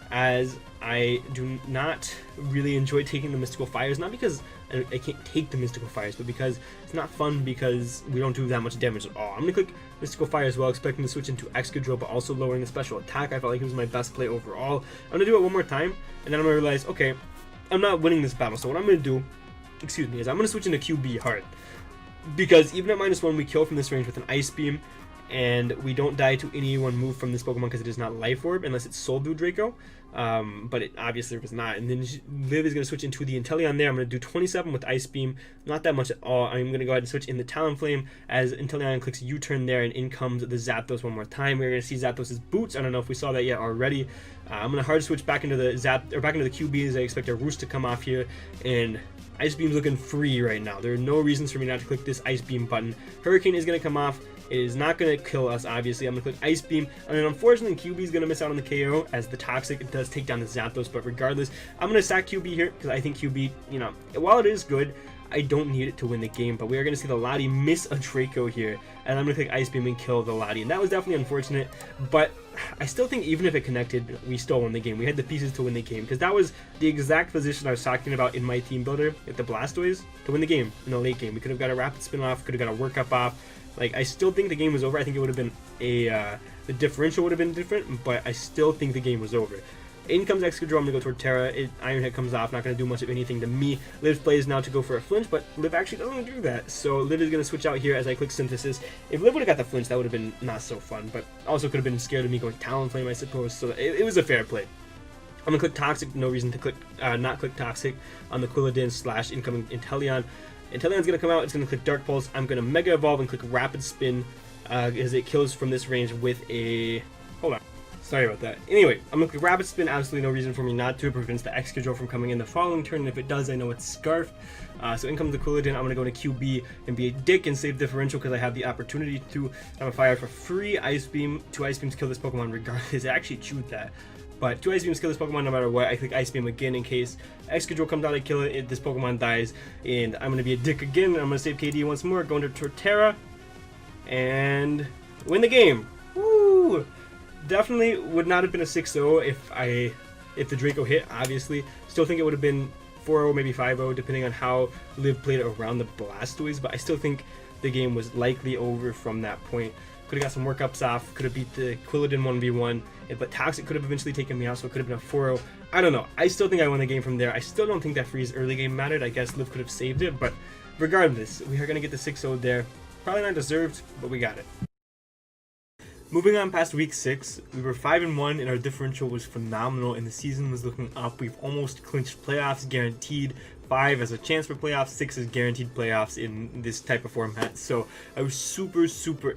as I do not really enjoy taking the Mystical Fires, not because I can't take the Mystical Fires, but because it's not fun, because we don't do that much damage at all. I'm going to click Mystical Fire as well, expecting to switch into Excadrill, but also lowering the special attack. I felt like it was my best play overall. I'm going to do it one more time, and then I'm going to realize, okay, I'm not winning this battle, so what I'm going to do, is I'm going to switch into QB hard. Because even at -1, we kill from this range with an Ice Beam, and we don't die to any one move from this Pokemon because it is not Life Orb, unless it's Soul Dew Draco. But it obviously was not. And then Liv is going to switch into the Inteleon there. I'm going to do 27 with Ice Beam. Not that much at all. I'm going to go ahead and switch in the Talonflame as Inteleon clicks U-turn there, and in comes the Zapdos one more time. We're going to see Zapdos' boots. I don't know if we saw that yet already. I'm going to hard switch back into the QB, as I expect a Roost to come off here, and Ice Beam's looking free right now. There are no reasons for me not to click this Ice Beam button. Hurricane is going to come off. It is not going to kill us, obviously. I'm going to click Ice Beam, and then unfortunately QB is going to miss out on the KO, as the Toxic does take down the Zapdos, but regardless, I'm going to sack QB here, because I think QB, while it is good, I don't need it to win the game. But we are going to see the Lottie miss a Draco here, and I'm going to click Ice Beam and kill the Lottie, and that was definitely unfortunate, but I still think even if it connected, we still won the game. We had the pieces to win the game, because that was the exact position I was talking about in my team builder at the Blastoise to win the game in the late game. We could have got a Rapid Spin off, could have got a Work Up off. Like, I still think the game was over. I think it would have been the differential would have been different, but I still think the game was over. In comes Excadrill. I'm going to go Torterra. Iron Head comes off. Not going to do much of anything to me. Liv's play is now to go for a flinch, but Liv actually doesn't do that. So Liv is going to switch out here as I click Synthesis. If Liv would have got the flinch, that would have been not so fun, but also could have been scared of me going Talonflame, I suppose. So it was a fair play. I'm going to click Toxic. No reason to not click Toxic on the Quilladin / incoming Inteleon. Inteleon's going to come out. It's going to click Dark Pulse. I'm going to Mega Evolve and click Rapid Spin as it kills from this range with a... Hold on. Sorry about that. Anyway, I'm going to click Rapid Spin. Absolutely no reason for me not to. It prevents the Excadrill from coming in the following turn. And if it does, I know it's Scarf. So in comes the Quilladin. I'm going to go into QB and be a dick and save differential because I have the opportunity to. I'm going to fire for free Ice Beam. 2 Ice Beams kill this Pokemon regardless. I actually chewed that. But 2 Ice Beams kill this Pokemon no matter what. I click Ice Beam again in case Excadrill comes out, I kill it, this Pokemon dies. And I'm going to be a dick again. I'm going to save KD once more, go into Torterra, and win the game. Woo! Definitely would not have been a 6-0 if I if the Draco hit, obviously. Still think it would have been 4-0, maybe 5-0, depending on how Liv played around the Blastoise, but I still think the game was likely over from that point. Could have got some workups off, could have beat the Quilladin 1v1, but Toxic could have eventually taken me out, so it could have been a 4-0. I don't know. I still think I won the game from there. I still don't think that Freeze early game mattered. I guess Liv could have saved it, but regardless, we are going to get the 6-0 there. Probably not deserved, but we got it. Moving on past week 6, we were 5-1 and our differential was phenomenal and the season was looking up. We've almost clinched playoffs, guaranteed. 5 as a chance for playoffs, 6 is guaranteed playoffs in this type of format. So I was super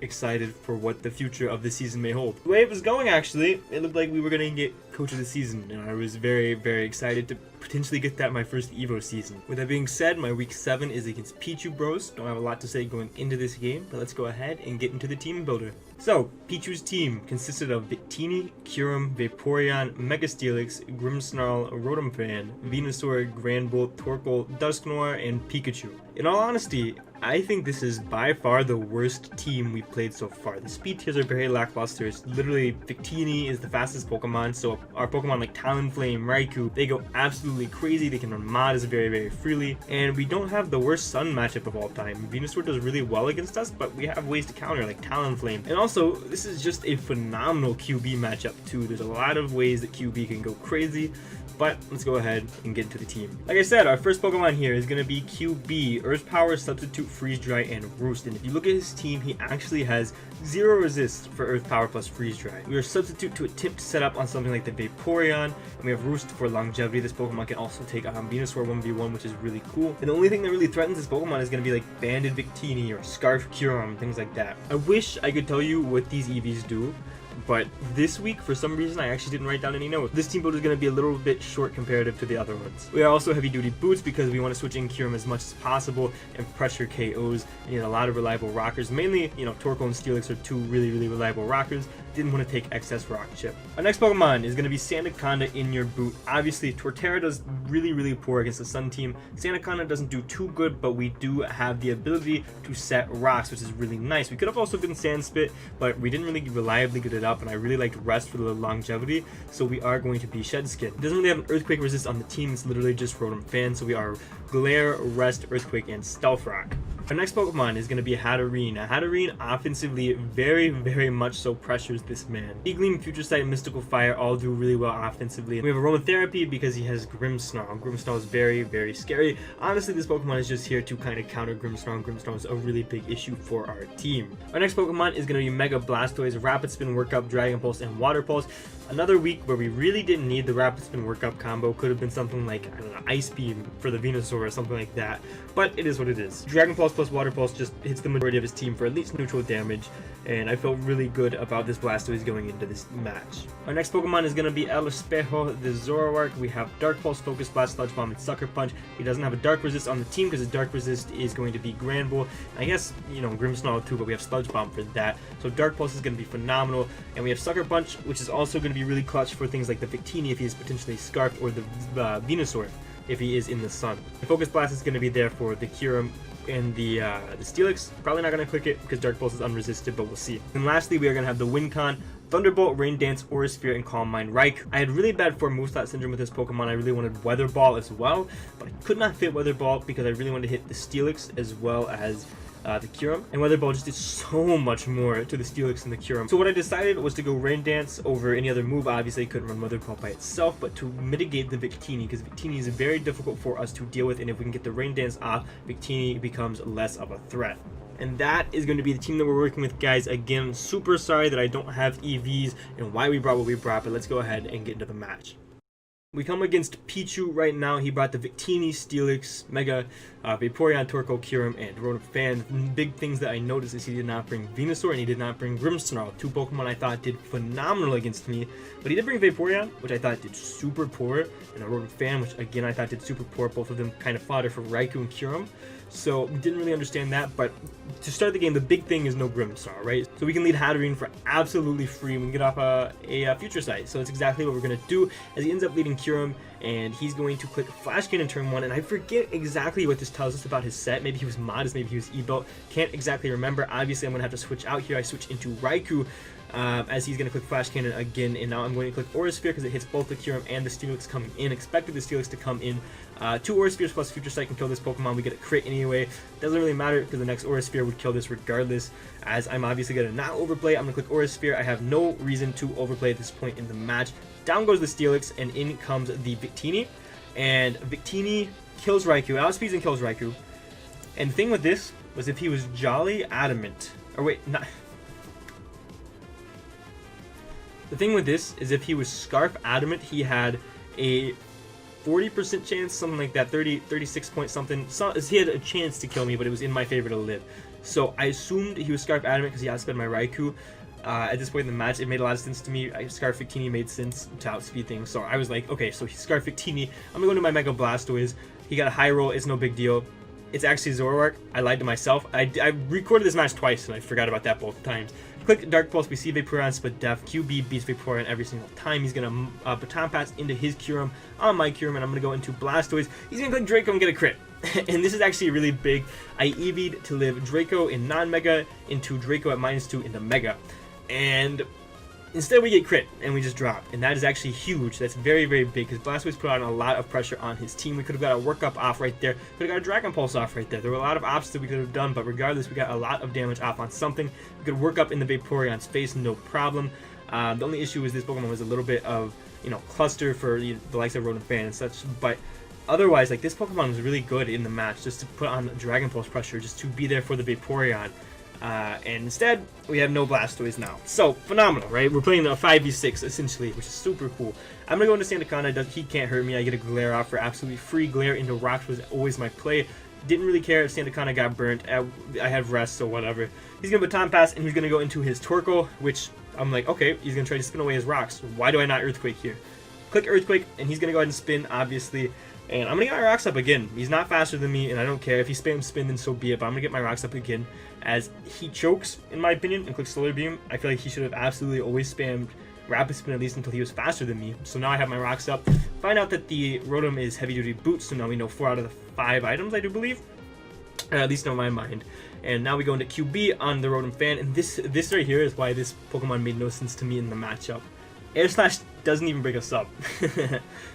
excited for what the future of the season may hold. The way it was going, actually, it looked like we were going to get coach of the season, and I was very excited to potentially get that my first Evo season. With that being said, my week 7 is against Pichu Bros. Don't have a lot to say going into this game, but let's go ahead and get into the team builder. So, Pichu's team consisted of Victini, Kyurem, Vaporeon, Mega Steelix, Grimmsnarl, Rotomfan, Venusaur, Granbull, Torkoal, Dusknoir, and Pikachu. In all honesty, I think this is by far the worst team we've played so far. The speed tiers are very lackluster. It's literally Victini is the fastest Pokemon, so our Pokemon like Talonflame, Raikou, they go absolutely crazy. They can run Mods very freely, and we don't have the worst Sun matchup of all time. Venusaur does really well against us, but we have ways to counter like Talonflame. And also, this is just a phenomenal QB matchup too. There's a lot of ways that QB can go crazy. But let's go ahead and get into the team. Like I said, our first Pokemon here is going to be QB, Earth Power, Substitute, Freeze Dry, and Roost. And if you look at his team, he actually has 0 resist for Earth Power plus Freeze Dry. We are Substitute to attempt to set up on something like the Vaporeon, and we have Roost for longevity. This Pokemon can also take on Venusaur 1v1, which is really cool. And the only thing that really threatens this Pokemon is going to be like Banded Victini or Scarf Kyurem, things like that. I wish I could tell you what these EVs do, but this week, for some reason, I actually didn't write down any notes. This team builder is going to be a little bit short comparative to the other ones. We are also heavy-duty boots because we want to switch in Kyurem as much as possible and pressure KOs. And, a lot of reliable rockers. Mainly, Torkoal and Steelix are 2 really reliable rockers. Didn't want to take excess rock chip. Our next Pokemon is going to be Sandaconda in your boot. Obviously, Torterra does really poor against the Sun team. Sandaconda doesn't do too good, but we do have the ability to set rocks, which is really nice. We could have also been Sandspit, but we didn't really reliably get it up, and I really liked Rest for the longevity, so we are going to be Shedskin. It doesn't really have an Earthquake resist on the team. It's literally just Rotom-Fan, so we are Glare, Rest, Earthquake, and Stealth Rock. Our next Pokemon is going to be a Hatterene. A Hatterene offensively very much so pressures this man. Igleam, Future Sight, Mystical Fire all do really well offensively. We have Aromatherapy because he has Grimmsnarl. Grimmsnarl is very scary. Honestly, this Pokemon is just here to kind of counter Grimmsnarl. Grimmsnarl is a really big issue for our team. Our next Pokemon is going to be Mega Blastoise, Rapid Spin, Workup, Dragon Pulse, and Water Pulse. Another week where we really didn't need the Rapid Spin Workup combo. Could have been something like, I don't know, Ice Beam for the Venusaur or something like that. But it is what it is. Dragon Pulse plus Water Pulse just hits the majority of his team for at least neutral damage, and I felt really good about this Blastoise going into this match. Our next Pokemon is going to be El Espejo, the Zoroark. We have Dark Pulse, Focus Blast, Sludge Bomb, and Sucker Punch. He doesn't have a Dark Resist on the team because his Dark Resist is going to be Granbull. I guess, Grimmsnarl too, but we have Sludge Bomb for that. So Dark Pulse is going to be phenomenal, and we have Sucker Punch, which is also going to be really clutch for things like the Victini if he is potentially Scarfed, or the Venusaur if he is in the sun. The Focus Blast is going to be there for the Kyurem and the Steelix. Probably not going to click it because Dark Pulse is unresisted, but we'll see. And lastly, we are going to have the Wincon, Thunderbolt, Rain Dance, Aura Sphere, and Calm Mind Raikou. I had really bad 4 moveset syndrome with this Pokemon. I really wanted Weather Ball as well, but I could not fit Weather Ball because I really wanted to hit the Steelix as well as the Kyurem, and Weather Ball just did so much more to the Steelix and the Kyurem. So what I decided was to go Rain Dance over any other move. Obviously I couldn't run Weather Ball by itself, but to mitigate the Victini, because Victini is very difficult for us to deal with, and if we can get the Rain Dance off, Victini becomes less of a threat. And that is going to be the team that we're working with, guys. Again, super sorry that I don't have EVs and why we brought what we brought, but let's go ahead and get into the match. We come against Pichu right now. He brought the Victini, Steelix, Mega, Vaporeon, Torkoal, Kyurem, and Rotom-Fan. Big things that I noticed is he did not bring Venusaur and he did not bring Grimmsnarl. 2 Pokemon I thought did phenomenal against me. But he did bring Vaporeon, which I thought did super poor, and a Rotom-Fan, which again I thought did super poor. Both of them kind of fodder for Raikou and Kyurem. So we didn't really understand that, but to start the game, the big thing is no Grimmsnarl, right? So we can lead Hatterene for absolutely free. We can get off a Future Sight. So it's exactly what we're going to do, as he ends up leading Kyurem, and he's going to click Flash Cannon turn 1, and I forget exactly what this tells us about his set. Maybe he was Modest, maybe he was E-Belt. Can't exactly remember. Obviously, I'm going to have to switch out here. I switch into Raikou. as he's going to click Flash Cannon again, and now I'm going to click Aura Sphere because it hits both the Kyurem and the Steelix coming in. Expected the Steelix to come in. 2 Aura Spheres plus Future Sight can kill this Pokemon. We get a crit anyway. Doesn't really matter because the next Aura Sphere would kill this regardless, as I'm obviously going to not overplay. I'm going to click Aura Sphere. I have no reason to overplay at this point in the match. Down goes the Steelix, and in comes the Victini. And Victini kills Raikou, outspeeds and kills Raikou. And the thing with this was if he was Jolly Adamant, or wait, not... The thing with this is if he was Scarf Adamant, he had a 40% chance, something like that, 36 point something. So, he had a chance to kill me, but it was in my favor to live. So I assumed he was Scarf Adamant because he outsped my Raikou. At this point in the match, it made a lot of sense to me. Scarf Victini made sense to outspeed things, so I was like, okay, so he's Scarf Victini. I'm gonna go into my Mega Blastoise. He got a high roll, it's no big deal. It's actually Zoroark. I lied to myself. I recorded this match twice, and I forgot about that both times. Click Dark Pulse, we see Vaporeon split Def. QB beats Vaporeon every single time. He's gonna Baton Pass into his Kyurem on my Kyurem, and I'm gonna go into Blastoise. He's gonna click Draco and get a crit. And this is actually really big. I EV'd to live Draco in non-Mega into Draco at -2 into Mega. And instead we get crit, and we just drop. And that is actually huge. That's very, very big, because Blastoise put on a lot of pressure on his team. We could have got a Work Up off right there. Could have got a Dragon Pulse off right there. There were a lot of options that we could have done, but regardless, we got a lot of damage off on something. We could Work Up in the Vaporeon's face, no problem. The only issue is this Pokemon was a little bit of, you know, cluster for the likes of Rodent Fan and such, but otherwise, like, this Pokemon was really good in the match, just to put on Dragon Pulse pressure, just to be there for the Vaporeon. And instead, we have no Blastoise now. So, phenomenal, right? We're playing a 5v6, essentially, which is super cool. I'm going to go into Sandaconda. He can't hurt me. I get a Glare off for absolutely free. Glare into Rocks was always my play. Didn't really care if Sandaconda got burnt. I have Rest, so whatever. He's going to Baton Pass, and he's going to go into his Torkoal, which I'm like, okay, he's going to try to spin away his Rocks. Why do I not Earthquake here? Click Earthquake, and he's going to go ahead and spin, obviously. And I'm going to get my Rocks up again. He's not faster than me, and I don't care. If he spams spin, then so be it. But I'm going to get my Rocks up again. As he chokes, in my opinion, and clicks Solar Beam, I feel like he should have absolutely always spammed Rapid Spin at least until he was faster than me. So now I have my Rocks up. Find out that the Rotom is Heavy Duty Boots, so now we know 4 out of the 5 items, I do believe. At least in my mind. And now we go into QB on the Rotom Fan, and this right here is why this Pokemon made no sense to me in the matchup. Air Slash doesn't even break us up.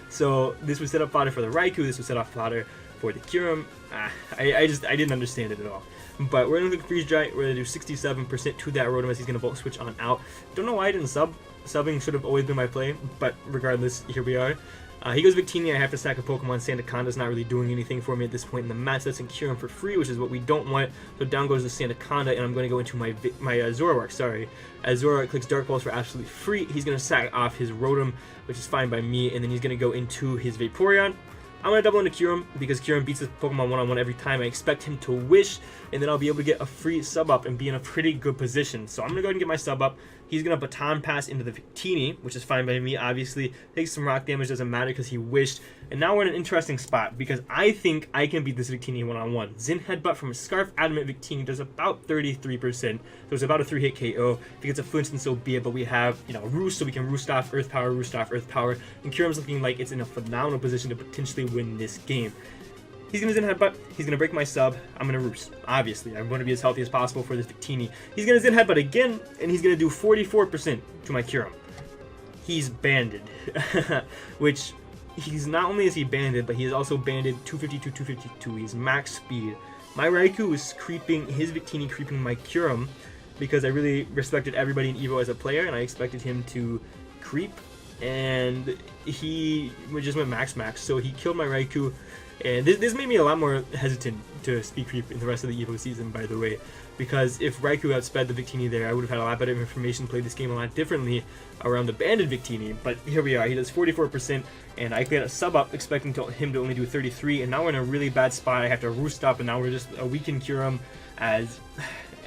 So this was set up fodder for the Raikou, this was set up fodder for the Kyurem. I didn't understand it at all. But we're going to Freeze Dry, we're going to do 67% to that Rotom as he's going to Volt Switch on out. Don't know why I didn't sub. Subbing should have always been my play, but regardless, here we are. He goes Victini, I have to sack a Pokemon. Sandaconda's not really doing anything for me at this point in the match. That's in Kyurem for free, which is what we don't want. So down goes the Sandaconda, and I'm going to go into my Zoroark, sorry. As Zoroark clicks Dark Pulse for absolutely free, he's going to sack off his Rotom, which is fine by me, and then he's going to go into his Vaporeon. I'm going to double into Kyurem, because Kyurem beats this Pokemon one-on-one every time. I expect him to Wish, and then I'll be able to get a free sub-up and be in a pretty good position. So I'm going to go ahead and get my sub-up. He's going to Baton Pass into the Victini, which is fine by me, obviously. Takes some rock damage, doesn't matter because he wished. And now we're in an interesting spot, because I think I can beat this Victini one-on-one. Zen Headbutt from a Scarf Adamant Victini does about 33%. So it's about a 3-hit KO. If he gets a flinch, then so be it. But we have, you know, Roost, so we can Roost off Earth Power, Roost off Earth Power. And Kyurem's looking like it's in a phenomenal position to potentially win this game. He's going to Zen Headbutt, he's going to break my sub, I'm going to Roost, obviously. I'm going to be as healthy as possible for this Victini. He's going to Zen Headbutt again, and he's going to do 44% to my Kyurem. He's banded, which, he's not only is he banded, but he is also banded 252, 252, he's max speed. My Raikou is creeping, his Victini creeping my Kyurem, because I really respected everybody in EVO as a player, and I expected him to creep, and he just went max, so he killed my Raikou. And this made me a lot more hesitant to speed creep in the rest of the EVO season, by the way, because if Raikou outsped the Victini there, I would have had a lot better information, played this game a lot differently around the banded Victini. But here we are, he does 44%, and I got a sub up expecting him to only do 33, and now we're in a really bad spot. I have to Roost up, and now we're just a weakened Kyurem, as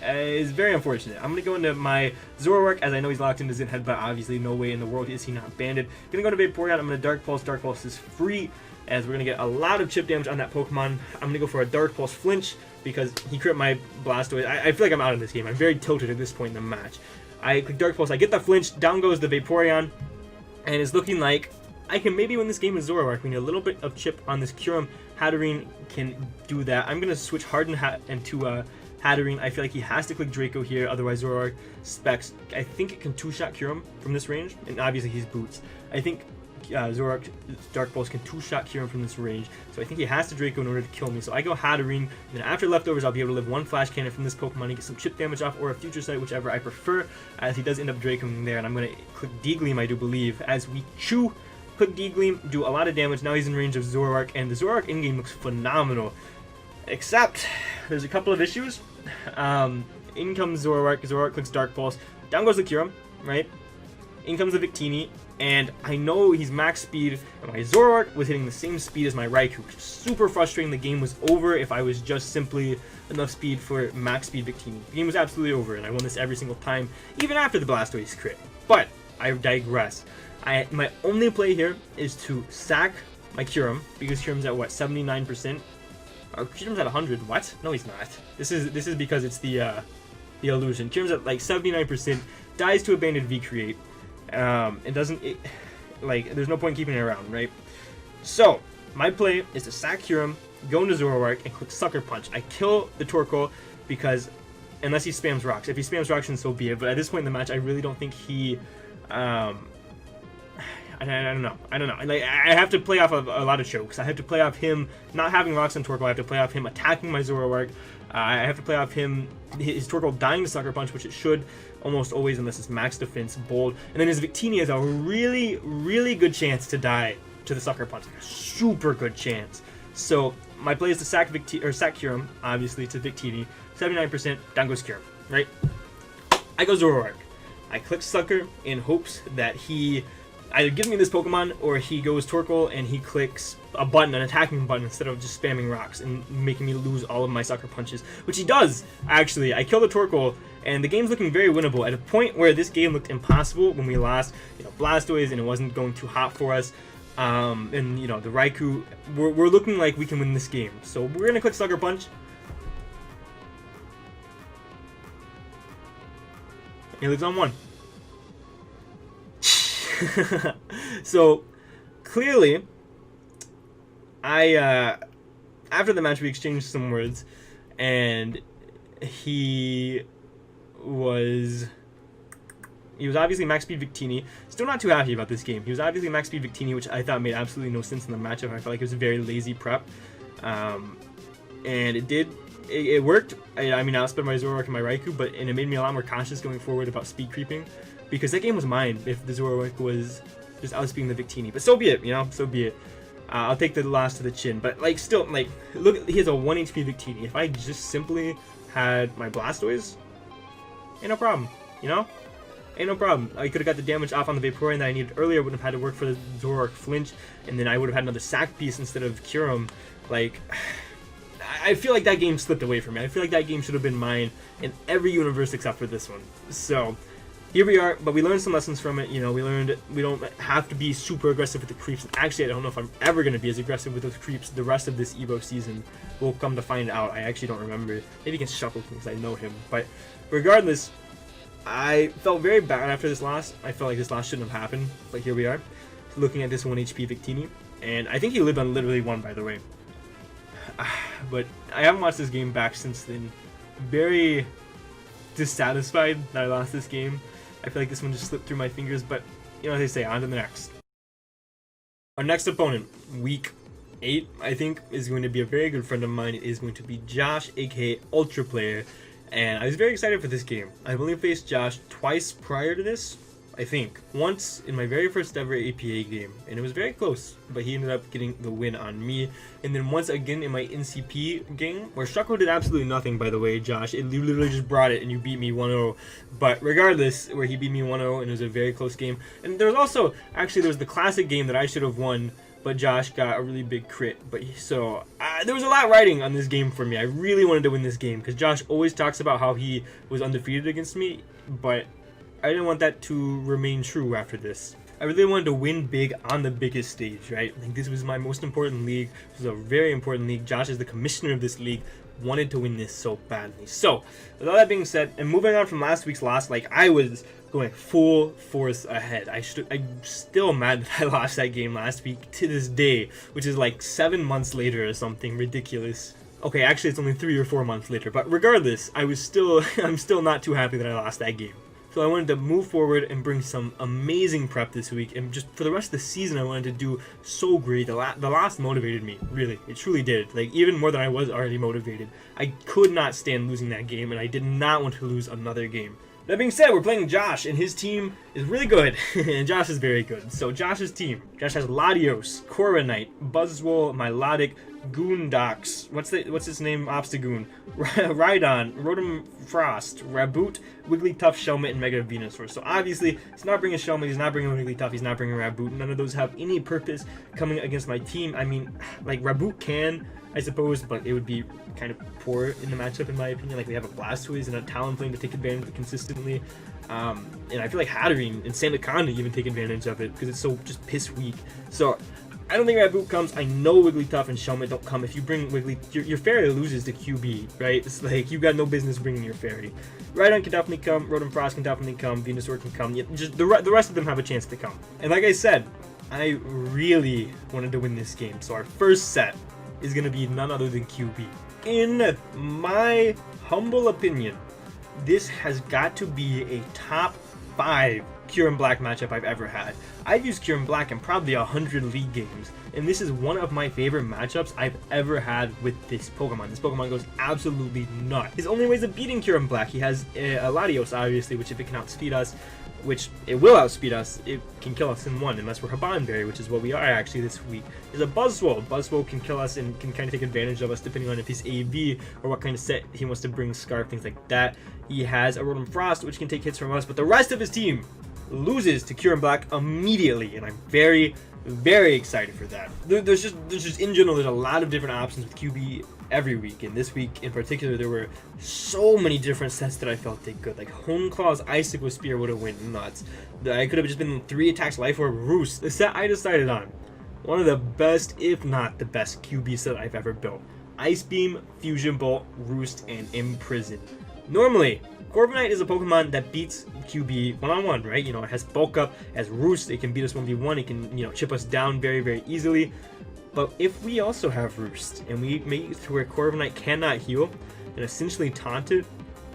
is very unfortunate. I'm going to go into my Zoroark, as I know he's locked into Zen Headbutt. Obviously, no way in the world is he not banded. Going to go to Vaporeon, I'm going to Dark Pulse. Dark Pulse is free, as we're going to get a lot of chip damage on that Pokemon. I'm going to go for a Dark Pulse flinch, because he crit my Blastoise. I feel like I'm out of this game. I'm very tilted at this point in the match. I click Dark Pulse, I get the flinch, down goes the Vaporeon, and it's looking like I can maybe win this game with Zoroark. We need a little bit of chip on this Kyurem. Hatterene can do that. I'm going to switch Harden into Hatterene. I feel like he has to click Draco here, otherwise Zoroark specs. I think it can two-shot Kyurem from this range, and obviously he's Boots. I think Zoroark Dark Pulse can two-shot Kyurem from this range, so I think he has to Draco in order to kill me. So I go Hatterene, and then after leftovers, I'll be able to live one Flash Cannon from this Pokemon and get some chip damage off, or a Future Sight, whichever I prefer, as he does end up Dracoing there, and I'm going to click D-Gleam, I do believe, as we chew. Click D-Gleam, do a lot of damage. Now he's in range of Zoroark, and the Zoroark in-game looks phenomenal. Except, there's a couple of issues. In comes Zoroark, Zoroark clicks Dark Pulse. Down goes the Kyurem, right? In comes the Victini, and I know he's max speed, and my Zoroark was hitting the same speed as my Raikou, which is super frustrating. The game was over if I was just simply enough speed for max speed Victini. The game was absolutely over, and I won this every single time, even after the Blastoise crit. But, I digress. My only play here is to sack my Kyurem, because Kyurem's at what, 79%? Kyurem's at 100. What? No, he's not. This is because it's the illusion. Kyurem's at like 79%, dies to Abandoned V-Create. It doesn't, like, there's no point keeping it around, right? So, my play is to sack Kyurem, go into Zoroark, and click Sucker Punch. I kill the Torkoal because, unless he spams rocks. If he spams rocks, then so be it. But at this point in the match, I really don't think he, I don't know. Like, I have to play off of a lot of chokes. I have to play off him not having rocks on Torkoal. I have to play off him attacking my Zoroark. I have to play off him, his Torkoal dying to Sucker Punch, which it should almost always, unless it's max defense, bold. And then his Victini has a really, really good chance to die to the Sucker Punch. Like a super good chance. So my play is to sack Kyurem, obviously, to Victini. 79%, down goes Kyurem, right? I go Zoroark. I click Sucker in hopes that he either gives me this Pokemon, or he goes Torkoal and he clicks a button, an attacking button, instead of just spamming rocks and making me lose all of my Sucker Punches, which he does, actually. I kill the Torkoal, and the game's looking very winnable, at a point where this game looked impossible when we lost, Blastoise, and it wasn't going too hot for us. And, the Raikou, we're looking like we can win this game. So we're going to click Sucker Punch. He lives on 1. So clearly, after the match we exchanged some words, and he was obviously max speed Victini. Still not too happy about this game. He was obviously max speed Victini, which I thought made absolutely no sense in the matchup. I felt like it was a very lazy prep, and it worked. I mean, I outsped my Zoroark and my Raikou, and it made me a lot more cautious going forward about speed creeping, because that game was mine if the Zoroark was just outspeeding the Victini. But so be it, so be it. I'll take the loss to the chin. But, still, look, he has a 1 HP Victini. If I just simply had my Blastoise, ain't no problem, Ain't no problem. I could have got the damage off on the Vaporeon that I needed earlier. I wouldn't have had to work for the Zoroark flinch, and then I would have had another sack piece instead of Kyurem. I feel like that game slipped away from me. I feel like that game should have been mine in every universe except for this one. So, here we are, but we learned some lessons from it. We learned we don't have to be super aggressive with the creeps. Actually, I don't know if I'm ever going to be as aggressive with those creeps the rest of this EVO season. We'll come to find out. I actually don't remember. Maybe against Shuckle because I know him. But regardless, I felt very bad after this loss. I felt like this loss shouldn't have happened, but here we are, looking at this 1 HP Victini. And I think he lived on literally 1, by the way. But I haven't watched this game back since then. Very dissatisfied that I lost this game. I feel like this one just slipped through my fingers, but as they say, on to the next. Our next opponent, week 8, I think, is going to be a very good friend of mine. It is going to be Josh, aka Ultra Player, and I was very excited for this game. I've only faced Josh twice prior to this, I think. Once in my very first ever APA game, and it was very close, but he ended up getting the win on me. And then once again in my NCP game, where Shuckle did absolutely nothing, by the way, Josh. You literally just brought it and you beat me 1-0. But regardless, where he beat me 1-0, and it was a very close game. And there was also, actually, there was the classic game that I should have won, but Josh got a really big crit. So there was a lot riding on this game for me. I really wanted to win this game, because Josh always talks about how he was undefeated against me, but I didn't want that to remain true after this. I really wanted to win big on the biggest stage, right? This was my most important league. This was a very important league. Josh is the commissioner of this league. Wanted to win this so badly. So, with all that being said, and moving on from last week's loss, I was going full force ahead. I'm still mad that I lost that game last week to this day, which is 7 months later or something ridiculous. Okay, actually it's only 3 or 4 months later, but regardless, I'm still not too happy that I lost that game. So I wanted to move forward and bring some amazing prep this week, and just for the rest of the season I wanted to do so great. The loss motivated me, really. It truly did. Like, even more than I was already motivated. I could not stand losing that game, and I did not want to lose another game. That being said, we're playing Josh, and his team is really good, and Josh is very good. So Josh's team. Josh has Latios, Coronite, Buzzwole, Milotic, Goondox, what's his name? Obstagoon, Rhydon, Rotom Frost, Raboot, Wigglytuff, Shelmet, and Mega Venusaur. So obviously, he's not bringing Shelmet, he's not bringing Wigglytuff, he's not bringing Raboot. None of those have any purpose coming against my team. I mean, like, Raboot can, I suppose, but it would be kind of poor in the matchup in my opinion. Like, we have a Blastoise and a Talonflame to take advantage of it consistently. And I feel like Hatterene and Sandaconda even take advantage of it because it's so just piss weak. So I don't think Raboot comes. I know Wigglytuff and Shelmet don't come. If you bring your Fairy loses to QB, right? It's like, you got no business bringing your Fairy. Rhydon can definitely come, Rotom Frost can definitely come, Venusaur can come. Just the rest of them have a chance to come. And like I said, I really wanted to win this game. So our first set is going to be none other than QB. In my humble opinion, this has got to be a top 5 Kyurem Black matchup I've ever had. I've used Kyurem Black in probably 100 League games, and this is one of my favorite matchups I've ever had with this Pokemon. This Pokemon goes absolutely nuts. His only ways of beating Kyurem Black, he has a Latios, obviously, which if it can outspeed us, which it will outspeed us, it can kill us in one, unless we're Habanberry, which is what we are actually this week. There's a Buzzwole. Buzzwole can kill us and can kind of take advantage of us depending on if he's AV or what kind of set he wants to bring, Scarf, things like that. He has a Rotom Frost, which can take hits from us, but the rest of his team loses to Kyurem Black immediately, and I'm very, very excited for that. There's just in general, there's a lot of different options with QB every week, and this week in particular there were so many different sets that I felt did good. Like Honeclaw's Icicle Spear would have went nuts. I could have just been 3 attacks, Life Orb, Roost. The set I decided on, one of the best, if not the best QB set I've ever built. Ice Beam, Fusion Bolt, Roost, and Imprison. Normally, Corviknight is a Pokemon that beats QB one-on-one, right? You know, it has Bulk Up, it has Roost, it can beat us 1v1, it can, you know, chip us down very, very easily. But if we also have Roost, and we make it to where Corviknight cannot heal, and essentially taunt it,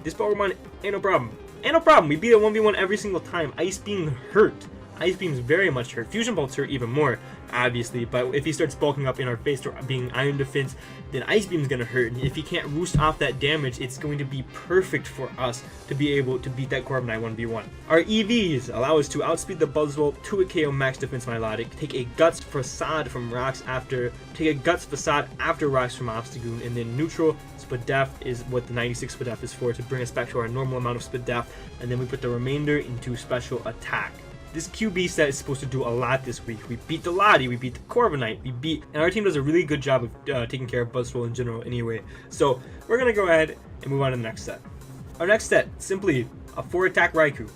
this Pokemon ain't no problem. Ain't no problem, we beat it 1v1 every single time. Ice Beam hurt. Ice Beam's very much hurt. Fusion Bolt's hurt even more, obviously, but if he starts bulking up in our face or being Iron Defense, then Ice Beam's gonna hurt, and if he can't roost off that damage, it's going to be perfect for us to be able to beat that Corviknight 1v1. Our EVs allow us to outspeed the Buzzwole, 2 KO Max Defense Milotic, take a Guts Facade from Rocks after, take a Guts Facade after Rocks from Obstagoon, and then neutral Spadef is what the 96 Spadef is for, to bring us back to our normal amount of Spadef, and then we put the remainder into special attack. This QB set is supposed to do a lot this week. We beat the Lottie, we beat the Corviknight, and our team does a really good job of taking care of Buzzwole in general anyway. So we're going to go ahead and move on to the next set. Our next set, simply a 4-attack Raikou.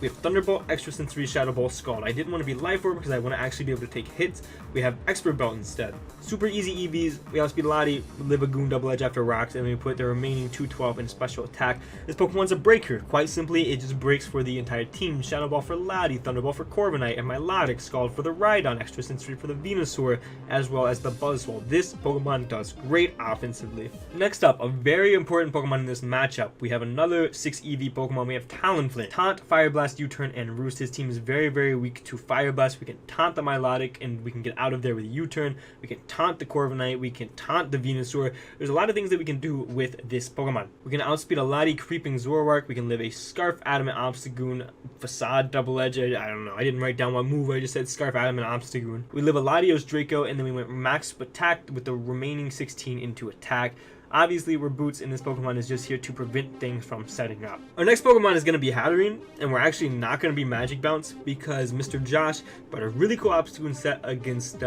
We have Thunderbolt, Extra Sensory, Shadow Ball, Scald. I didn't want to be Life Orb because I want to actually be able to take hits. We have Expert Belt instead. Super easy EVs. We outspeed Lottie, live a Goon Double Edge after Rocks, and we put the remaining 212 in special attack. This Pokemon's a breaker. Quite simply, it just breaks for the entire team. Shadow Ball for Lottie, Thunderbolt for Corviknight, and Milotic, Scald for the Rhydon, Extra Sensory for the Venusaur, as well as the Buzzwole. This Pokemon does great offensively. Next up, a very important Pokemon in this matchup. We have another 6 EV Pokemon. We have Talonflame. Taunt, Fire Blast, U-Turn, and Roost. His team is very, very weak to Fire Blast. We can taunt the Milotic, and we can get out of there with U-Turn. We can taunt the Corviknight. We can taunt the Venusaur. There's a lot of things that we can do with this Pokemon. We can outspeed a Lottie, Creeping Zoroark. We can live a Scarf, Adamant, Obstagoon, Facade, Double Edge. I don't know. I didn't write down what move. I just said Scarf, Adamant, Obstagoon. We live a Latios, Draco, and then we went Max Attack with the remaining 16 into attack. Obviously, we're Boots, and this Pokemon is just here to prevent things from setting up. Our next Pokemon is going to be Hatterene, and we're actually not going to be Magic Bounce because Mr. Josh brought a really cool Obstagoon set against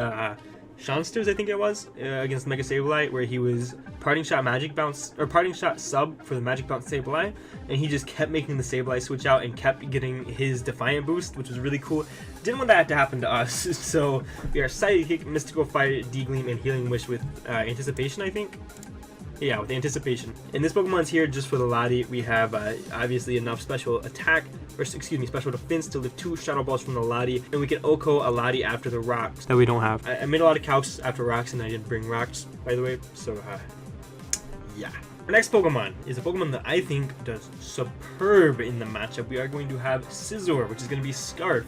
Shansters, I think it was, against Mega Sableye, where he was Parting Shot Magic Bounce, or Parting Shot sub for the Magic Bounce Sableye, and he just kept making the Sableye switch out and kept getting his Defiant boost, which was really cool. Didn't want that to happen to us, so we are Psychic, Mystical Fire, D-Gleam, and Healing Wish with Anticipation, I think. Yeah, with Anticipation. And this Pokemon's here just for the Lottie. We have obviously enough special attack, or excuse me, special defense to lift 2 Shadow Balls from the Lottie, and we can Oko a Lottie after the Rocks that we don't have. I made a lot of calcs after Rocks, and I didn't bring Rocks, by the way, so yeah. Our next Pokemon is a Pokemon that I think does superb in the matchup. We are going to have Scizor, which is going to be Scarf.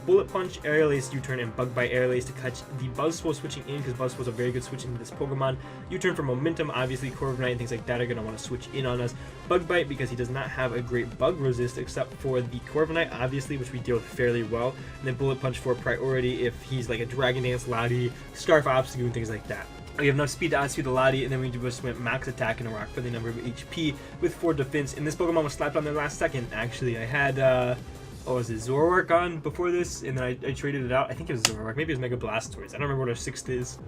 Bullet Punch, Aerial Ace, U-turn, and Bug Bite. Aerial Ace to catch the Buzzwole switching in, because Buzzwole is a very good switch into this Pokemon. U-turn for momentum, obviously Corviknight and things like that are going to want to switch in on us. Bug Bite, because he does not have a great bug resist except for the Corviknight, obviously, which we deal with fairly well. And then Bullet Punch for priority if he's like a Dragon Dance, Lottie, Scarf Obstagoon, things like that. We have enough speed to outspeed the Lottie, and then we just went max attack and a rock for the number of HP with 4 defense. And this Pokemon was slapped on there last second, actually. I had, was it Zoroark on before this, and then I traded it out. I think it was Zoroark, maybe it was Mega Blastoise. I don't remember what our 6th is.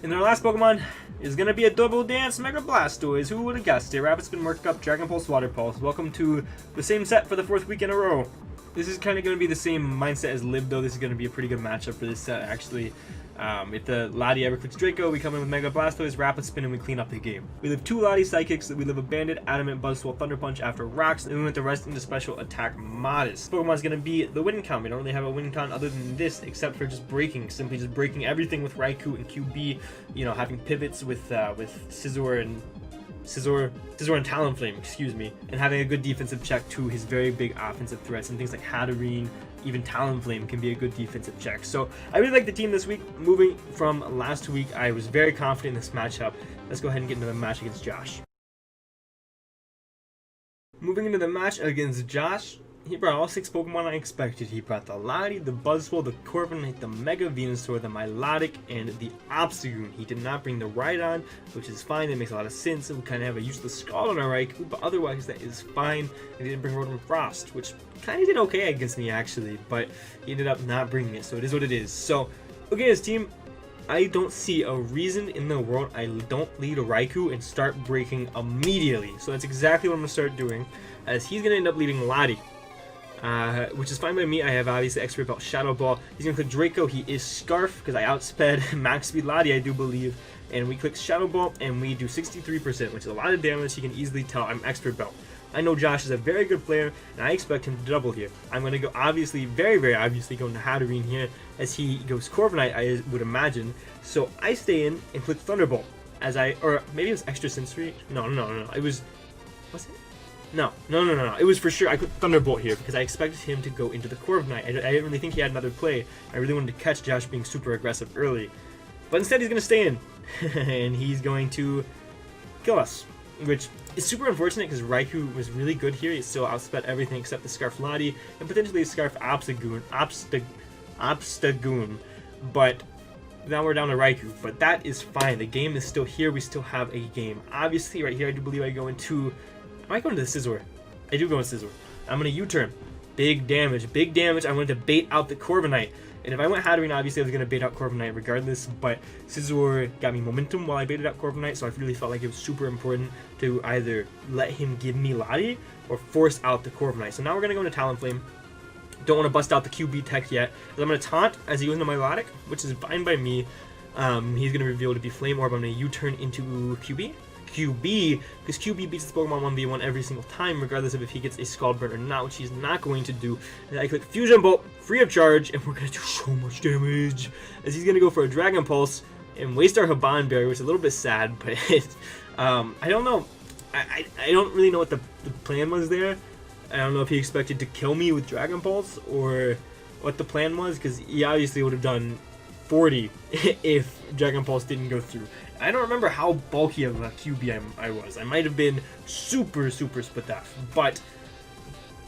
And our last Pokemon is going to be a Double Dance Mega Blastoise. Who would have guessed it? Rapid Spin, Work Up, Dragon Pulse, Water Pulse. Welcome to the same set for the 4th week in a row. This is kind of going to be the same mindset as Liv, though. This is going to be a pretty good matchup for this set, actually. If the Lottie ever clicks Draco, we come in with Mega Blastoise, Rapid Spin, and we clean up the game. We live 2 Lottie Psychics, we live a Bandit, Adamant, Buzzwole, Thunder Punch after Rocks, and we went the rest into Special Attack Modest. Pokemon's going to be the win count. We don't really have a win count other than this, except for just breaking. Simply just breaking everything with Raikou and QB, you know, having pivots with Scizor and Talonflame, excuse me, and having a good defensive check to his very big offensive threats, and things like Hatterene, even Talonflame can be a good defensive check. So I really like the team this week. Moving from last week, I was very confident in this matchup. Let's go ahead and get into the match against Josh. Moving into the match against Josh, he brought all 6 Pokemon I expected. He brought the Lottie, the Buzzwole, the Corviknight, the Mega Venusaur, the Milotic, and the Obstagoon. He did not bring the Rhydon, which is fine. That makes a lot of sense. We kind of have a useless Scald on our Raikou, but otherwise that is fine. And he didn't bring Rotom Frost, which kind of did okay against me, actually, but he ended up not bringing it, so it is what it is. So, okay, his team, I don't see a reason in the world I don't lead a Raikou and start breaking immediately. So that's exactly what I'm going to start doing, as he's going to end up leading Lottie. Which is fine by me. I have obviously expert about Shadow Ball. He's gonna click Draco. He is Scarf because I outsped max speed Lottie, I do believe. And we click Shadow Ball and we do 63%, which is a lot of damage. You can easily tell I'm expert belt. I know Josh is a very good player, and I expect him to double here. I'm going to go, obviously, very, very obviously, going to Hatterene here, as he goes Corviknight, I would imagine. So I stay in and click Thunderbolt, or maybe it was Extra Sensory. No, it was, was it? No. It was for sure. I clicked Thunderbolt here because I expected him to go into the Corviknight. I didn't really think he had another play. I really wanted to catch Josh being super aggressive early. But instead, he's going to stay in. And he's going to kill us. Which is super unfortunate because Raikou was really good here. He still outsped everything except the Scarf Lottie and potentially the Scarf Obstagoon. But now we're down to Raikou. But that is fine. The game is still here. We still have a game. Obviously, right here, I do believe I go into... I might go into the Scizor. I do go into Scizor. I'm going to U-turn. Big damage. Big damage. I wanted to bait out the Corviknight. And if I went Hatterene, obviously I was going to bait out Corviknight regardless. But Scizor got me momentum while I baited out Corviknight. So I really felt like it was super important to either let him give me Lottie or force out the Corviknight. So now we're going to go into Talonflame. Don't want to bust out the QB tech yet. I'm going to taunt as he goes into Milotic, which is fine by me. He's going to reveal to be Flame Orb. I'm going to U-turn into QB, because QB beats this Pokemon 1v1 every single time, regardless of if he gets a Scald Burn or not, which he's not going to do. And I click Fusion Bolt, free of charge, and we're going to do so much damage, as he's going to go for a Dragon Pulse and waste our Haban Berry, which is a little bit sad, but I don't know. I don't really know what the plan was there. I don't know if he expected to kill me with Dragon Pulse, or what the plan was, because he obviously would have done 40 if Dragon Pulse didn't go through. I don't remember how bulky of a QB I was. I might have been super split off, but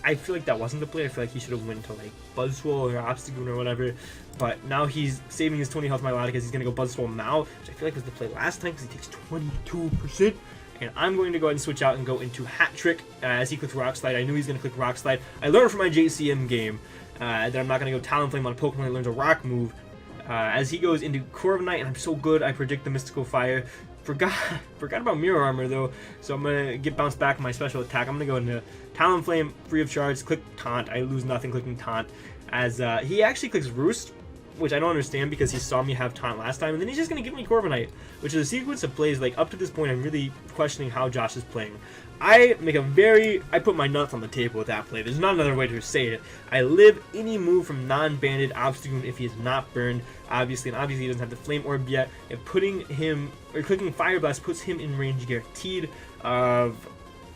I feel like that wasn't the play. I feel like he should have went to like Buzzwole or Obstagoon or whatever. But now he's saving his 20 health Milotic because he's going to go Buzzwole now, which I feel like was the play last time because he takes 22%. And I'm going to go ahead and switch out and go into Hat Trick as he clicks Rock Slide. I knew he's going to click Rock Slide. I learned from my JCM game that I'm not going to go Talonflame on a Pokemon that learns a Rock move. As he goes into Corviknight, and I'm so good, I predict the Mystical Fire. Forgot about Mirror Armor, though, so I'm going to get bounced back on my special attack. I'm going to go into Talonflame, free of charge, click Taunt. I lose nothing clicking Taunt. As he actually clicks Roost, which I don't understand because he saw me have taunt last time, and then he's just going to give me Corviknight, which is a sequence of plays. Like, up to this point, I'm really questioning how Josh is playing. I put my nuts on the table with that play. There's not another way to say it. I live any move from non-banded Obstagoon if he is not burned, obviously, and obviously he doesn't have the Flame Orb yet. And clicking Fire Blast puts him in range guaranteed of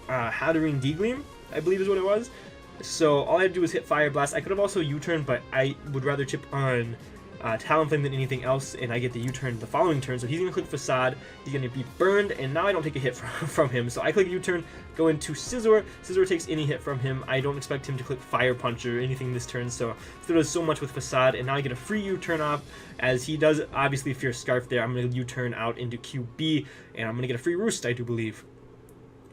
Hatterene D-Gleam, I believe is what it was. So all I had to do was hit Fire Blast. I could have also U-turn, but I would rather chip on Talonflame than anything else, and I get the U-turn the following turn. So he's going to click Facade, he's going to be burned, and now I don't take a hit from him. So I click U-turn, go into Scizor. Scizor takes any hit from him. I don't expect him to click Fire Punch or anything this turn, so Scizor does so much with Facade, and now I get a free U-turn off, as he does obviously fear Scarf there. I'm going to U-turn out into QB, and I'm going to get a free Roost, I do believe,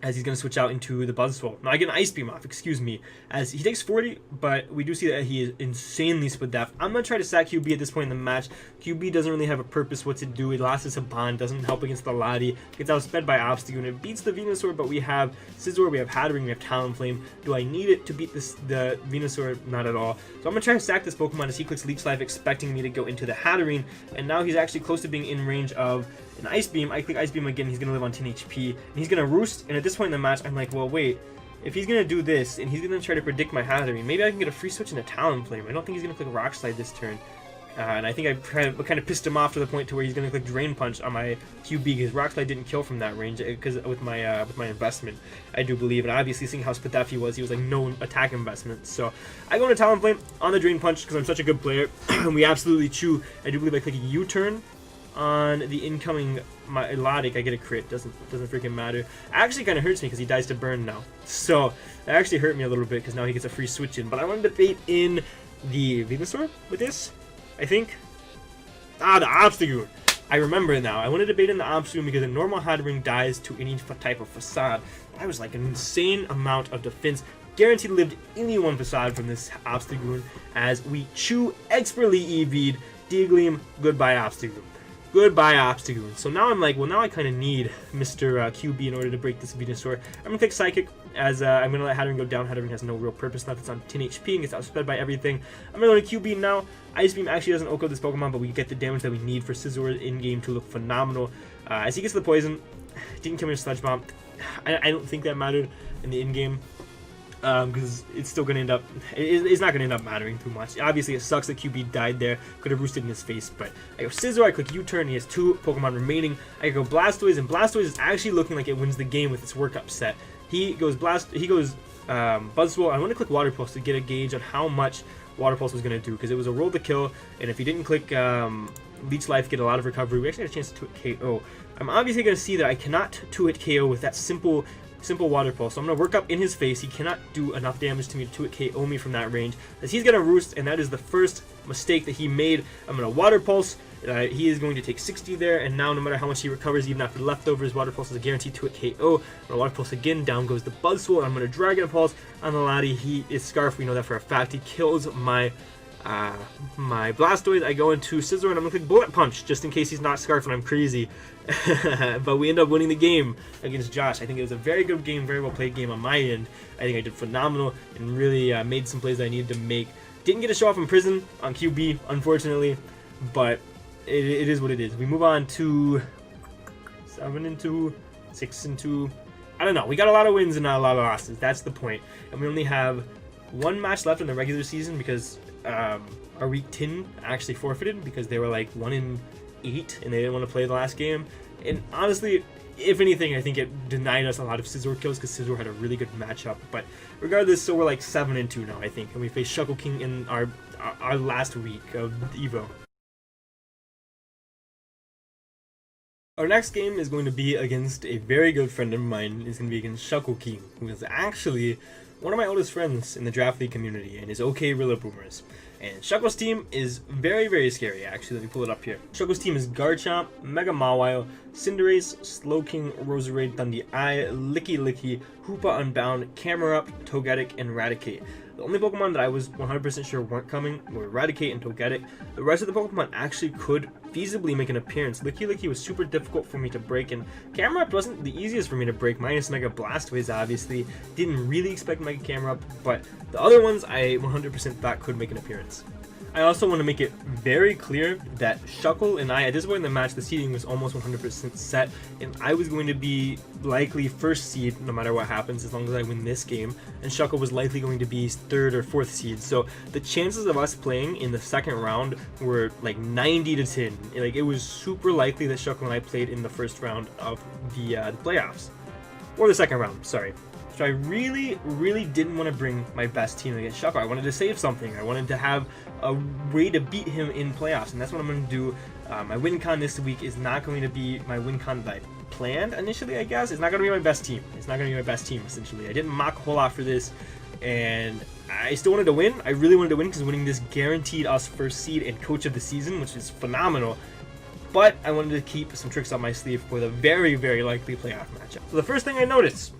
as he's going to switch out into the Buzzwole. Now I get an Ice Beam off, excuse me, as he takes 40, but we do see that he is insanely split def. I'm going to try to sack QB at this point in the match. QB doesn't really have a purpose what to do. It lost his Saban, doesn't help against the Lottie, gets outsped by Obstagoon. It beats the Venusaur, but we have Scizor, we have Hatterene, we have Talonflame. Do I need it to beat the Venusaur? Not at all. So I'm going to try to sack this Pokemon as he clicks Leech Life, expecting me to go into the Hatterene, and now he's actually close to being in range of an Ice Beam. I click Ice Beam again, he's going to live on 10 HP, and he's going to Roost, and at this point in the match, I'm like, well, wait, if he's going to do this, and he's going to try to predict my Hatterene, maybe I can get a free switch into Talonflame. I don't think he's going to click Rock Slide this turn, and I think I kind of pissed him off to the point to where he's going to click Drain Punch on my QB, because Rock Slide didn't kill from that range, because with my investment, I do believe, and obviously seeing how split def he was like no attack investment, so I go into Talonflame on the Drain Punch, because I'm such a good player, and we absolutely chew. I do believe I click a U-turn on the incoming Melodic. I get a crit, doesn't freaking matter. Actually kind of hurts me because he dies to burn now, so that actually hurt me a little bit because now he gets a free switch in. But I wanted to bait in the Venusaur with this, I think. The Obstagoon. I remember it now. I wanted to bait in the Obstagoon because a normal Hatterene dies to any type of Facade. I was like an insane amount of defense. Guaranteed lived any one Facade from this Obstagoon, as we chew expertly EV'd D-Gleam. Goodbye Obstagoon. Goodbye Obstagoon. So now I'm like, well, now I kind of need Mr. QB in order to break this Venusaur. I'm going to click Psychic, as I'm going to let Hatterene go down. Hatterene has no real purpose left. It's on 10 HP and gets outsped by everything. I'm going to go to QB now. Ice Beam actually doesn't OHKO this Pokemon, but we get the damage that we need for Scizor in-game to look phenomenal. As he gets the poison, didn't kill me with Sludge Bomb. I don't think that mattered in the in-game, because it's still going to end up, it's not going to end up mattering too much. Obviously, it sucks that QB died there. Could have roosted in his face, but I go Scizor, I click U-turn, he has 2 Pokemon remaining. I go Blastoise, and Blastoise is actually looking like it wins the game with its workup set. He goes Buzzwole. I want to click Water Pulse to get a gauge on how much Water Pulse was going to do, because it was a roll to kill, and if he didn't click Leech Life, get a lot of recovery, we actually had a chance to 2-hit KO. I'm obviously going to see that I cannot 2-hit KO with that simple Water Pulse, so I'm going to work up in his face. He cannot do enough damage to me to 2-hit KO me from that range, as he's going to Roost, and that is the first mistake that he made. I'm going to Water Pulse. He is going to take 60 there, and now no matter how much he recovers, even after the leftovers, Water Pulse is a guaranteed 2-hit KO. I'm going to Water Pulse again, down goes the Buzzwole, and I'm going to Dragon Pulse on the Lottie. He is Scarf, we know that for a fact. He kills my Blastoise. I go into Scizor, and I'm going to click Bullet Punch, just in case he's not Scarf and I'm crazy. But we end up winning the game against Josh. I think it was a very good game, very well played game on my end. I think I did phenomenal and really made some plays that I needed to make. Didn't get a show off in prison on QB, unfortunately, but it is what it is. We move on to 7-2, 6-2. I don't know. We got a lot of wins and not a lot of losses. That's the point. And we only have 1 match left in the regular season because our week 10 actually forfeited because they were like 1-8 and they didn't want to play the last game. And honestly, if anything, I think it denied us a lot of Scizor kills because Scizor had a really good matchup. But regardless, so we're like 7-2 now, I think, and we face Shuckle King in our last week of Evo. Our next game is going to be against a very good friend of mine. It's going to be against Shuckle King, who is actually one of my oldest friends in the Draft League community and is okay Rillaboomers. And Shuckle's team is very, very scary, actually. Let me pull it up here. Shuckle's team is Garchomp, Mega Mawile, Cinderace, Slowking, Roserade, Thundereye, Licky Licky, Hoopa Unbound, Camerupt, Togetic, and Raticate. The only Pokemon that I was 100% sure weren't coming were Raticate and Togetic. The rest of the Pokemon actually could feasibly make an appearance. Licky Licky was super difficult for me to break, and Camerupt wasn't the easiest for me to break, minus Mega Blastoise, obviously. Didn't really expect Mega Camerupt, but the other ones I 100% thought could make an appearance. I also want to make it very clear that Shuckle and I, at this point in the match, the seeding was almost 100% set, and I was going to be likely first seed no matter what happens as long as I win this game, and Shuckle was likely going to be third or fourth seed. So the chances of us playing in the second round were like 90 to 10. Like, it was super likely that Shuckle and I played in the first round of the playoffs, or the second round, sorry. So I really didn't want to bring my best team against Shuckle. I wanted to save something. I wanted to have a way to beat him in playoffs, and that's what I'm going to do. My win con this week is not going to be my win con that I planned initially, I guess. It's not going to be my best team. It's not going to be my best team, essentially. I didn't mock a whole lot for this, and I still wanted to win. I really wanted to win because winning this guaranteed us first seed and coach of the season, which is phenomenal. But I wanted to keep some tricks up my sleeve for the very likely playoff matchup. So the first thing I noticed,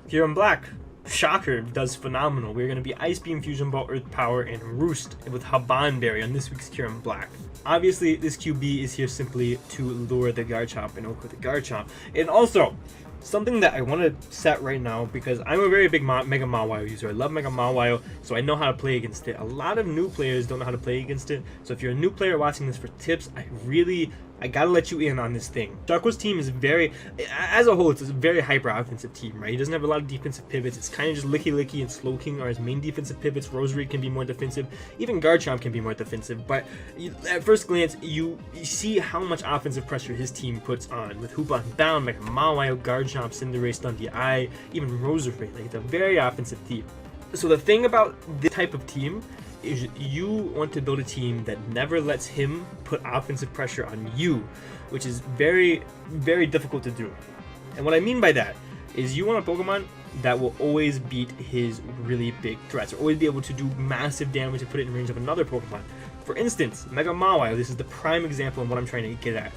here in black, Shocker does phenomenal. We're going to be Ice Beam, Fusion Ball, Earth Power, and Roost with Habanberry on this week's Kieran Black. Obviously, this QB is here simply to lure the Garchomp and Oko the Garchomp. And also, something that I want to set right now, because I'm a very big Mega Mawile user. I love Mega Mawile, so I know how to play against it. A lot of new players don't know how to play against it. So if you're a new player watching this for tips, I gotta let you in on this thing. Shuckle's team is as a whole, it's a very hyper offensive team, right? He doesn't have a lot of defensive pivots. It's kind of just Licky and Slowking are his main defensive pivots. Rosary can be more defensive. Even Garchomp can be more defensive. But at first glance, you see how much offensive pressure his team puts on with Hoopa Unbound, Mega Mawile, Garchomp, Cinderace, Thundereye, even Rosary. Like, it's a very offensive team. So the thing about this type of team is you want to build a team that never lets him put offensive pressure on you, which is very difficult to do. And what I mean by that is you want a Pokemon that will always beat his really big threats, or always be able to do massive damage and put it in range of another Pokemon. For instance, Mega Mawile, this is the prime example of what I'm trying to get at.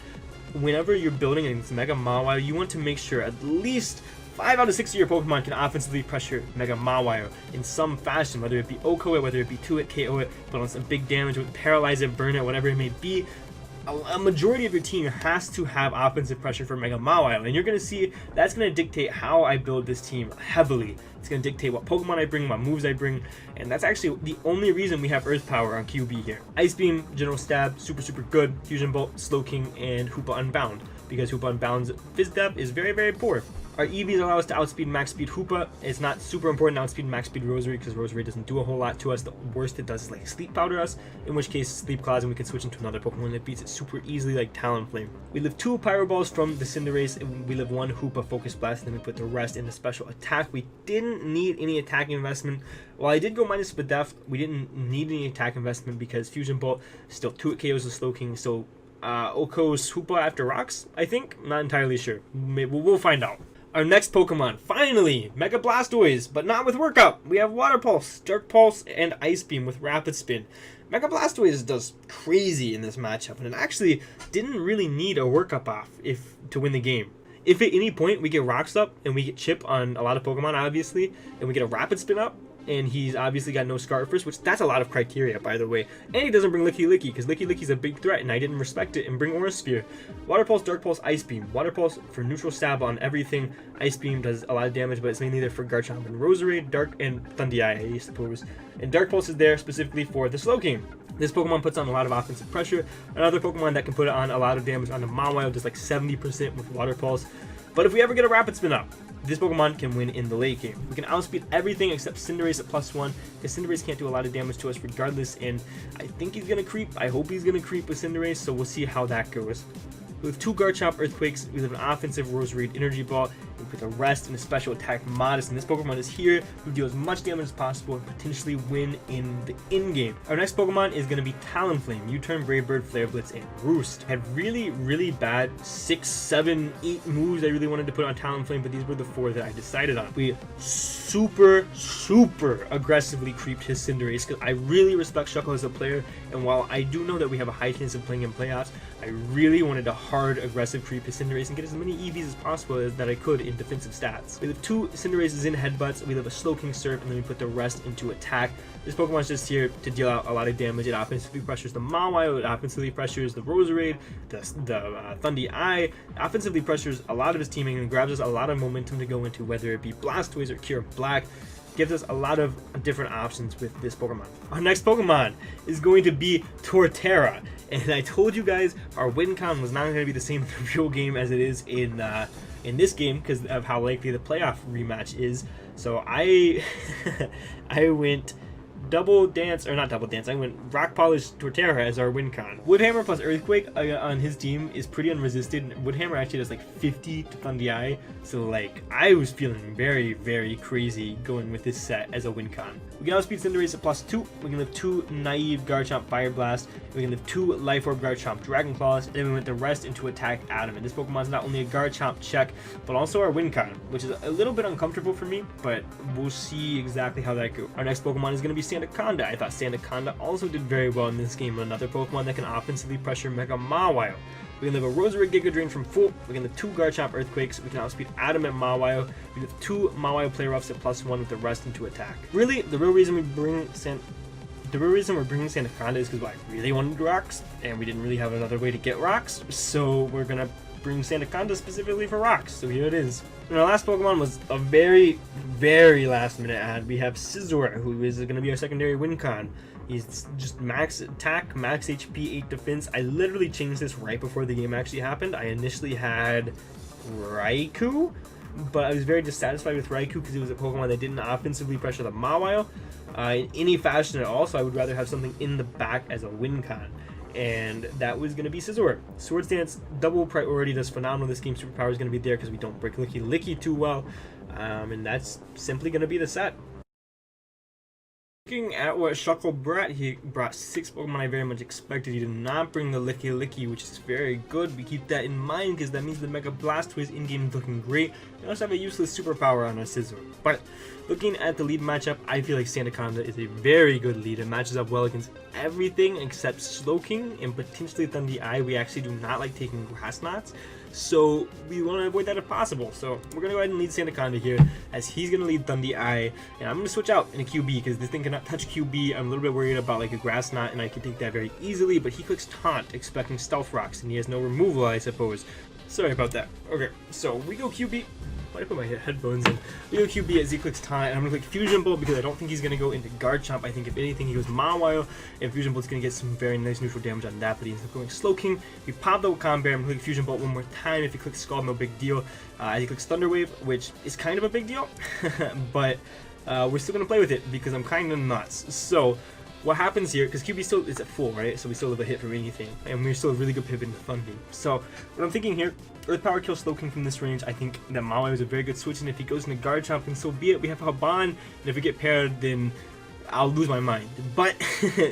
Whenever you're building against Mega Mawile, you want to make sure at least 5 out of 6 of your Pokemon can offensively pressure Mega Mawile in some fashion, whether it be OHKO it, whether it be 2-hit, KO it, put on some big damage with Paralyze it, Burn it, whatever it may be. A majority of your team has to have offensive pressure for Mega Mawile, and you're going to see that's going to dictate how I build this team heavily. It's going to dictate what Pokemon I bring, what moves I bring, and that's actually the only reason we have Earth Power on QB here. Ice Beam, General Stab, super good. Fusion Bolt, Slowking, and Hoopa Unbound, because Hoopa Unbound's Fizz Depth is very poor. Our EVs allow us to outspeed max speed Hoopa. It's not super important to outspeed max speed Rosary, because Rosary doesn't do a whole lot to us. The worst it does is like Sleep Powder us, in which case Sleep Clouds, and we can switch into another Pokemon that beats it super easily, like Talonflame. We live 2 Pyro Balls from the Cinderace, and we live 1 Hoopa Focus Blast, and then we put the rest into special attack. We didn't need any attacking investment. While I did go minus Spadef, we didn't need any attack investment because Fusion Bolt still 2-hit KOs with Slowking, so OHKO's Hoopa after Rocks, I think? Not entirely sure. We'll find out. Our next Pokemon, finally, Mega Blastoise, but not with Workup. We have Water Pulse, Dark Pulse, and Ice Beam with Rapid Spin. Mega Blastoise does crazy in this matchup, and it actually didn't really need a Workup off to win the game. If at any point we get Rocks up and we get Chip on a lot of Pokemon, obviously, and we get a Rapid Spin up, and he's obviously got no Scarfers, which that's a lot of criteria, by the way. And he doesn't bring Licky, because Licky is a big threat, and I didn't respect it and bring Aura Sphere. Water Pulse, Dark Pulse, Ice Beam. Water Pulse for neutral stab on everything. Ice Beam does a lot of damage, but it's mainly there for Garchomp and Rosary, Dark, and Thundereye, I suppose. And Dark Pulse is there specifically for the Slowking. This Pokemon puts on a lot of offensive pressure. Another Pokemon that can put on a lot of damage on the Mawile does like 70% with Water Pulse. But if we ever get a Rapid Spin up, this Pokemon can win in the late game. We can outspeed everything except Cinderace at +1, because Cinderace can't do a lot of damage to us regardless, and I think he's going to creep. I hope he's going to creep with Cinderace, so we'll see how that goes. With 2 Garchomp Earthquakes, we have an offensive Rosary Energy Ball, we put the rest in a special attack Modest, and this Pokemon is here to deal as much damage as possible and potentially win in the in-game. Our next Pokemon is going to be Talonflame, U-Turn, Brave Bird, Flare Blitz, and Roost. Had really bad 6, 7, 8 moves I really wanted to put on Talonflame, but these were the 4 that I decided on. We super aggressively creeped his Cinderace, because I really respect Shuckle as a player, and while I do know that we have a high chance of playing in playoffs, I really wanted to hard aggressive creep his Cinderace and get as many EVs as possible that I could in defensive stats. We have 2 Cinderaces in Headbutts, we have a Slowking Surf, and then we put the rest into attack. This Pokemon is just here to deal out a lot of damage. It offensively pressures the Mawile, it offensively pressures the Roserade, the Thundereye, offensively pressures a lot of his teaming and grabs us a lot of momentum to go into, whether it be Blastoise or Kieran Black. gives us a lot of different options with this Pokemon. Our next Pokemon is going to be Torterra. And I told you guys our win con was not going to be the same in the real game as it is in this game because of how likely the playoff rematch is. So I went double dance, or not double dance, I went Rock Polish Torterra as our win con. Woodhammer plus Earthquake on his team is pretty unresisted. Woodhammer actually does like 50 to Thundy, so like I was feeling very, very crazy going with this set as a win con. We can outspeed Cinderace at +2, we can live 2 Naive Garchomp Fire Blast, we can live 2 Life Orb Garchomp Dragon Claws, and then we went the rest into Attack Adam. And this Pokemon is not only a Garchomp check, but also our win con, which is a little bit uncomfortable for me, but we'll see exactly how that goes. Our next Pokemon is going to be Sandaconda. I thought Sandaconda also did very well in this game. Another Pokemon that can offensively pressure Mega Mawile. We can live a Rosary Giga Drain from full. We can live 2 Garchomp Earthquakes. We can outspeed Adam at Mawile. We live 2 Mawile Play Roughs at +1 with the rest into attack. Really, the real reason we're bringing Sandaconda is because I really wanted rocks, and we didn't really have another way to get rocks. So we're gonna bring Sandaconda specifically for rocks. So here it is. And our last Pokemon was a very, very last minute add. We have Scizor, who is going to be our secondary win con. He's just max attack, max HP, 8 defense. I literally changed this right before the game actually happened. I initially had Raikou, but I was very dissatisfied with Raikou because it was a Pokemon that didn't offensively pressure the Mawile in any fashion at all. So I would rather have something in the back as a win con. And that was going to be Scizor. Swords Dance, double priority, does phenomenal. This game Superpower is going to be there because we don't break Licky too well. And that's simply going to be the set. Looking at what Shuckle brought, he brought 6 Pokemon I very much expected. He did not bring the Licky, which is very good. We keep that in mind because that means the Mega Blastoise in-game is looking great. We also have a useless superpower on our Scizor. But looking at the lead matchup, I feel like Sandaconda is a very good lead. It matches up well against everything except Slowking and potentially Thundy. We actually do not like taking Grass Knots, so we want to avoid that if possible. So we're going to go ahead and lead Sandaconda here, as he's going to lead Thundy, and I'm going to switch out in a QB because this thing cannot touch QB. I'm a little bit worried about like a Grass Knot, and I can take that very easily, but he clicks Taunt expecting Stealth Rocks, and he has no removal, I suppose. Sorry about that. Okay, so we go QB. I put my headphones in. We go QB as he clicks Taunt, and I'm going to click Fusion Bolt because I don't think he's going to go into Garchomp. I think if anything he goes Mawile, and Fusion Bolt's going to get some very nice neutral damage on that, but he's going Slowking. We pop the Wakam Bear, I'm going to click Fusion Bolt one more time. If he clicks Scald, no big deal. As he clicks Thunder Wave, which is kind of a big deal, but we're still going to play with it because I'm kind of nuts. So what happens here, because QB still is at full, right? So we still have a hit from anything, and we're still a really good pivot into Thundy. So what I'm thinking here, Earth Power kills Slowking from this range. I think that Mawile is a very good switch, and if he goes into Garchomp, then so be it. We have Haban, and if we get paired, then I'll lose my mind. But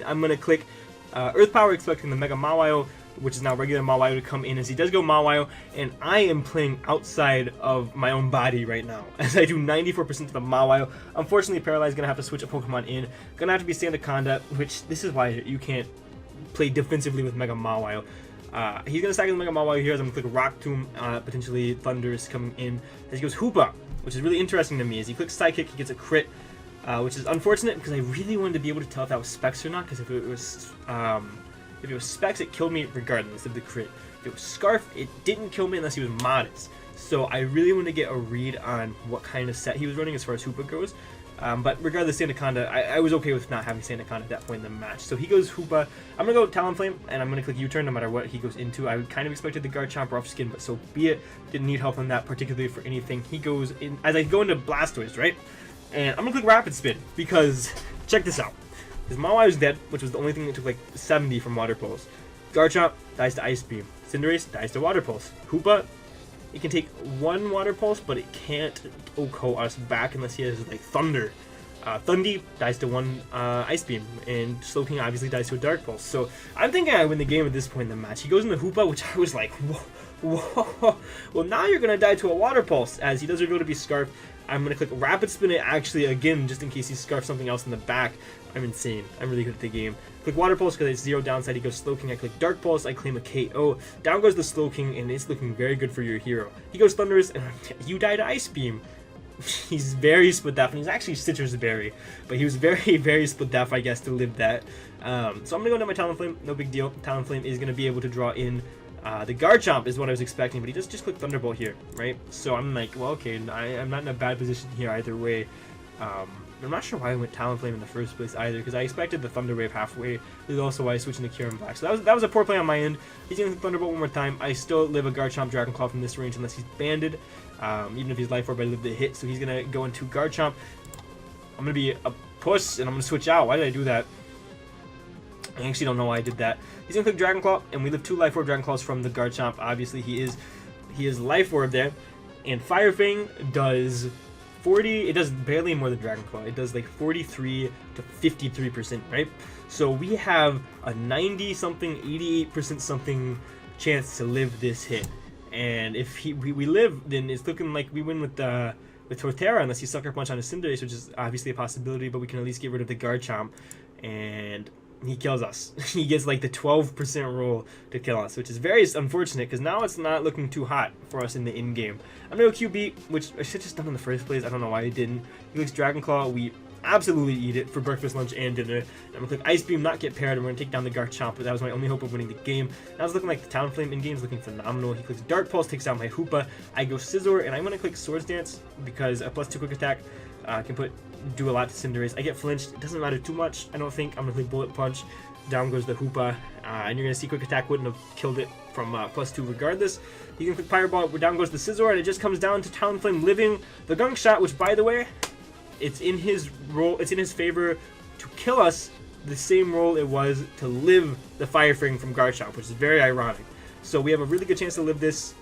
I'm going to click Earth Power, expecting the Mega Mawile, which is now regular Mawile, to come in, as he does go Mawile, and I am playing outside of my own body right now, as I do 94% to the Mawile. Unfortunately, Paralyze is going to have to switch a Pokemon in. Going to have to be Sandaconda, which this is why you can't play defensively with Mega Mawile. He's going to stack his Mega Mawile here, as I'm going to click Rock Tomb, potentially Thunder is coming in, as he goes Hoopa, which is really interesting to me. As he clicks Psychic, he gets a crit, which is unfortunate because I really wanted to be able to tell if that was Specs or not, because if it was Specs, it killed me regardless of the crit. If it was Scarf, it didn't kill me unless he was Modest. So I really wanted to get a read on what kind of set he was running as far as Hoopa goes. But regardless, Sandaconda, I was okay with not having Sandaconda at that point in the match. So he goes Hoopa. I'm going to go Talonflame, and I'm going to click U-turn no matter what he goes into. I kind of expected the Garchomp Rough Skin, but so be it. Didn't need help on that, particularly for anything. He goes in, as I go into Blastoise, right? And I'm going to click Rapid Spin, because check this out. His Mawile is dead, which was the only thing that took like 70 from Water Pulse. Garchomp dies to Ice Beam. Cinderace dies to Water Pulse. Hoopa, it can take 1 Water Pulse, but it can't OHKO us back unless he has like Thunder. Thundy dies to 1 Ice Beam, and Slowking obviously dies to a Dark Pulse. So I'm thinking I win the game at this point in the match. He goes into Hoopa, which I was like, whoa. Well, now you're going to die to a Water Pulse, as he does reveal to be Scarf. I'm going to click Rapid Spin it actually again, just in case he scarfs something else in the back. I'm insane. I'm really good at the game. Click Water Pulse because it's 0 downside. He goes Slowking. I click Dark Pulse. I claim a KO. Down goes the Slowking, and it's looking very good for your hero. He goes Thunderous, and you die to Ice Beam. He's very split def, and he's actually Citrus Berry, but he was very, very split def, I guess, to live that. So I'm going to go into my Talonflame. No big deal. Talonflame is going to be able to draw in the Garchomp is what I was expecting, but he just clicked Thunderbolt here, right? So I'm like, well, okay, I'm not in a bad position here either way. I'm not sure why I went Talonflame in the first place either, because I expected the Thunder Wave halfway. This is also why I switched into Kieran Black. So that was a poor play on my end. He's going to Thunderbolt one more time. I still live a Garchomp Dragonclaw from this range unless he's banded. Even if he's Life Orb, I live the hit. So he's going to go into Garchomp. I'm going to be a puss, and I'm going to switch out. Why did I do that? I actually don't know why I did that. He's going to click Dragonclaw, and we live 2 Life Orb Dragonclaws from the Garchomp. Obviously, he is Life Orb there. And Fire Fang does 40, it does barely more than Dragonclaw. It does like 43 to 53%, right? So we have a 90 something, 88% something chance to live this hit. And if we live, then it's looking like we win with Torterra, unless he Sucker Punch on his Cinderace, which is obviously a possibility, but we can at least get rid of the Garchomp. And he kills us. He gets like the 12% roll to kill us, which is very unfortunate because now it's not looking too hot for us in the in-game. I'm going to go QB, which I should have just done in the first place. I don't know why I didn't. He looks Dragonclaw. We absolutely eat it for breakfast, lunch, and dinner. And I'm going to click Ice Beam, not get paired, and we're going to take down the Garchomp, but that was my only hope of winning the game. Now it's looking like the Talonflame in-game is looking phenomenal. He clicks Dark Pulse, takes out my Hoopa. I go Scizor, and I'm going to click Swords Dance because a +2 quick attack can do a lot to Cinderace. I get flinched. It doesn't matter too much, I don't think. I'm going to click Bullet Punch. Down goes the Hoopa, and you're going to see Quick Attack wouldn't have killed it from +2 regardless. You can click Fire Ball, down goes the Scizor, and it just comes down to Talonflame living the Gunk Shot, which, by the way, it's in his favor to kill us the same role it was to live the Fire Fang from Garchomp, which is very ironic. So we have a really good chance to live this,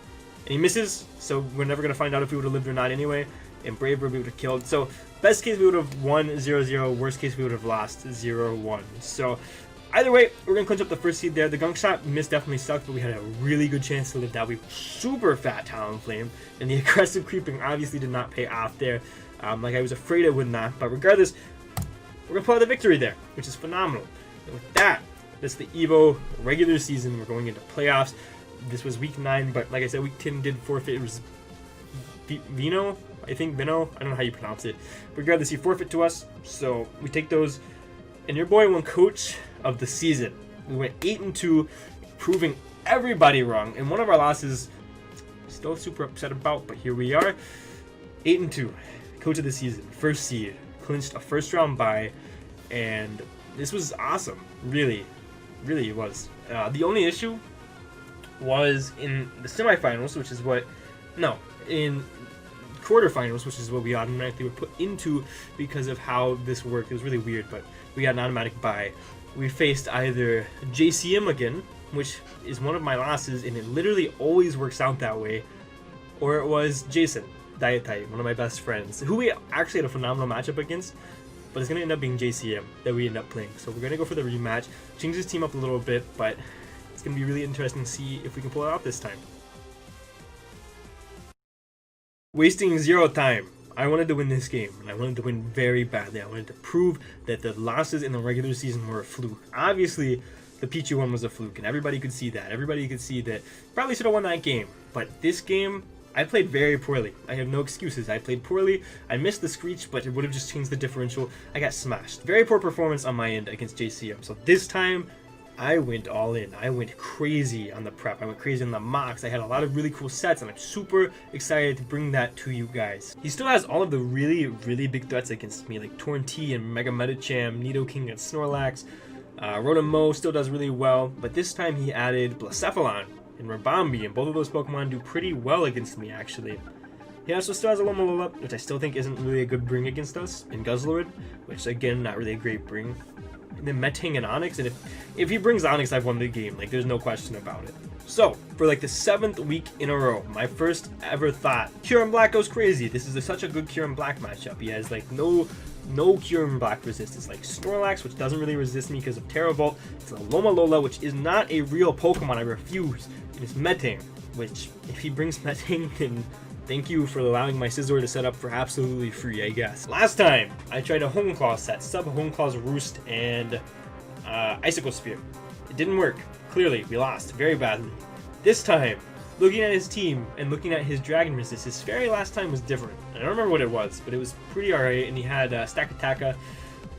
and he misses, so we're never going to find out if he would have lived or not anyway, and Braver we would have killed. So best case we would have won 0-0, worst case we would have lost 0-1. So either way, we're going to clinch up the first seed there. The Gunk Shot miss definitely sucked, but we had a really good chance to live that. We super fat Talonflame, and the aggressive creeping obviously did not pay off there. Like I was afraid it would not, but regardless, we're going to pull out the victory there, which is phenomenal. And with that, that's the EVO regular season. We're going into playoffs. This was week 9, but like I said, week 10 did forfeit. It was Vino, I think, Vino, I don't know how you pronounce it. Regardless, he forfeit to us, so we take those. And your boy won Coach of the Season. We went 8-2, proving everybody wrong. And one of our losses, still super upset about, but here we are. 8-2, Coach of the Season, first seed, clinched a first round bye, and this was awesome. Really, really it was. The only issue was in the semifinals, which is what, no, in quarterfinals, which is what we automatically were put into because of how this worked. It was really weird, but we got an automatic bye. We faced either JCM again, which is one of my losses, and it literally always works out that way, or it was Jason, Diet Type, one of my best friends, who we actually had a phenomenal matchup against, but it's going to end up being JCM that we end up playing. So we're going to go for the rematch, change his team up a little bit, but it's going to be really interesting to see if we can pull it out this time. Wasting 0 time. I wanted to win this game, and I wanted to win very badly. I wanted to prove that the losses in the regular season were a fluke. Obviously, the Pichu one was a fluke, and everybody could see that. Everybody could see that probably should have won that game. But this game, I played very poorly. I have no excuses. I played poorly. I missed the Screech, but it would have just changed the differential. I got smashed. Very poor performance on my end against JCM. So this time, I went all in. I went crazy on the prep. I went crazy on the mocks. I had a lot of really cool sets, and I'm super excited to bring that to you guys. He still has all of the really, really big threats against me, like Torn T and Mega Medicham, Nidoking and Snorlax. Rotom still does really well, but this time he added Blacephalon and Rabambi, and both of those Pokemon do pretty well against me, actually. He also still has a Lomolola, which I still think isn't really a good bring against us, and Guzzlord, which again, not really a great bring. And then Metang and Onix, and if he brings Onix, I've won the game. Like, there's no question about it. So, for like the 7th week in a row, my first ever thought, Kieran Black goes crazy. This is such a good Kieran Black matchup. He has like no Kieran Black resistance, like Snorlax, which doesn't really resist me because of Terravolt. It's a Lomalola, which is not a real Pokemon. I refuse. And it's Metang, which if he brings Metang, then thank you for allowing my Scizor to set up for absolutely free, I guess. Last time, I tried a Honeclaw set, sub Honeclaw's Roost and Icicle Spear. It didn't work. Clearly, we lost very badly. This time, looking at his team and looking at his Dragon Resist, his Fairy last time was different. I don't remember what it was, but it was pretty alright, and he had Stakataka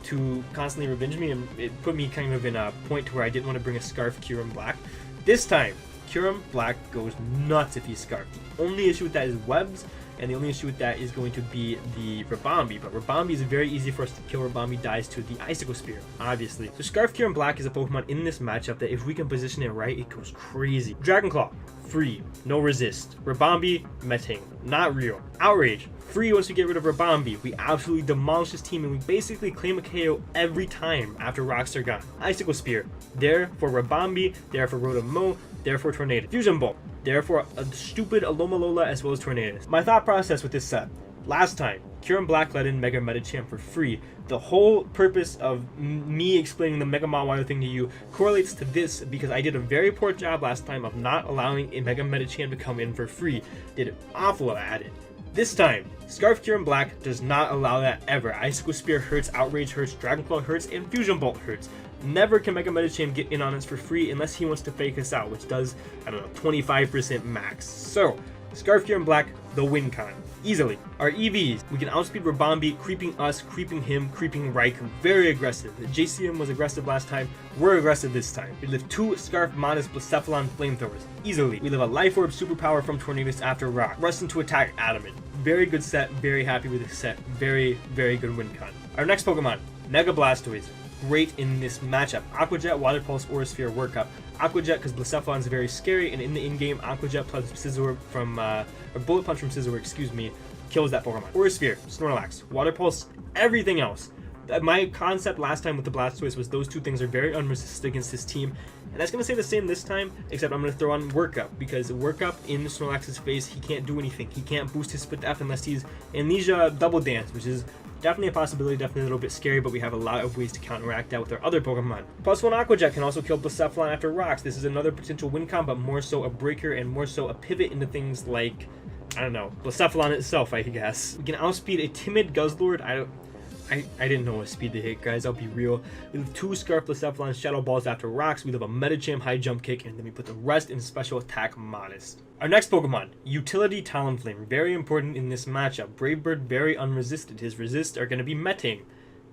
to constantly revenge me, and it put me kind of in a point to where I didn't want to bring a Scarf Kieran Black. This time, Kieran Black goes nuts if he's Scarf. The only issue with that is webs, and the only issue with that is going to be the Rabambi. But Rabambi is very easy for us to kill. Rabambi dies to the Icicle Spear, obviously. So Scarf Kieran Black is a Pokemon in this matchup that if we can position it right, it goes crazy. Dragon Claw, free, no resist. Rabambi, Meting, not real. Outrage, free once we get rid of Rabambi. We absolutely demolish this team and we basically claim a KO every time after rocks are gone. Icicle Spear, there for Rabambi, there for Rotom-Mow, there for Tornado. Fusion Bolt, there for a stupid Alola as well as Tornadus. My thought process with this set, last time, Kieran Black let in Mega Medicham for free. The whole purpose of me explaining the Mega Mawile thing to you correlates to this because I did a very poor job last time of not allowing a Mega Medicham to come in for free. Did awful at it. This time, Scarf Kieran Black does not allow that ever. Icicle Spear hurts, Outrage hurts, Dragon Claw hurts, and Fusion Bolt hurts. Never can Mega Medicham get in on us for free unless he wants to fake us out, which does, I don't know, 25% max. So, Scarf Kieran Black, the win con. Easily. Our EVs, we can outspeed Rabambi, creeping us, creeping him, creeping Raikou. Very aggressive. The JCM was aggressive last time. We're aggressive this time. We live 2 Scarf Modest Blacephalon Flamethrowers. Easily. We live a Life Orb superpower from Tornadus after Rock. Rust into attack Adamant. Very good set. Very happy with this set. Very, very good win con. Our next Pokemon, Mega Blastoise. Great in this matchup. Aqua Jet, Water Pulse, Aura Sphere workup. Aqua Jet because Blacephalon is very scary, and in the in-game, Aqua Jet plus Scizor from, or Bullet Punch from Scizor, excuse me, kills that Pokemon. Aura Sphere, Snorlax, Water Pulse, everything else. My concept last time with the Blastoise was those two things are very unresisted against this team, and that's going to stay the same this time, except I'm going to throw on Workup, because Workup in Snorlax's face, he can't do anything. He can't boost his Split F unless he's Amnesia Double Dance, which is definitely a possibility, definitely a little bit scary, but we have a lot of ways to counteract that with our other Pokemon. +1 Aqua Jet can also kill Blacephalon after rocks. This is another potential win con, but more so a breaker and more so a pivot into things like, I don't know, Blacephalon itself, I guess. We can outspeed a timid Guzzlord. I didn't know what speed to hit, guys, I'll be real. We have 2 Scarf Blacephalon Shadow Balls after rocks. We have a Medicham High Jump Kick, and then we put the rest in Special Attack Modest. Our next Pokemon, Utility Talonflame. Very important in this matchup. Brave Bird, very unresisted. His resists are going to be Meting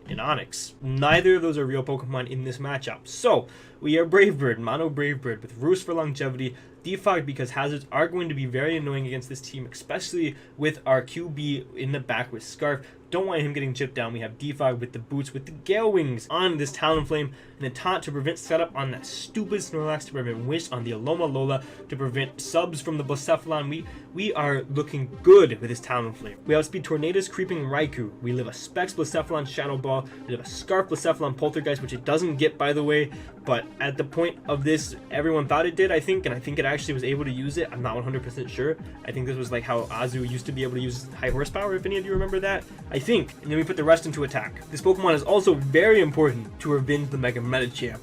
and Onix. Neither of those are real Pokemon in this matchup. So, we are Brave Bird, Mono Brave Bird, with Roost for longevity, Defog because hazards are going to be very annoying against this team, especially with our QB in the back with Scarf. Don't want him getting chipped down. We have Defog with the boots, with the Gale Wings on this Talonflame, and a taunt to prevent setup on that stupid Snorlax, to prevent Wish on the Alola, to prevent subs from the Blacephalon. We are looking good with this Talonflame. We outspeed Tornadus, creeping Raikou. We live a Specs Blacephalon Shadow Ball. We live a Scarf Blacephalon Poltergeist, which it doesn't get, by the way, but at the point of this, everyone thought it did, I think, and I think it actually was able to use it. I'm not 100% sure. I think this was like how Azu used to be able to use high horsepower, if any of you remember that. I think. And then we put the rest into attack. This Pokemon is also very important to revenge the Mega Medicham.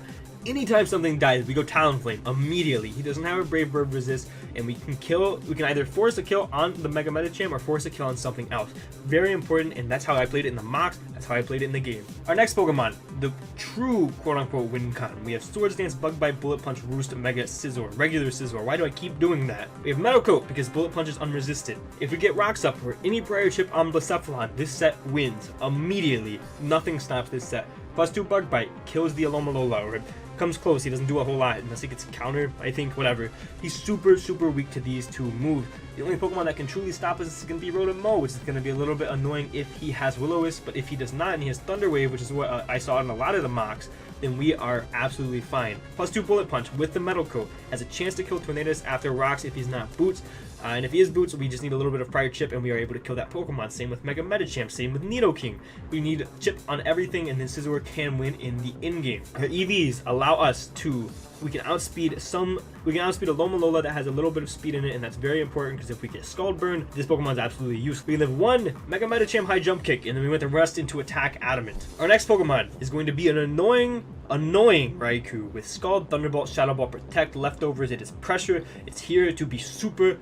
Anytime something dies, we go Talonflame immediately. He doesn't have a Brave Bird resist, and we can either force a kill on the Mega Medicham or force a kill on something else. Very important, and that's how I played it in the mocks. That's how I played it in the game. Our next Pokemon, the true quote-unquote win con. We have Swords Dance, Bug Bite, Bullet Punch, Roost, Mega Scizor, regular Scizor. Why do I keep doing that? We have Metal Coat because Bullet Punch is unresisted. If we get Rocks Up or any prior chip on Blacephalon, this set wins immediately. Nothing stops this set. +2 Bug Bite kills the Alola, or comes close. He doesn't do a whole lot unless he gets countered, I think, whatever. He's super weak to these two moves. The only Pokemon that can truly stop us is going to be Rotom-Mow, which is going to be a little bit annoying if he has Will-O-Wisp, but if he does not and he has Thunder Wave, which is what I saw in a lot of the mocks, then we are absolutely fine. +2 Bullet Punch with the Metal Coat has a chance to kill Tornadus after rocks if he's not Boots. And if he is Boots, we just need a little bit of prior chip and we are able to kill that Pokemon. Same with Mega Medicham, same with Nidoking. We need chip on everything, and then Scizor can win in the in-game. Our EVs allow us to, we can outspeed a Alola that has a little bit of speed in it, and that's very important because if we get Scald Burn, this Pokemon is absolutely useless. We live 1 Mega Medicham High Jump Kick, and then we went the rest into attack Adamant. Our next Pokemon is going to be an annoying Raikou with Scald, Thunderbolt, Shadow Ball, Protect, Leftovers. It is pressure. It's here to be super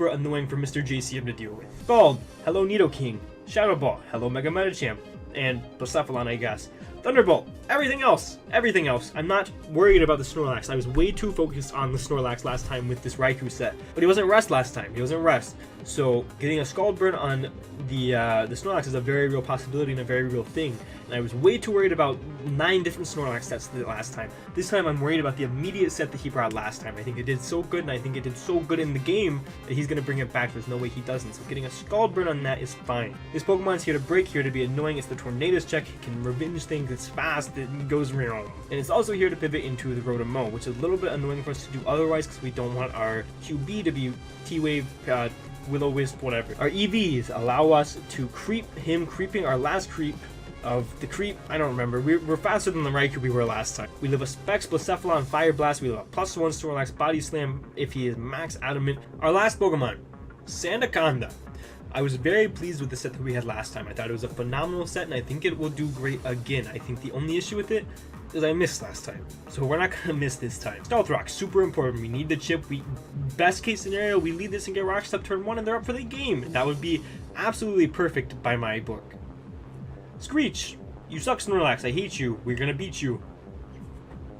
annoying for Mr. JCM to deal with. Scald, hello Nidoking. Shadow Ball, hello Mega Medicham, and Blacephalon, I guess. Thunderbolt, everything else. I'm not worried about the Snorlax. I was way too focused on the Snorlax last time with this Raikou set. But he wasn't Rest last time. He wasn't Rest. So getting a Scald Burn on the Snorlax is a very real possibility and a very real thing. And I was way too worried about 9 different Snorlax sets the last time. This time I'm worried about the immediate set that he brought last time. I think it did so good, and I think it did so good in the game that he's going to bring it back. There's no way he doesn't. So getting a Scald Burn on that is fine. This Pokemon's here to break, here to be annoying. It's the Tornadus check. It can revenge things. It's fast. It goes real. And it's also here to pivot into the Rotom-Mow, which is a little bit annoying for us to do otherwise because we don't want our QB to be T-Wave, Will-O-Wisp, whatever. Our EVs allow us to creep him, creeping our last creep of the creep. I don't remember. We're faster than the Raikou we were last time. We live a Specs, Blacephalon, Fire Blast. We live a +1 Snorlax Body Slam if he is max adamant. Our last Pokemon, Sandaconda. I was very pleased with the set that we had last time. I thought it was a phenomenal set, and I think it will do great again. I think the only issue with it is I missed last time, so we're not gonna miss this time. Stealth Rock, super important. We need the chip. Best case scenario, we lead this and get Rock Step turn 1, and they're up for the game. And that would be absolutely perfect by my book. Screech, you suck, Snorlax. I hate you. We're gonna beat you.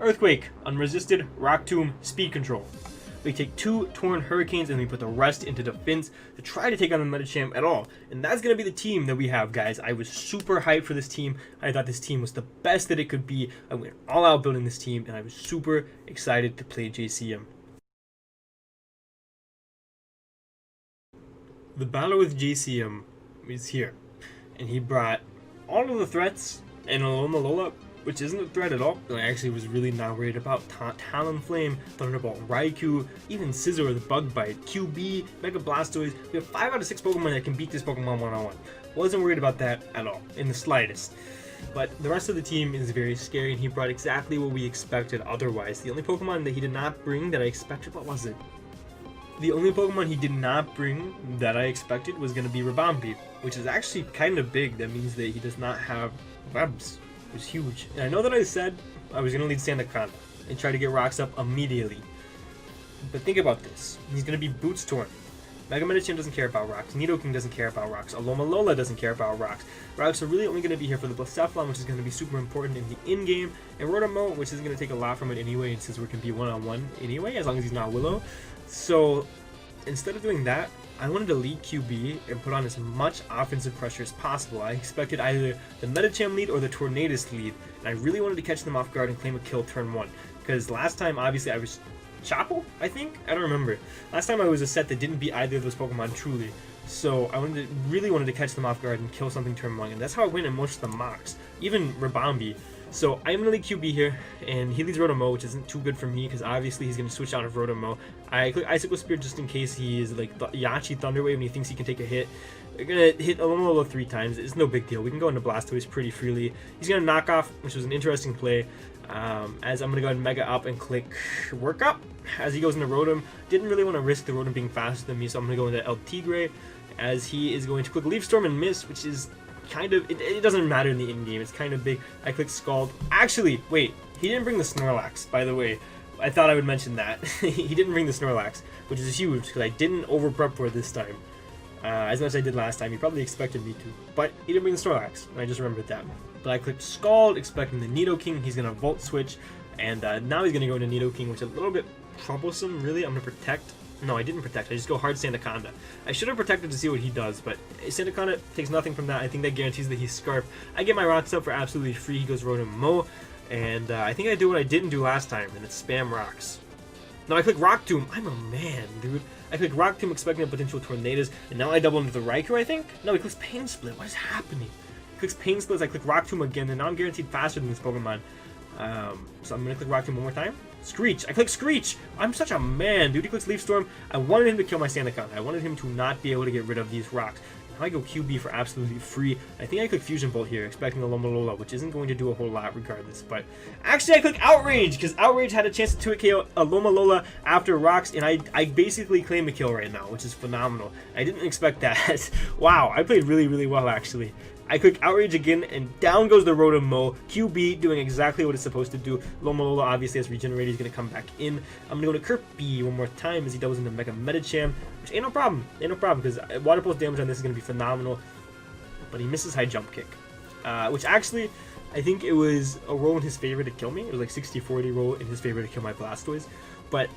Earthquake, unresisted, Rock Tomb, speed control. We take 2 Torn Hurricanes and we put the rest into defense to try to take on the Medicham at all. And that's going to be the team that we have, guys. I was super hyped for this team. I thought this team was the best that it could be. I went all out building this team, and I was super excited to play JCM. The battle with JCM is here. And he brought all of the threats and Alola, which isn't a threat at all. I actually was really not worried about Talonflame, Thunderbolt, Raikou, even Scizor, the Bug Bite, QB, Mega Blastoise. We have 5 out of 6 Pokemon that can beat this Pokemon one-on-one. Wasn't worried about that at all, in the slightest. But the rest of the team is very scary, and he brought exactly what we expected otherwise. The only Pokemon that he did not bring that I expected, what was it? The only Pokemon he did not bring that I expected was going to be Ribombee, which is actually kind of big. That means that he does not have webs. It was huge. And I know that I said I was going to lead Sandaconda and try to get rocks up immediately. But think about this. He's going to be Boots Torn. Mega Medicham doesn't care about rocks. Nidoking doesn't care about rocks. Alola doesn't care about rocks. Rocks are really only going to be here for the Blacephalon, which is going to be super important in the in-game. And Rotom-Mow, which is going to take a lot from it anyway, and Scizor can be one-on-one anyway, as long as he's not Willow. So instead of doing that, I wanted to lead QB and put on as much offensive pressure as possible. I expected either the Medicham lead or the Tornadus lead, and I really wanted to catch them off guard and claim a kill turn 1. Because last time, obviously, I was Chople, I think? I don't remember. Last time I was a set that didn't beat either of those Pokemon truly. So I really wanted to catch them off guard and kill something turn 1, and that's how I went in most of the mocks. Even Ribombee. So I'm going to lead QB here, and he leads Rotom-Mow, which isn't too good for me, because obviously he's going to switch out of Rotom-Mow. I click Icicle Spear just in case he is like Yachi Thunder Wave and he thinks he can take a hit. We're going to hit Alola 3 times. It's no big deal. We can go into Blastoise pretty freely. He's going to knock off, which was an interesting play. As I'm going to go ahead and Mega up and click Work Up as he goes into Rotom. Didn't really want to risk the Rotom being faster than me, so I'm going to go into El Tigre as he is going to click Leaf Storm and miss, which is kind of, it doesn't matter in the in-game. It's kind of big. I click Scald. Actually, wait, he didn't bring the Snorlax, by the way. I thought I would mention that. He didn't bring the Snorlax, which is huge because I didn't over-prep for it this time. As much as I did last time. He probably expected me to. But he didn't bring the Snorlax, and I just remembered that. But I clicked Scald, expecting the Nidoking. He's going to Volt Switch, and now he's going to go into Nidoking, which is a little bit troublesome, really. I'm going to Protect. No, I didn't Protect. I just go hard Sandaconda. I should have protected to see what he does, but Sandaconda takes nothing from that. I think that guarantees that he's Scarf. I get my Rocks up for absolutely free. He goes Rotom-Mow, and I think I do what I didn't do last time, and it's spam Rocks. No, I click Rock Tomb. I'm a man, dude. I click Rock Tomb expecting a potential Tornadus, and now I double into the Raikou, I think? No, he clicks Pain Split. What is happening? He clicks Pain Split, I click Rock Tomb again, and now I'm guaranteed faster than this Pokemon. So I'm going to click Rock Tomb one more time. Screech. I click Screech. I'm such a man, dude. He clicks Leaf Storm. I wanted him to kill my Sandaconda. I wanted him to not be able to get rid of these rocks. Now I go QB for absolutely free. I think I click Fusion Bolt here, expecting a Alola, which isn't going to do a whole lot regardless. But actually, I click Outrage, because Outrage had a chance to 2-KO Alola after rocks, and I basically claim a kill right now, which is phenomenal. I didn't expect that. Wow, I played really, really well, actually. I click Outrage again, and down goes the Rotom-Mow. QB doing exactly what it's supposed to do. Alola obviously has regenerated. He's going to come back in. I'm going to go to Kirby one more time as he doubles into Mega Medicham, which ain't no problem. Ain't no problem, because Water Pulse damage on this is going to be phenomenal. But he misses High Jump Kick, which actually, I think it was a roll in his favor to kill me. It was like 60-40 roll in his favor to kill my Blastoise. But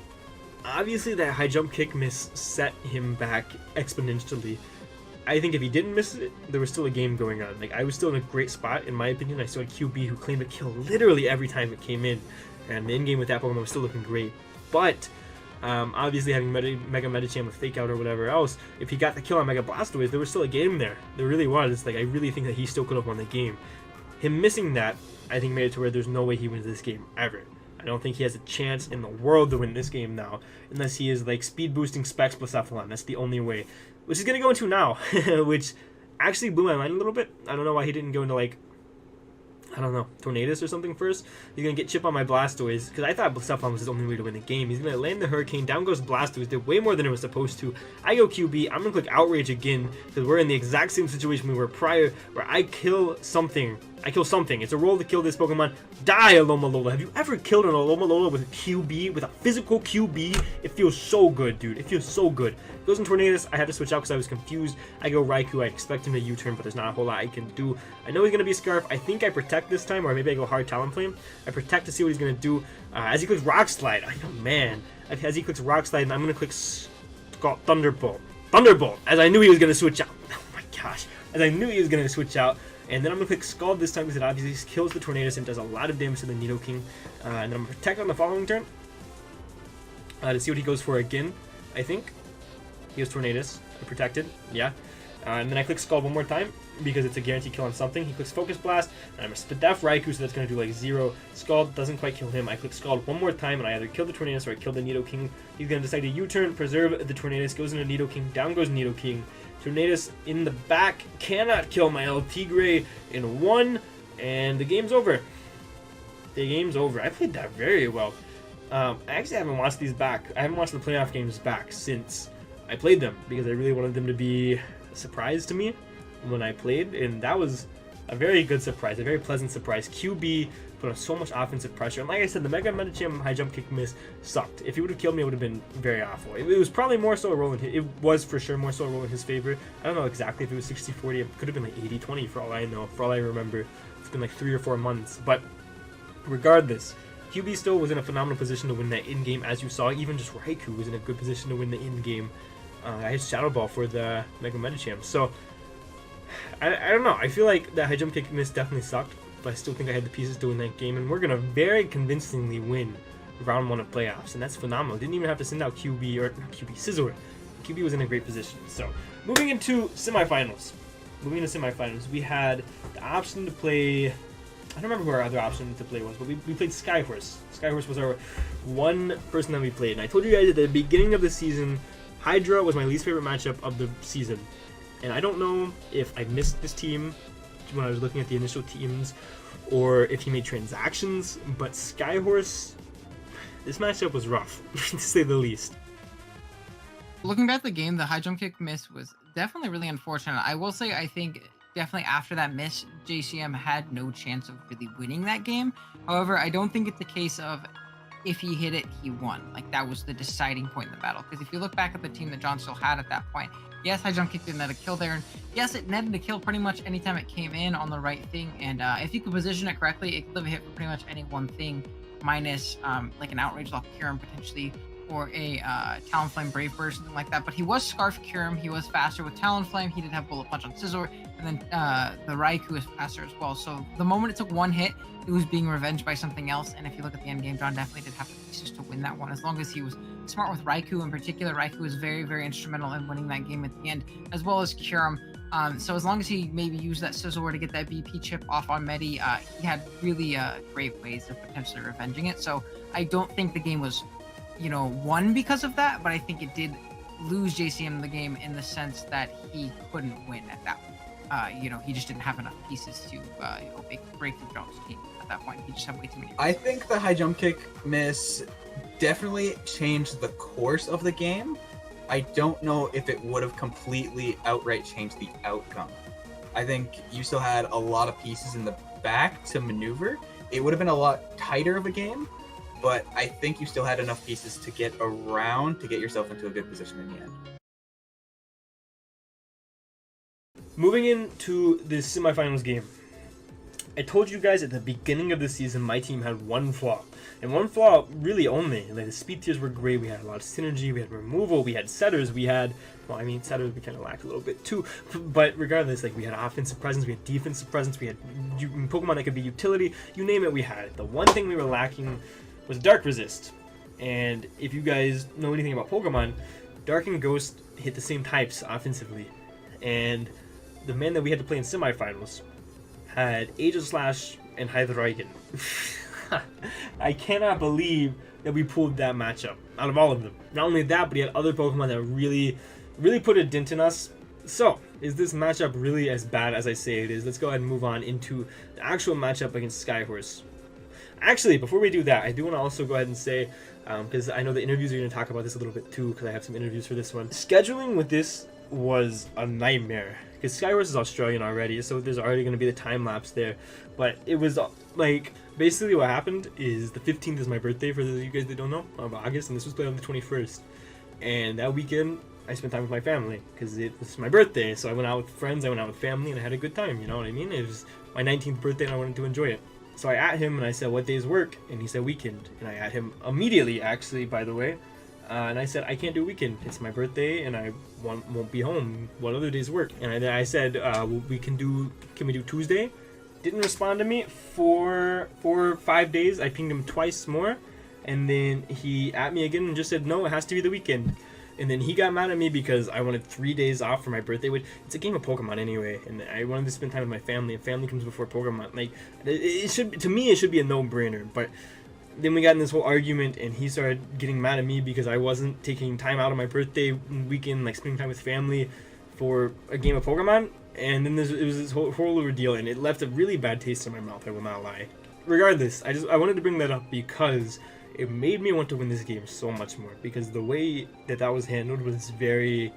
obviously that high jump kick miss set him back exponentially. I think if he didn't miss it, there was still a game going on. Like, I was still in a great spot, in my opinion. I still had QB who claimed a kill literally every time it came in. And the in-game with that Pokemon was still looking great. But, obviously having Mega Medicham with Fake Out or whatever else, if he got the kill on Mega Blastoise, there was still a game there. There really was. Like, I really think that he still could have won the game. Him missing that, I think, made it to where there's no way he wins this game, ever. I don't think he has a chance in the world to win this game now, unless he is, like, speed boosting Specs plus Cephalon. That's the only way. Which he's going to go into now, which actually blew my mind a little bit. I don't know why he didn't go into, like, I don't know, Tornadus or something first. He's going to get chip on my Blastoise, because I thought Cephalon was his only way to win the game. He's going to land the Hurricane, down goes Blastoise, did way more than it was supposed to. I go QB, I'm going to click Outrage again, because we're in the exact same situation we were prior, where I kill something. It's a roll to kill this Pokemon. Die, Alomomola. Have you ever killed an Alomomola with a QB, with a physical QB? It feels so good, dude. It feels so good. Goes in Tornadus. I had to switch out because I was confused. I go Raikou. I expect him to U-turn, but there's not a whole lot I can do. I know he's going to be Scarf. I think I protect this time, or maybe I go hard Talonflame. I protect to see what he's going to do. As he clicks Rock Slide. I know, man. As he clicks Rock Slide, I'm going to click Thunderbolt. Thunderbolt! As I knew he was going to switch out. Oh my gosh. As I knew he was going to switch out. And then I'm going to click Scald this time because it obviously kills the Tornadus and does a lot of damage to the Nidoking. And then I'm going to protect on the following turn to see what he goes for again, I think. He goes Tornadus. Protected. Yeah. And then I click Scald one more time because it's a guaranteed kill on something. He clicks Focus Blast, and I'm going to Spadef Raikou, so that's going to do like 0. Scald doesn't quite kill him. I click Scald one more time, and I either kill the Tornadus or I kill the Nidoking. He's going to decide to U-turn, preserve the Tornadus, goes into Nidoking, down goes Nidoking. Tornadus in the back cannot kill my El Tigre in 1, and the game's over. The game's over. I played that very well. I actually haven't watched these back. I haven't watched the playoff games back since I played them because I really wanted them to be a surprise to me when I played, and that was a very good surprise, a very pleasant surprise. QB put on so much offensive pressure, and like I said, the Mega Medicham high jump kick miss sucked. If he would have killed me, it would have been very awful. It was probably more so a roll in his, it was for sure more so a roll in his favor. I don't know exactly if it was 60-40, it could have been like 80-20 for all I know, for all I remember. It's been like 3 or 4 months, but regardless, QB still was in a phenomenal position to win that in-game, as you saw. Even just Raikou was in a good position to win the in-game. I had Shadow Ball for the Mega Medicham, so I don't know. I feel like that high jump kick miss definitely sucked, but I still think I had the pieces to win that game, and we're gonna very convincingly win round 1 of playoffs, and that's phenomenal. Didn't even have to send out QB or not QB, Scizor. QB was in a great position. So moving into semifinals. We had the option to play. I don't remember who our other option to play was, but we played Skyhorse. Skyhorse was our one person that we played, and I told you guys at the beginning of the season, Hydra was my least favorite matchup of the season. And I don't know if I missed this team when I was looking at the initial teams or if he made transactions, but Skyhorse, this matchup was rough, to say the least. Looking back at the game, the high jump kick miss was definitely really unfortunate. I will say, I think definitely after that miss, JCM had no chance of really winning that game. However, I don't think it's the case of if he hit it, he won. Like, that was the deciding point in the battle. Because if you look back at the team that John still had at that point, yes, high jump kick didn't net a kill there, and yes, it netted a kill pretty much anytime it came in on the right thing, and if you could position it correctly, it could live a hit for pretty much any one thing, minus like an Outrage Lock Kyurem potentially, or a Talonflame Brave Bird, something like that. But he was Scarf Kyurem, he was faster with Talonflame, he did have Bullet Punch on Scizor, and then the Raikou is faster as well. So the moment it took one hit, it was being revenged by something else, and if you look at the end game, John definitely did have the pieces to win that one, as long as he was smart with Raikou in particular. Raikou was very, very instrumental in winning that game at the end, as well as Kyurem. So as long as he maybe used that Scizor to get that BP chip off on Medi, he had really great ways of potentially revenging it. So I don't think the game was, won because of that, but I think it did lose JCM the game in the sense that he couldn't win at that point. He just didn't have enough pieces to break through John's team at that point. He just had way too many. I think the high jump kick miss definitely changed the course of the game. I don't know if it would have completely outright changed the outcome. I think you still had a lot of pieces in the back to maneuver. It would have been a lot tighter of a game, but I think you still had enough pieces to get around to get yourself into a good position in the end. Moving into the semifinals game, I told you guys at the beginning of the season my team had one flaw. And one flaw really only. Like the speed tiers were great, we had a lot of synergy, we had removal, we had setters, we had, well I mean setters we kind of lacked a little bit too. But regardless, like we had offensive presence, we had defensive presence, we had Pokemon that could be utility, you name it we had it. The one thing we were lacking was Dark Resist. And if you guys know anything about Pokemon, Dark and Ghost hit the same types offensively. And the man that we had to play in semifinals had Aegislash and Hydreigon. I cannot believe that we pulled that matchup out of all of them. Not only that, but he had other Pokemon that really put a dent in us. So, is this matchup really as bad as I say it is? Let's go ahead and move on into the actual matchup against Skyhorse. Actually, before we do that, I do want to also go ahead and say, because I know the interviews are going to talk about this a little bit too, because I have some interviews for this one. Scheduling with this was a nightmare, because Skyhorse is Australian already, so there's already going to be the time lapse there. But it was like, basically what happened is the 15th is my birthday, for those of you guys that don't know, of August, and this was played on the 21st. And that weekend, I spent time with my family, because it was my birthday, so I went out with friends, I went out with family, and I had a good time, you know what I mean? It was my 19th birthday, and I wanted to enjoy it. So I at him and I said, what days work? And he said weekend. And I at him immediately, actually, by the way. And I said, I can't do weekend. It's my birthday and I won't be home. What other days work? And I said, can we do Tuesday? Didn't respond to me for 4 or 5 days. I pinged him twice more. And then he at me again and just said, no, it has to be the weekend. And then he got mad at me because I wanted 3 days off for my birthday, which it's a game of Pokemon anyway, and I wanted to spend time with my family, and family comes before Pokemon. Like, it should, to me, it should be a no-brainer, but then we got in this whole argument, and he started getting mad at me because I wasn't taking time out of my birthday weekend, like spending time with family for a game of Pokemon, and then it was this whole ordeal, and it left a really bad taste in my mouth, I will not lie. Regardless, I wanted to bring that up because it made me want to win this game so much more, because the way that was handled was very...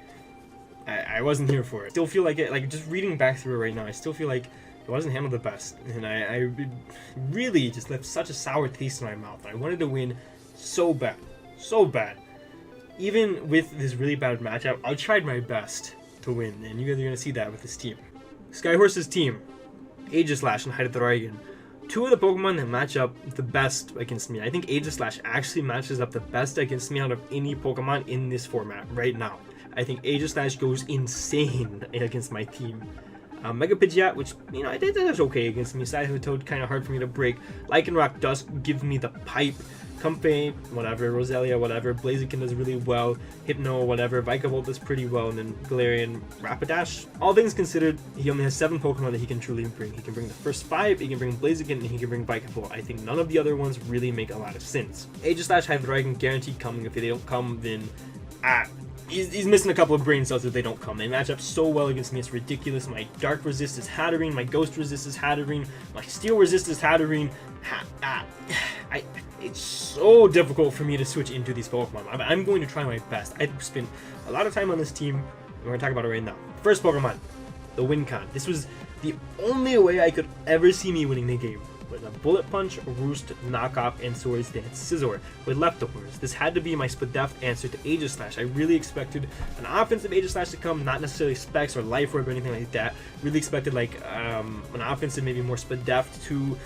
I wasn't here for it. Still feel like it, like just reading back through it right now, I still feel like it wasn't handled the best, and I really just left such a sour taste in my mouth. I wanted to win so bad, so bad. Even with this really bad matchup, I tried my best to win, and you guys are going to see that with this team. Skyhorse's team, Aegislash and Hydreigon. Two of the Pokemon that match up the best against me. I think Aegislash actually matches up the best against me out of any Pokemon in this format right now. I think Aegislash goes insane against my team. Mega Pidgeot, which, you know, I think that's okay against me. Seismitoad, kind of hard for me to break. Lycanroc does give me the pipe. Comfey, whatever. Roselia, whatever. Blaziken does really well. Hypno, whatever. Vikavolt does pretty well. And then Galarian, Rapidash. All things considered, he only has 7 Pokemon that he can truly bring. He can bring the first 5, he can bring Blaziken, and he can bring Vikavolt. I think none of the other ones really make a lot of sense. Aegislash, Hydreigon, guaranteed coming. If they don't come, then... He's missing a couple of brain cells if they don't come. They match up so well against me, it's ridiculous. My Dark Resist is Hatterene, my Ghost Resist is Hatterene, my Steel Resist is Hatterene. It's so difficult for me to switch into these Pokemon. I'm going to try my best. I've spent a lot of time on this team, and we're going to talk about it right now. First Pokemon, the Wincon. This was the only way I could ever see me winning the game. With a Bullet Punch, Roost, Knockoff, and Swords Dance Scizor with leftovers. This had to be my Spadef answer to Aegislash. I really expected an offensive Aegislash to come, not necessarily Specs or Life Orb or anything like that. Really expected like an offensive, maybe more Spadef to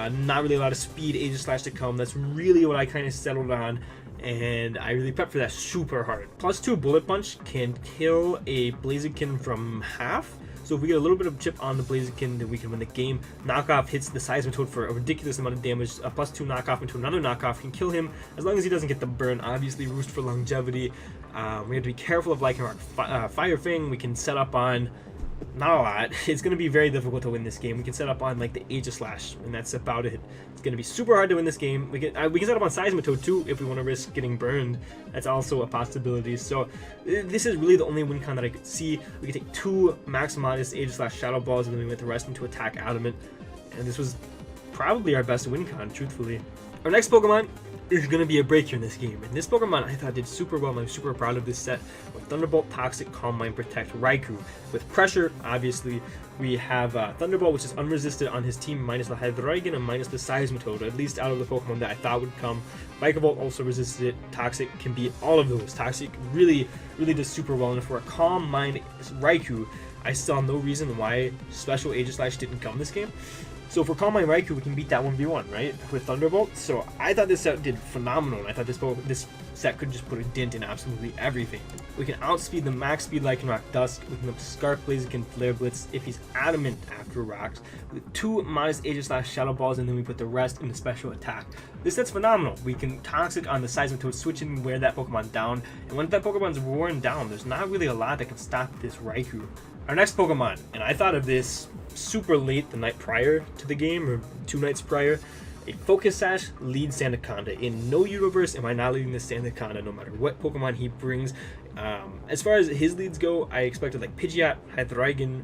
not really a lot of speed Aegislash to come. That's really what I kind of settled on, and I really prepped for that super hard. +2 Bullet Punch can kill a Blaziken from half. So if we get a little bit of chip on the Blaziken, then we can win the game. Knockoff hits the Seismitoad for a ridiculous amount of damage. A +2 Knockoff into another Knockoff can kill him, as long as he doesn't get the burn. Obviously, Roost for longevity. We have to be careful of Lycanroc. Fire Fang, we can set up on... not a lot. It's going to be very difficult to win this game. We can set up on like the Aegislash, and that's about it. It's going to be super hard to win this game. We can set up on Seismitoad too if we want to risk getting burned. That's also a possibility. So this is really the only win con that I could see. We could take 2 Max Modest Aegislash Shadow Balls, and then we went the rest into Attack Adamant. And this was probably our best win con, truthfully. Our next Pokemon is going to be a breaker in this game. And this Pokemon I thought did super well, and I'm super proud of this set. With Thunderbolt, Toxic, Calm Mind, Protect, Raikou. With Pressure, obviously, we have Thunderbolt, which is unresisted on his team, minus the Hydreigon and minus the Seismitoad, at least out of the Pokemon that I thought would come. Vikavolt also resisted it. Toxic can beat all of those. Toxic really does super well. And for a Calm Mind Raikou, I saw no reason why Special Aegislash didn't come this game. So if we're Calm Mind Raikou, we can beat that 1v1, right? With Thunderbolt. So I thought this set did phenomenal, and I thought this set could just put a dent in absolutely everything. We can outspeed the max speed Lycanroc Dusk. We can Scarf Blaziken Flare Blitz if he's adamant after rocks. With 2 modest Aegislash Shadow Balls, and then we put the rest into special attack. This set's phenomenal. We can Toxic on the Seismitoad, switch and wear that Pokemon down. And when that Pokemon's worn down, there's not really a lot that can stop this Raikou. Our next Pokemon, and I thought of this super late the night prior to the game, or 2 nights prior, a Focus Sash leads Sandaconda. In no universe am I not leading this Sandaconda, no matter what Pokemon he brings. As far as his leads go, I expected like Pidgeot, Hydreigon,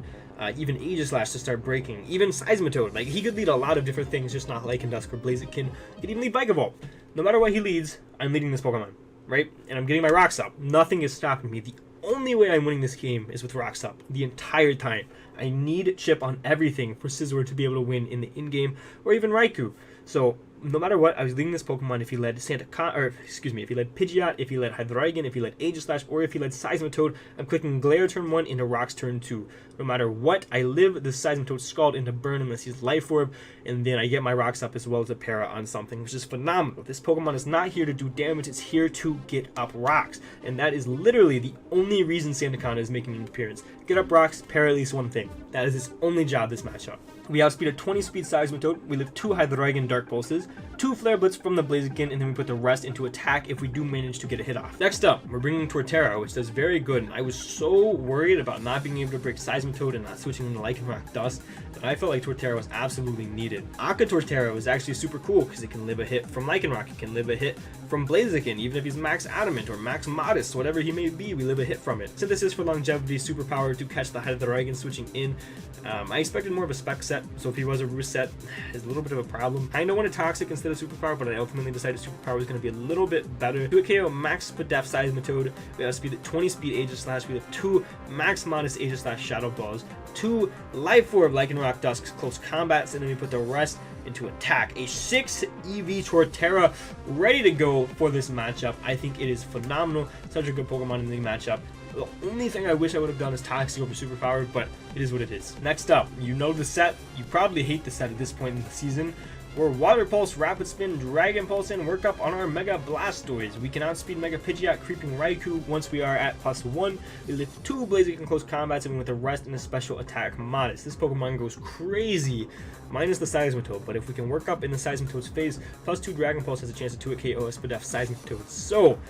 even Aegislash to start breaking, even Seismitoad. Like, he could lead a lot of different things, just not Lycan Dusk or Blaziken. He could even lead Vikavolt. No matter what he leads, I'm leading this Pokemon, right? And I'm getting my rocks up. Nothing is stopping me. The only way I'm winning this game is with rocks up the entire time. I need chip on everything for Scizor to be able to win in the in-game, or even Raikou. So no matter what, I was leading this Pokemon if he led if he led Pidgeot, if he led Hydreigon, if he led Aegislash, or if he led Seismitoad. I'm clicking Glare turn 1 into Rocks turn 2. No matter what, I live the Seismitoad Scald into Burn unless he's Life Orb, and then I get my rocks up as well as a Para on something, which is phenomenal. This Pokemon is not here to do damage, it's here to get up rocks. And that is literally the only reason Sandaconda is making an appearance. Get up rocks, para at least one thing. That is his only job this matchup. We outspeed a 20 speed Seismitoad, we live 2 Hydreigon Dark Pulses, 2 Flare Blitz from the Blaziken, and then we put the rest into attack if we do manage to get a hit off. Next up, we're bringing Torterra, which does very good, and I was so worried about not being able to break Seismitoad and not switching into Lycanroc Dust that I felt like Torterra was absolutely needed. Aqua Torterra was actually super cool because it can live a hit from Lycanroc, it can live a hit from Blaziken, even if he's max Adamant or max Modest, whatever he may be, we live a hit from it. Synthesis for longevity, superpower to catch the Hydreigon switching in. I expected more of a spec set, so if he was a roost set, it's a little bit of a problem. I know wanted Toxic instead of Superpower, but I ultimately decided Superpower was going to be a little bit better. 2 KO max Spadef Seismitoad, we have speed at 20 speed Aegislash, we have 2 max Modest Aegislash Shadow Balls, 2 Life Orb Lycanroc Dusk's close combats, and then we put the rest into attack. A 6 EV Torterra ready to go for this matchup. I think it is phenomenal. Such a good Pokemon in the matchup. The only thing I wish I would have done is Toxic over Superpowered, but it is what it is. Next up, you know the set. You probably hate the set at this point in the season. We're Water Pulse, Rapid Spin, Dragon Pulse, and work up on our Mega Blastoise. We can outspeed Mega Pidgeot, Creeping Raikou once we are at +1. We lift 2 Blaziken close combats, and with the rest in a special attack Modest. This Pokemon goes crazy, minus the Seismitoad, but if we can work up in the Seismitoad's phase, +2 Dragon Pulse has a chance to 2-hit KO a Spadef Seismitoad. So,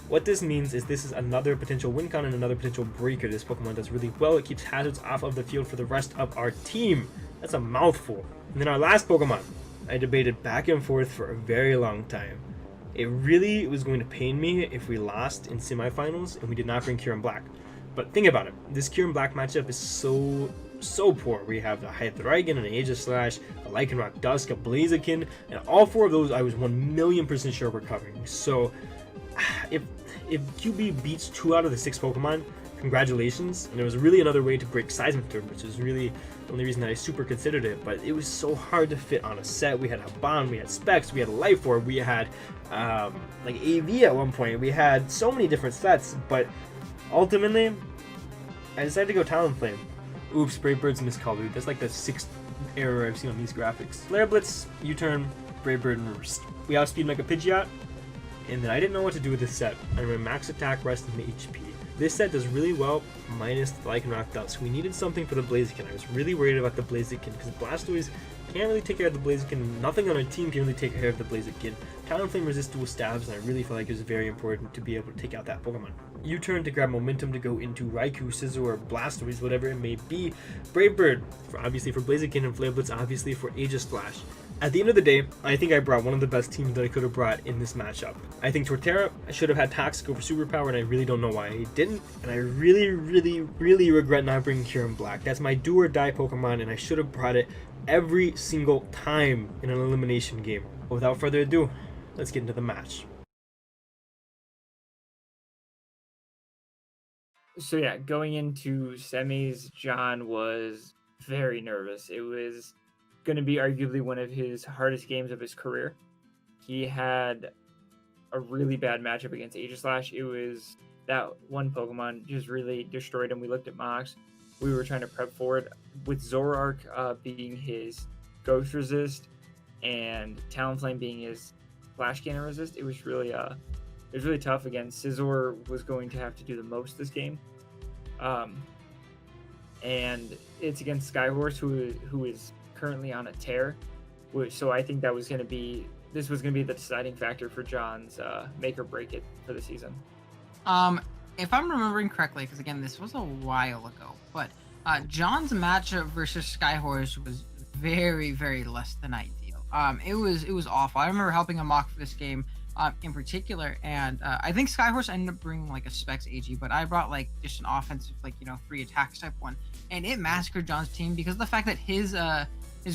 what this means is this is another potential win con and another potential breaker. This Pokemon does really well. It keeps hazards off of the field for the rest of our team. That's a mouthful. And then our last Pokemon, I debated back and forth for a very long time. It really was going to pain me if we lost in semifinals and we did not bring Kyurem Black. But think about it. This Kyurem Black matchup is so poor. We have the Hydreigon, an Aegislash, a Lycanroc Dusk, a Blaziken, and all 4 of those I was 1,000,000% sure we're covering. So if QB beats 2 out of the 6 Pokemon, congratulations. And there was really another way to break Seismitoad, which is really the only reason that I super considered it, but it was so hard to fit on a set. We had Haban, we had Specs, we had Life Orb, we had like AV at one point. We had so many different sets, but ultimately I decided to go Talonflame. Oops, Brave Bird's miscolored. That's like the 6th error I've seen on these graphics. Flare Blitz, U-turn, Brave Bird, and Roost. We outspeed Mega Pidgeot, and then I didn't know what to do with this set. I went max attack, rest, and HP. This set does really well, minus the Lycanroc Dusk. We needed something for the Blaziken. I was really worried about the Blaziken, because Blastoise can't really take care of the Blaziken. Nothing on our team can really take care of the Blaziken. Talonflame resists dual stabs, and I really felt like it was very important to be able to take out that Pokemon. U-turn to grab momentum to go into Raikou, Scizor, Blastoise, whatever it may be. Brave Bird, obviously for Blaziken, and Flare Blitz, obviously for Aegislash. At the end of the day, I think I brought one of the best teams that I could have brought in this matchup. I think Torterra, I should have had Toxic over Superpower, and I really don't know why I didn't. And I really regret not bringing Kyurem Black. That's my do or die Pokemon, and I should have brought it every single time in an elimination game. But without further ado, let's get into the match. So yeah, going into semis, John was very nervous. It was going to be arguably one of his hardest games of his career. He had a really bad matchup against Aegislash. It was that one Pokemon just really destroyed him. We looked at mocks. we were trying to prep for it. With Zoroark being his Ghost Resist and Talonflame being his Flash Cannon Resist, it was really tough. Again, Scizor was going to have to do the most this game. And it's against Skyhorse, who is currently on a tear. So I think this was going to be the deciding factor for John's make or break it for the season. If I'm remembering correctly, because again, this was a while ago, but John's matchup versus Skyhorse was very, very less than ideal. It was awful. I remember helping him mock for this game in particular, and I think Skyhorse ended up bringing like a Specs AG, but I brought like just an offensive 3 attacks type one, and it massacred John's team because of the fact that his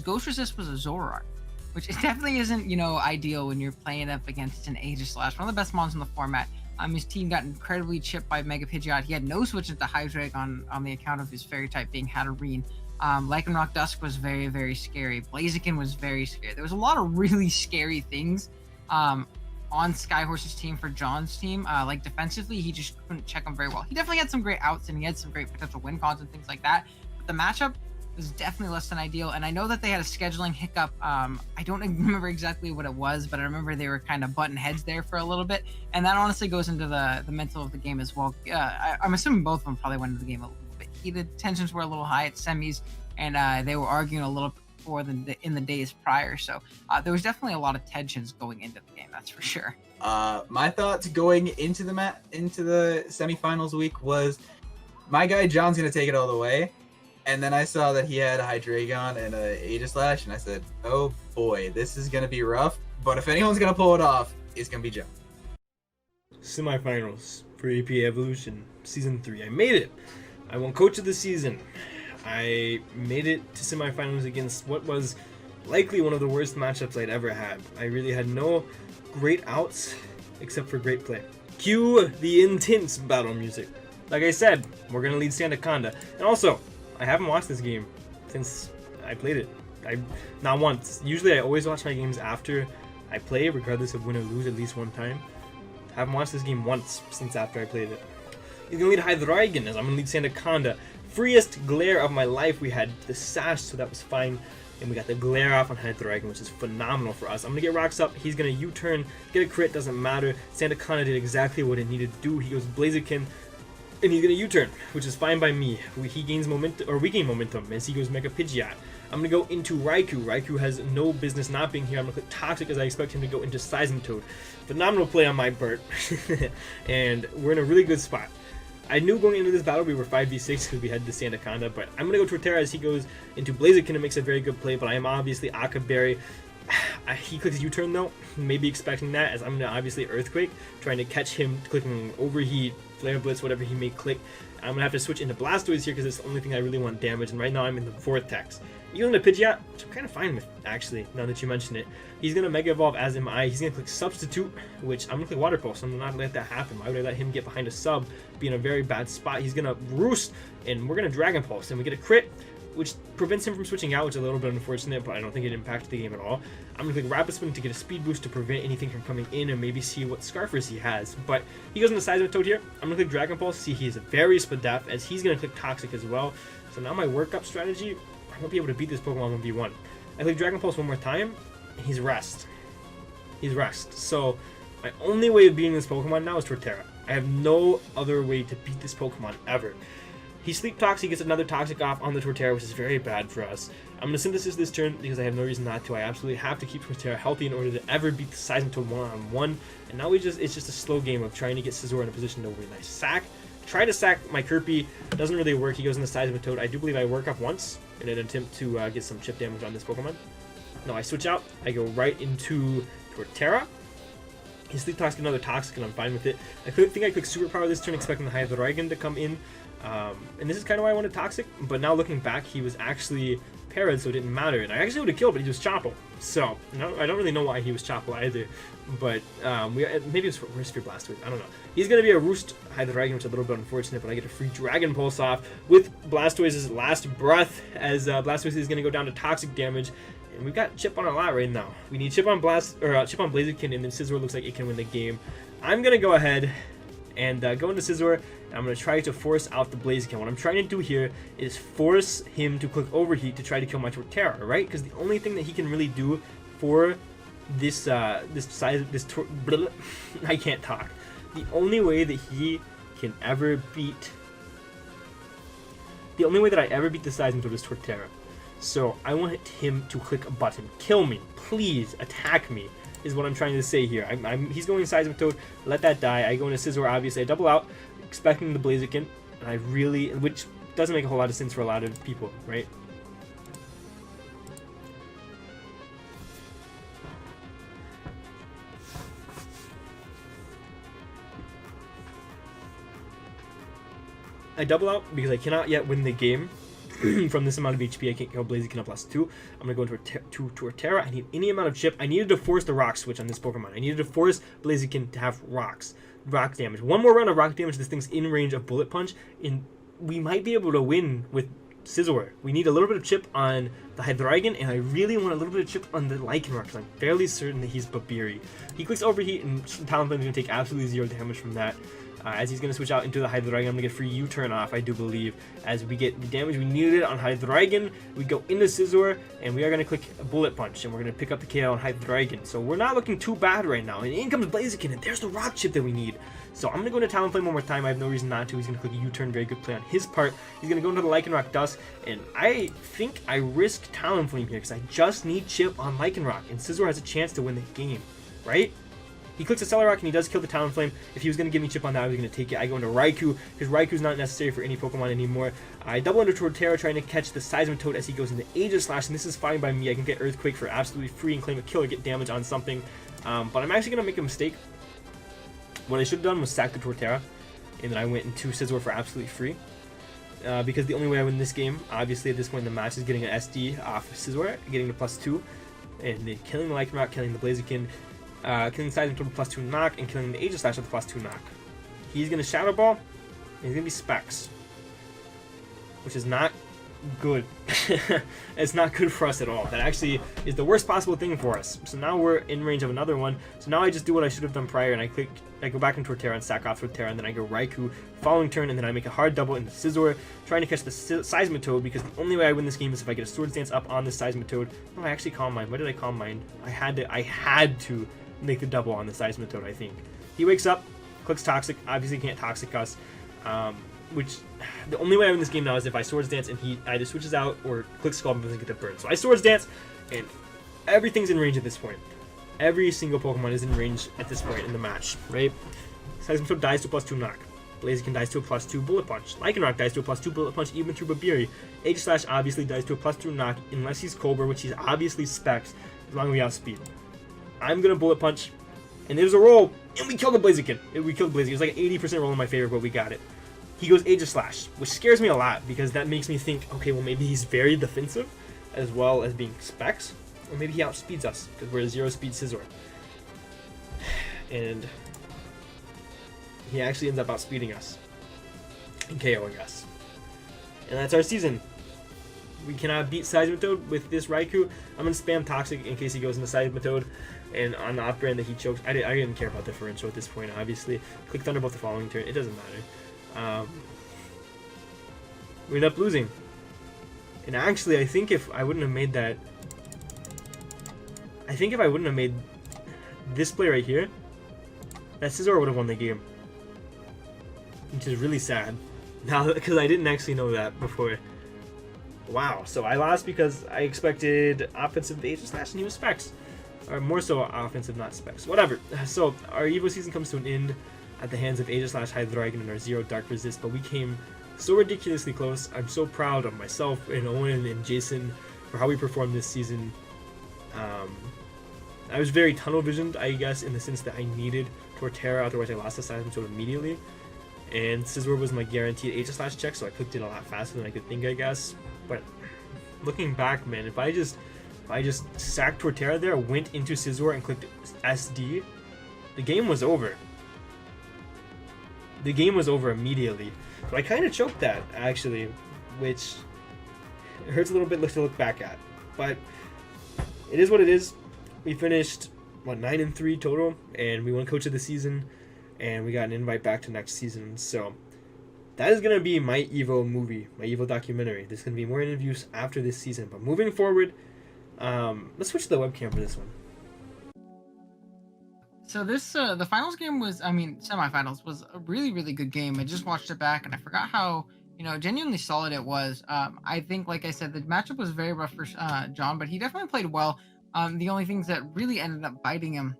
Ghost Resist was a Zoroark, which it definitely isn't ideal when you're playing up against an Aegislash, one of the best mons in the format. His team got incredibly chipped by Mega Pidgeot. He had no switch into Hydreigon on the account of his fairy type being Hatterene. Lycanroc Dusk was very, very scary. Blaziken was very scary. There was a lot of really scary things on Skyhorse's team for John's team. Like defensively, he just couldn't check them very well. He definitely had some great outs and he had some great potential win cons and things like that. But the matchup was definitely less than ideal. And I know that they had a scheduling hiccup. I don't remember exactly what it was, but I remember they were kind of button heads there for a little bit. And that honestly goes into the mental of the game as well. I'm assuming both of them probably went into the game a little bit heated. Tensions were a little high at semis, and they were arguing a little bit more than in the days prior. So there was definitely a lot of tensions going into the game, that's for sure. My thoughts going into the semifinals week was my guy John's gonna take it all the way. And then I saw that he had a Hydreigon and a Aegislash, and I said, oh boy, this is going to be rough. But if anyone's going to pull it off, it's going to be John. Semifinals for APA Evolution Season 3. I made it. I won Coach of the Season. I made it to semifinals against what was likely one of the worst matchups I'd ever had. I really had no great outs except for great play. Cue the intense battle music. Like I said, we're going to lead Sandaconda. And also, I haven't watched this game since I played it. Not once. Usually I always watch my games after I play, regardless of win or lose at least one time. Haven't watched this game once since after I played it. He's gonna lead Hydreigon as I'm gonna lead Sandaconda. Freest glare of my life. We had the sash, so that was fine. And we got the glare off on Hydreigon, which is phenomenal for us. I'm gonna get rocks up. He's gonna U-turn, get a crit, doesn't matter. Sandaconda did exactly what it needed to do. He goes Blaziken, and he's gonna U-turn, which is fine by me. He gains momentum, or we gain momentum as he goes Mega Pidgeot. I'm gonna go into Raikou. Raikou has no business not being here. I'm gonna click Toxic as I expect him to go into Seismitoad. Phenomenal play on my part, and we're in a really good spot. I knew going into this battle we were 5v6 because we had the Sandaconda, but I'm gonna go Torterra as he goes into Blaziken and makes a very good play. But I am obviously Akaberry. He clicks U-turn though, maybe expecting that, as I'm gonna obviously Earthquake, trying to catch him clicking Overheat, Flare Blitz, whatever he may click. I'm gonna have to switch into Blastoise here because it's the only thing I really want damage, and right now I'm in the Vortex. Even into Pidgeot, which I'm kind of fine with, actually, now that you mention it. He's gonna Mega Evolve, as am I. He's gonna click Substitute, which I'm gonna click Water Pulse. I'm gonna not let that happen. Why would I let him get behind a sub, be in a very bad spot? He's gonna Roost, and we're gonna Dragon Pulse, and we get a crit, which prevents him from switching out, which is a little bit unfortunate, but I don't think it impacted the game at all. I'm going to click Rapid Spin to get a speed boost to prevent anything from coming in and maybe see what Scarfers he has. But he goes into Seismitoad here. I'm going to click Dragon Pulse, see he is very Spadef, as he's going to click Toxic as well. So now my workup strategy, I won't be able to beat this Pokemon 1v1. I click Dragon Pulse one more time, and he's Rest. He's Rest. So my only way of beating this Pokemon now is Torterra. I have no other way to beat this Pokemon ever. He Sleep Talks, he gets another Toxic off on the Torterra, which is very bad for us. I'm going to Synthesis this turn because I have no reason not to. I absolutely have to keep Torterra healthy in order to ever beat the Seismitoad one-on-one. And now it's just a slow game of trying to get Scizor in a position to win. I sack, try to sack my Kirby, doesn't really work. He goes into Seismitoad. I do believe I work up once in an attempt to get some chip damage on this Pokemon. No, I switch out. I go right into Torterra. His Sleep Talks get another Toxic, and I'm fine with it. I think I click Superpower this turn, expecting the Hydreigon to come in. And this is kind of why I wanted Toxic, but now looking back, he was actually parried, so it didn't matter. And I actually would have killed, but he was Chople. So, I don't really know why he was Chople either. But maybe it's risk for Blastoise. I don't know. He's going to be a Roost Hydreigon, which is a little bit unfortunate, but I get a free Dragon Pulse off with Blastoise's last breath, as Blastoise is going to go down to Toxic damage. And we've got Chip on a lot right now. We need Chip on Chip on Blaziken, and then Scizor looks like it can win the game. I'm going to go ahead and go into Scizor. And I'm going to try to force out the Blaziken. What I'm trying to do here is force him to click Overheat to try to kill my Torterra, right? Because the only thing that he can really do for this I can't talk. The only way that he can ever beat, the only way that I ever beat the Seismitoad is Torterra. So I want him to click a button, kill me, please attack me, is what I'm trying to say here. He's going Seismitoad, let that die. I go into Scizor, obviously I double out, expecting the Blaziken, and which doesn't make a whole lot of sense for a lot of people, right? I double out because I cannot yet win the game from this amount of HP. I can't kill Blaziken at +2. I'm going to go into Torterra. I need any amount of chip. I needed to force the rock switch on this Pokemon. I needed to force Blaziken to have rock damage. One more round of rock damage, this thing's in range of Bullet Punch, and we might be able to win with Scizor. We need a little bit of chip on the Hydreigon, and I really want a little bit of chip on the Lycanroc, because I'm fairly certain that he's Babiri. He clicks Overheat, and Talonflame is going to take absolutely 0 damage from that. As he's going to switch out into the Hydreigon, I'm going to get free U-turn off, I do believe. As we get the damage we needed on Hydreigon, we go into Scizor, and we are going to click a Bullet Punch, and we're going to pick up the KO on Hydreigon. So we're not looking too bad right now. And in comes Blaziken, and there's the Rock Chip that we need. So I'm going to go into Talonflame one more time. I have no reason not to. He's going to click a U-turn, very good play on his part. He's going to go into the Lycanroc Dust, and I think I risk Talonflame here, because I just need chip on Lycanroc, and Scizor has a chance to win the game, right? He clicks a Accelerock and he does kill the Talonflame. If he was going to give me chip on that, I was going to take it. I go into Raikou, because Raikou's not necessary for any Pokemon anymore. I double into Torterra, trying to catch the Seismitoad as he goes into Aegis Slash, and this is fine by me. I can get Earthquake for absolutely free and claim a kill or get damage on something. But I'm actually going to make a mistake. What I should have done was sack the Torterra, and then I went into Scizor for absolutely free. Because the only way I win this game, obviously at this point in the match, is getting an SD off of Scizor, getting the +2, and then killing the Lycanroc, killing the Blaziken, killing the Seismitoad with +2 knock, and killing the Aegis Slash with +2 knock. He's going to Shadow Ball, and he's going to be Specs, which is not good. It's not good for us at all. That actually is the worst possible thing for us. So now we're in range of another one. So now I just do what I should have done prior, and I go back into Torterra and sack off Torterra, and then I go Raikou following turn, and then I make a hard double into Scizor, trying to catch the Seismitoad, because the only way I win this game is if I get a Swords Dance up on the Seismitoad. No, I actually Calm Mind. Why did I Calm Mind? I had to make the double on the Seismitoad, I think. He wakes up, clicks Toxic, obviously can't Toxic us, which the only way I win this game now is if I Swords Dance and he either switches out or clicks Scald and doesn't get the burn. So I Swords Dance, and everything's in range at this point. Every single Pokemon is in range at this point in the match, right? Seismitoad dies to +2 knock. Blaziken dies to a +2 Bullet Punch. Lycanroc dies to a +2 Bullet Punch even through Babiri. Aegis Slash obviously dies to a +2 knock unless he's Cobra, which he's obviously Specs, as long as we outspeed. I'm gonna Bullet Punch, and there's a roll, and we kill the Blaziken. We killed the Blaziken. It was like an 80% roll in my favor, but we got it. He goes Aegis Slash, which scares me a lot, because that makes me think, okay, well maybe he's very defensive, as well as being Specs, or maybe he outspeeds us, because we're a 0-speed Scizor. And he actually ends up outspeeding us, and KOing us. And that's our season. We cannot beat Seismitoad with this Raikou. I'm going to spam Toxic in case he goes into Seismitoad, and on the off-brand that he chokes. I didn't care about differential at this point, obviously. Click Thunderbolt the following turn. It doesn't matter. We end up losing. And actually, I think if I wouldn't have made that... I think if I wouldn't have made this play right here, that Scizor would have won the game. Which is really sad. Now, because I didn't actually know that before. Wow, so I lost because I expected offensive Aegis Slash and he was Specs. Or more so offensive, not Specs. Whatever. So our Evo season comes to an end at the hands of Aegis Slash, Hydreigon, and our 0 Dark Resist, but we came so ridiculously close. I'm so proud of myself and Owen and Jason for how we performed this season. I was very tunnel visioned, I guess, in the sense that I needed Torterra, otherwise I lost the Seismitoad immediately. And Scizor was my guaranteed Aegis Slash check, so I clicked it a lot faster than I could think, I guess. But looking back, man, if I just sacked Torterra there, went into Scizor and clicked SD, the game was over. The game was over immediately. So I kind of choked that, actually, which hurts a little bit to look back at. But it is what it is. We finished, what, 9-3 total, and we won Coach of the Season. and we got an invite back to next season. So that is going to be my Evo movie, my Evo documentary. There's going to be more interviews after this season. But moving forward, let's switch to the webcam for this one. So this the finals game was, I mean, semifinals was a really, really good game. I just watched it back and I forgot how, genuinely solid it was. I think, like I said, the matchup was very rough for John, but he definitely played well. The only things that really ended up biting him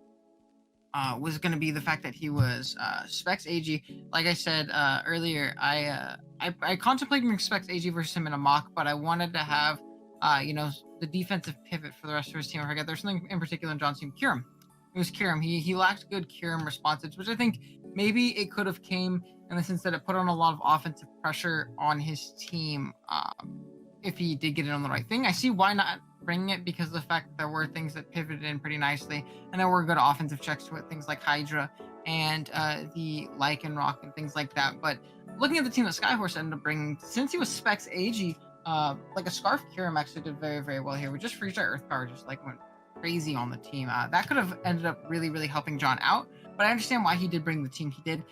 was going to be the fact that he was Specs AG. Like I said earlier, I contemplated Specs AG versus him in a mock, but I wanted to have the defensive pivot for the rest of his team. I forget, there's something in particular in John's team, Kiram. It was Kiram. He lacked good Kiram responses, which I think maybe it could have came in the sense that it put on a lot of offensive pressure on his team if he did get it on the right thing. I see why not bringing it, because of the fact that there were things that pivoted in pretty nicely, and there were good offensive checks to it, things like Hydra and the Lycan Rock and things like that. But looking at the team that Skyhorse ended up bringing, since he was Specs AG, like a Scarf Kiram actually did very, very well here. We just Freeze Dry Earth Power just like went crazy on the team. That could have ended up really, really helping John out, but I understand why he did bring the team he did.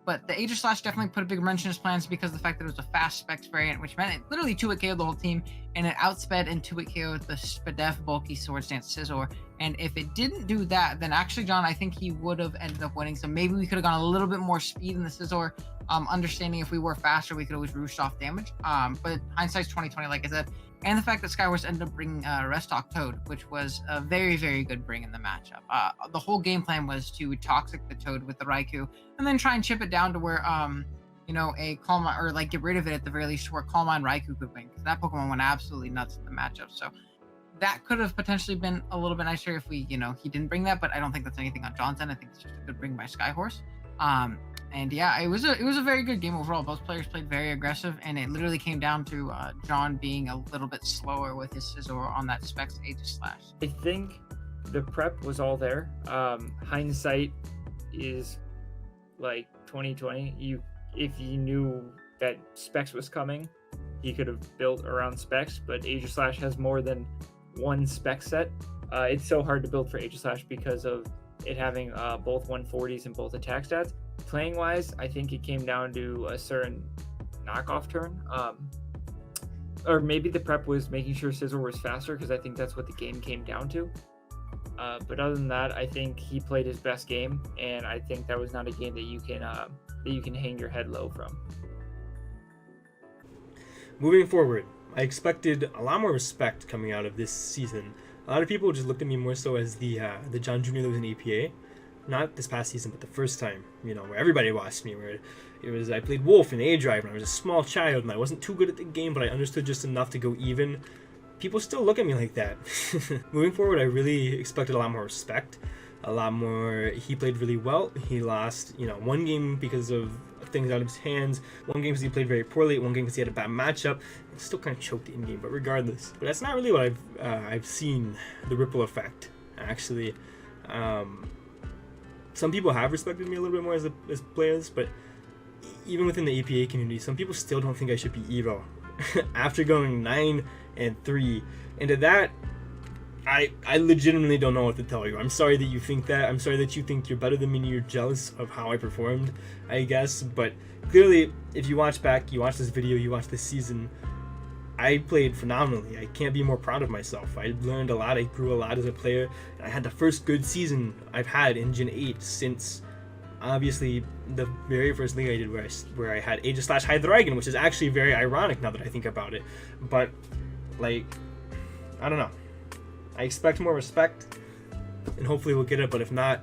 But the Aegis Slash definitely put a big wrench in his plans because of the fact that it was a fast Specs variant, which meant it literally 2-hit KO'd the whole team, and it outsped and 2-hit KO'd the Spadef bulky Sword Stance Scizor. And if it didn't do that, then actually, John, I think he would have ended up winning. So maybe we could have gone a little bit more speed in the Scizor. Understanding if we were faster, we could always roost off damage. But hindsight's 2020, like I said. And the fact that Skywars ended up bringing Restock Toad, which was a very, very good bring in the matchup. The whole game plan was to toxic the Toad with the Raikou, and then try and chip it down to where, a Calm, or like get rid of it at the very least, to where Calm Mind Raikou could win, because that Pokemon went absolutely nuts in the matchup. So that could have potentially been a little bit nicer if we, he didn't bring that, but I don't think that's anything on John's end. I think it's just a good bring by Skyhorse. And yeah, it was a very good game overall. Both players played very aggressive, and it literally came down to John being a little bit slower with his Scizor on that Specs Aegis Slash. I think the prep was all there. Hindsight is like 2020. If you knew that Specs was coming, he could have built around Specs, but Aegis Slash has more than one spec set. It's so hard to build for Aegis Slash because of it having both 140s and both attack stats. Playing wise, I think it came down to a certain knockoff turn. Or maybe the prep was making sure Scizor was faster, because I think that's what the game came down to. But other than that, I think he played his best game, and I think that was not a game that you can hang your head low from. Moving forward, I expected a lot more respect coming out of this season. A lot of people just looked at me more so as the John Jr. that was in APA. Not this past season, but the first time, where everybody watched me, where it was, I played Wolf in A-Drive when I was a small child, and I wasn't too good at the game, but I understood just enough to go even. People still look at me like that. Moving forward, I really expected a lot more respect, a lot more. He played really well. He lost, one game because of things out of his hands, one game because he played very poorly, one game because he had a bad matchup, and still kind of choked in game, but regardless. But that's not really what I've seen, the ripple effect, actually. Some people have respected me a little bit more as players, but even within the APA community, some people still don't think I should be Evo. After going 9-3 into that, I legitimately don't know what to tell you. I'm sorry that you think that. I'm sorry that you think you're better than me and you're jealous of how I performed, I guess. But clearly, if you watch back, you watch this video, you watch this season, I played phenomenally. I can't be more proud of myself. I learned a lot. I grew a lot as a player. And I had the first good season I've had in Gen 8 since, obviously, the very first league I did where I had Aegis Slash Hydreigon, which is actually very ironic now that I think about it. But, I don't know. I expect more respect, and hopefully we'll get it. But if not,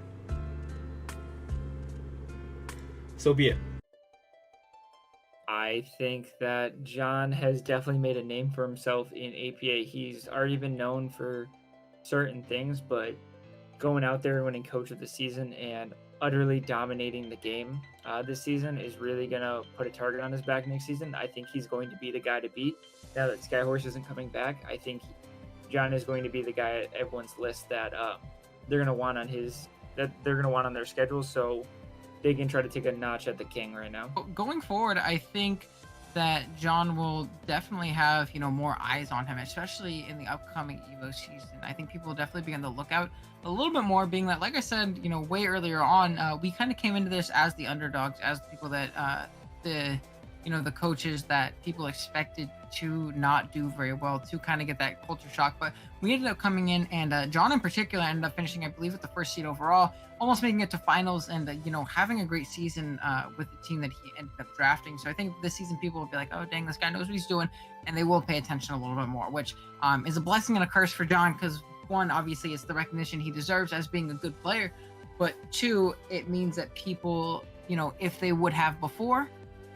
so be it. I think that John has definitely made a name for himself in APA. He's already been known for certain things, but going out there and winning Coach of the Season and utterly dominating the game this season is really going to put a target on his back next season. I think he's going to be the guy to beat. Now that Skyhorse isn't coming back, I think John is going to be the guy at everyone's list that they're going to want on their schedule. So they can try to take a notch at the king right now. Going forward, I think that John will definitely have, more eyes on him, especially in the upcoming Evo season. I think people will definitely be on the lookout a little bit more, being that, like I said, way earlier on, we kind of came into this as the underdogs, as the people that the coaches that people expected to not do very well, to kind of get that culture shock. But we ended up coming in, and John in particular ended up finishing, I believe, with the first seed overall, almost making it to finals, and having a great season with the team that he ended up drafting. So I think this season people will be like, oh dang, this guy knows what he's doing, and they will pay attention a little bit more, which is a blessing and a curse for John, because one, obviously, it's the recognition he deserves as being a good player, but two, it means that people, if they would have before,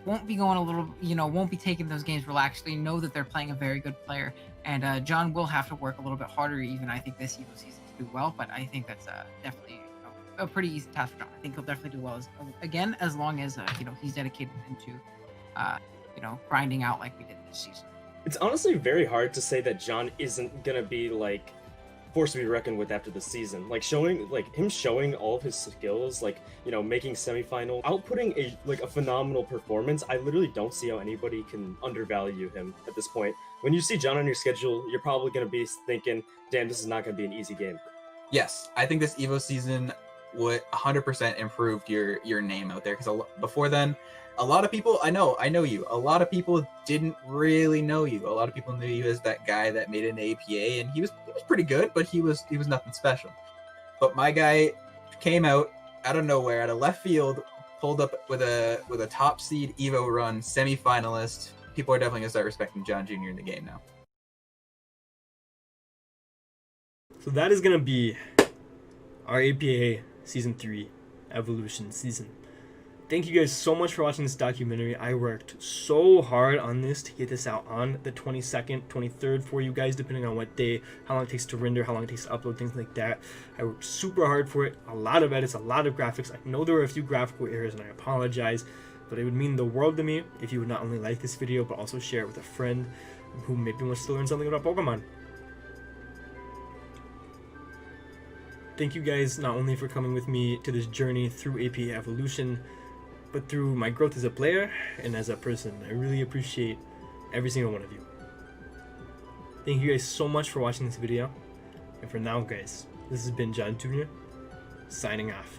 won't be going a little, won't be taking those games relaxed. They know that they're playing a very good player, and John will have to work a little bit harder, even I think this Evo season, to do well. But I think that's definitely a pretty easy task for John. I think he'll definitely do well as long as he's dedicated into grinding out like we did this season. It's honestly very hard to say that John isn't gonna be like force to be reckoned with after the season. Like showing all of his skills, making semifinal, outputting a phenomenal performance. I literally don't see how anybody can undervalue him at this point. When you see John on your schedule, you're probably going to be thinking, damn, this is not going to be an easy game. Yes, I think this Evo season would 100% improved your name out there, because before then, a lot of people, I know you, a lot of people didn't really know you. A lot of people knew you as that guy that made an APA, and he was pretty good, but he was nothing special. But my guy came out of nowhere, out of left field, pulled up with a top seed Evo run, semifinalist. People are definitely gonna start respecting John Jr. in the game now. So that is gonna be our APA Season 3 Evolution season. Thank you guys so much for watching this documentary. I worked so hard on this to get this out on the 22nd, 23rd for you guys, depending on what day, how long it takes to render, how long it takes to upload, things like that. I worked super hard for it. A lot of edits, a lot of graphics. I know there were a few graphical errors, and I apologize, but it would mean the world to me if you would not only like this video, but also share it with a friend who maybe wants to learn something about Pokemon. Thank you guys not only for coming with me to this journey through APA Evolution, but through my growth as a player and as a person. I really appreciate every single one of you. Thank you guys so much for watching this video. And for now, guys, this has been John Jr. signing off.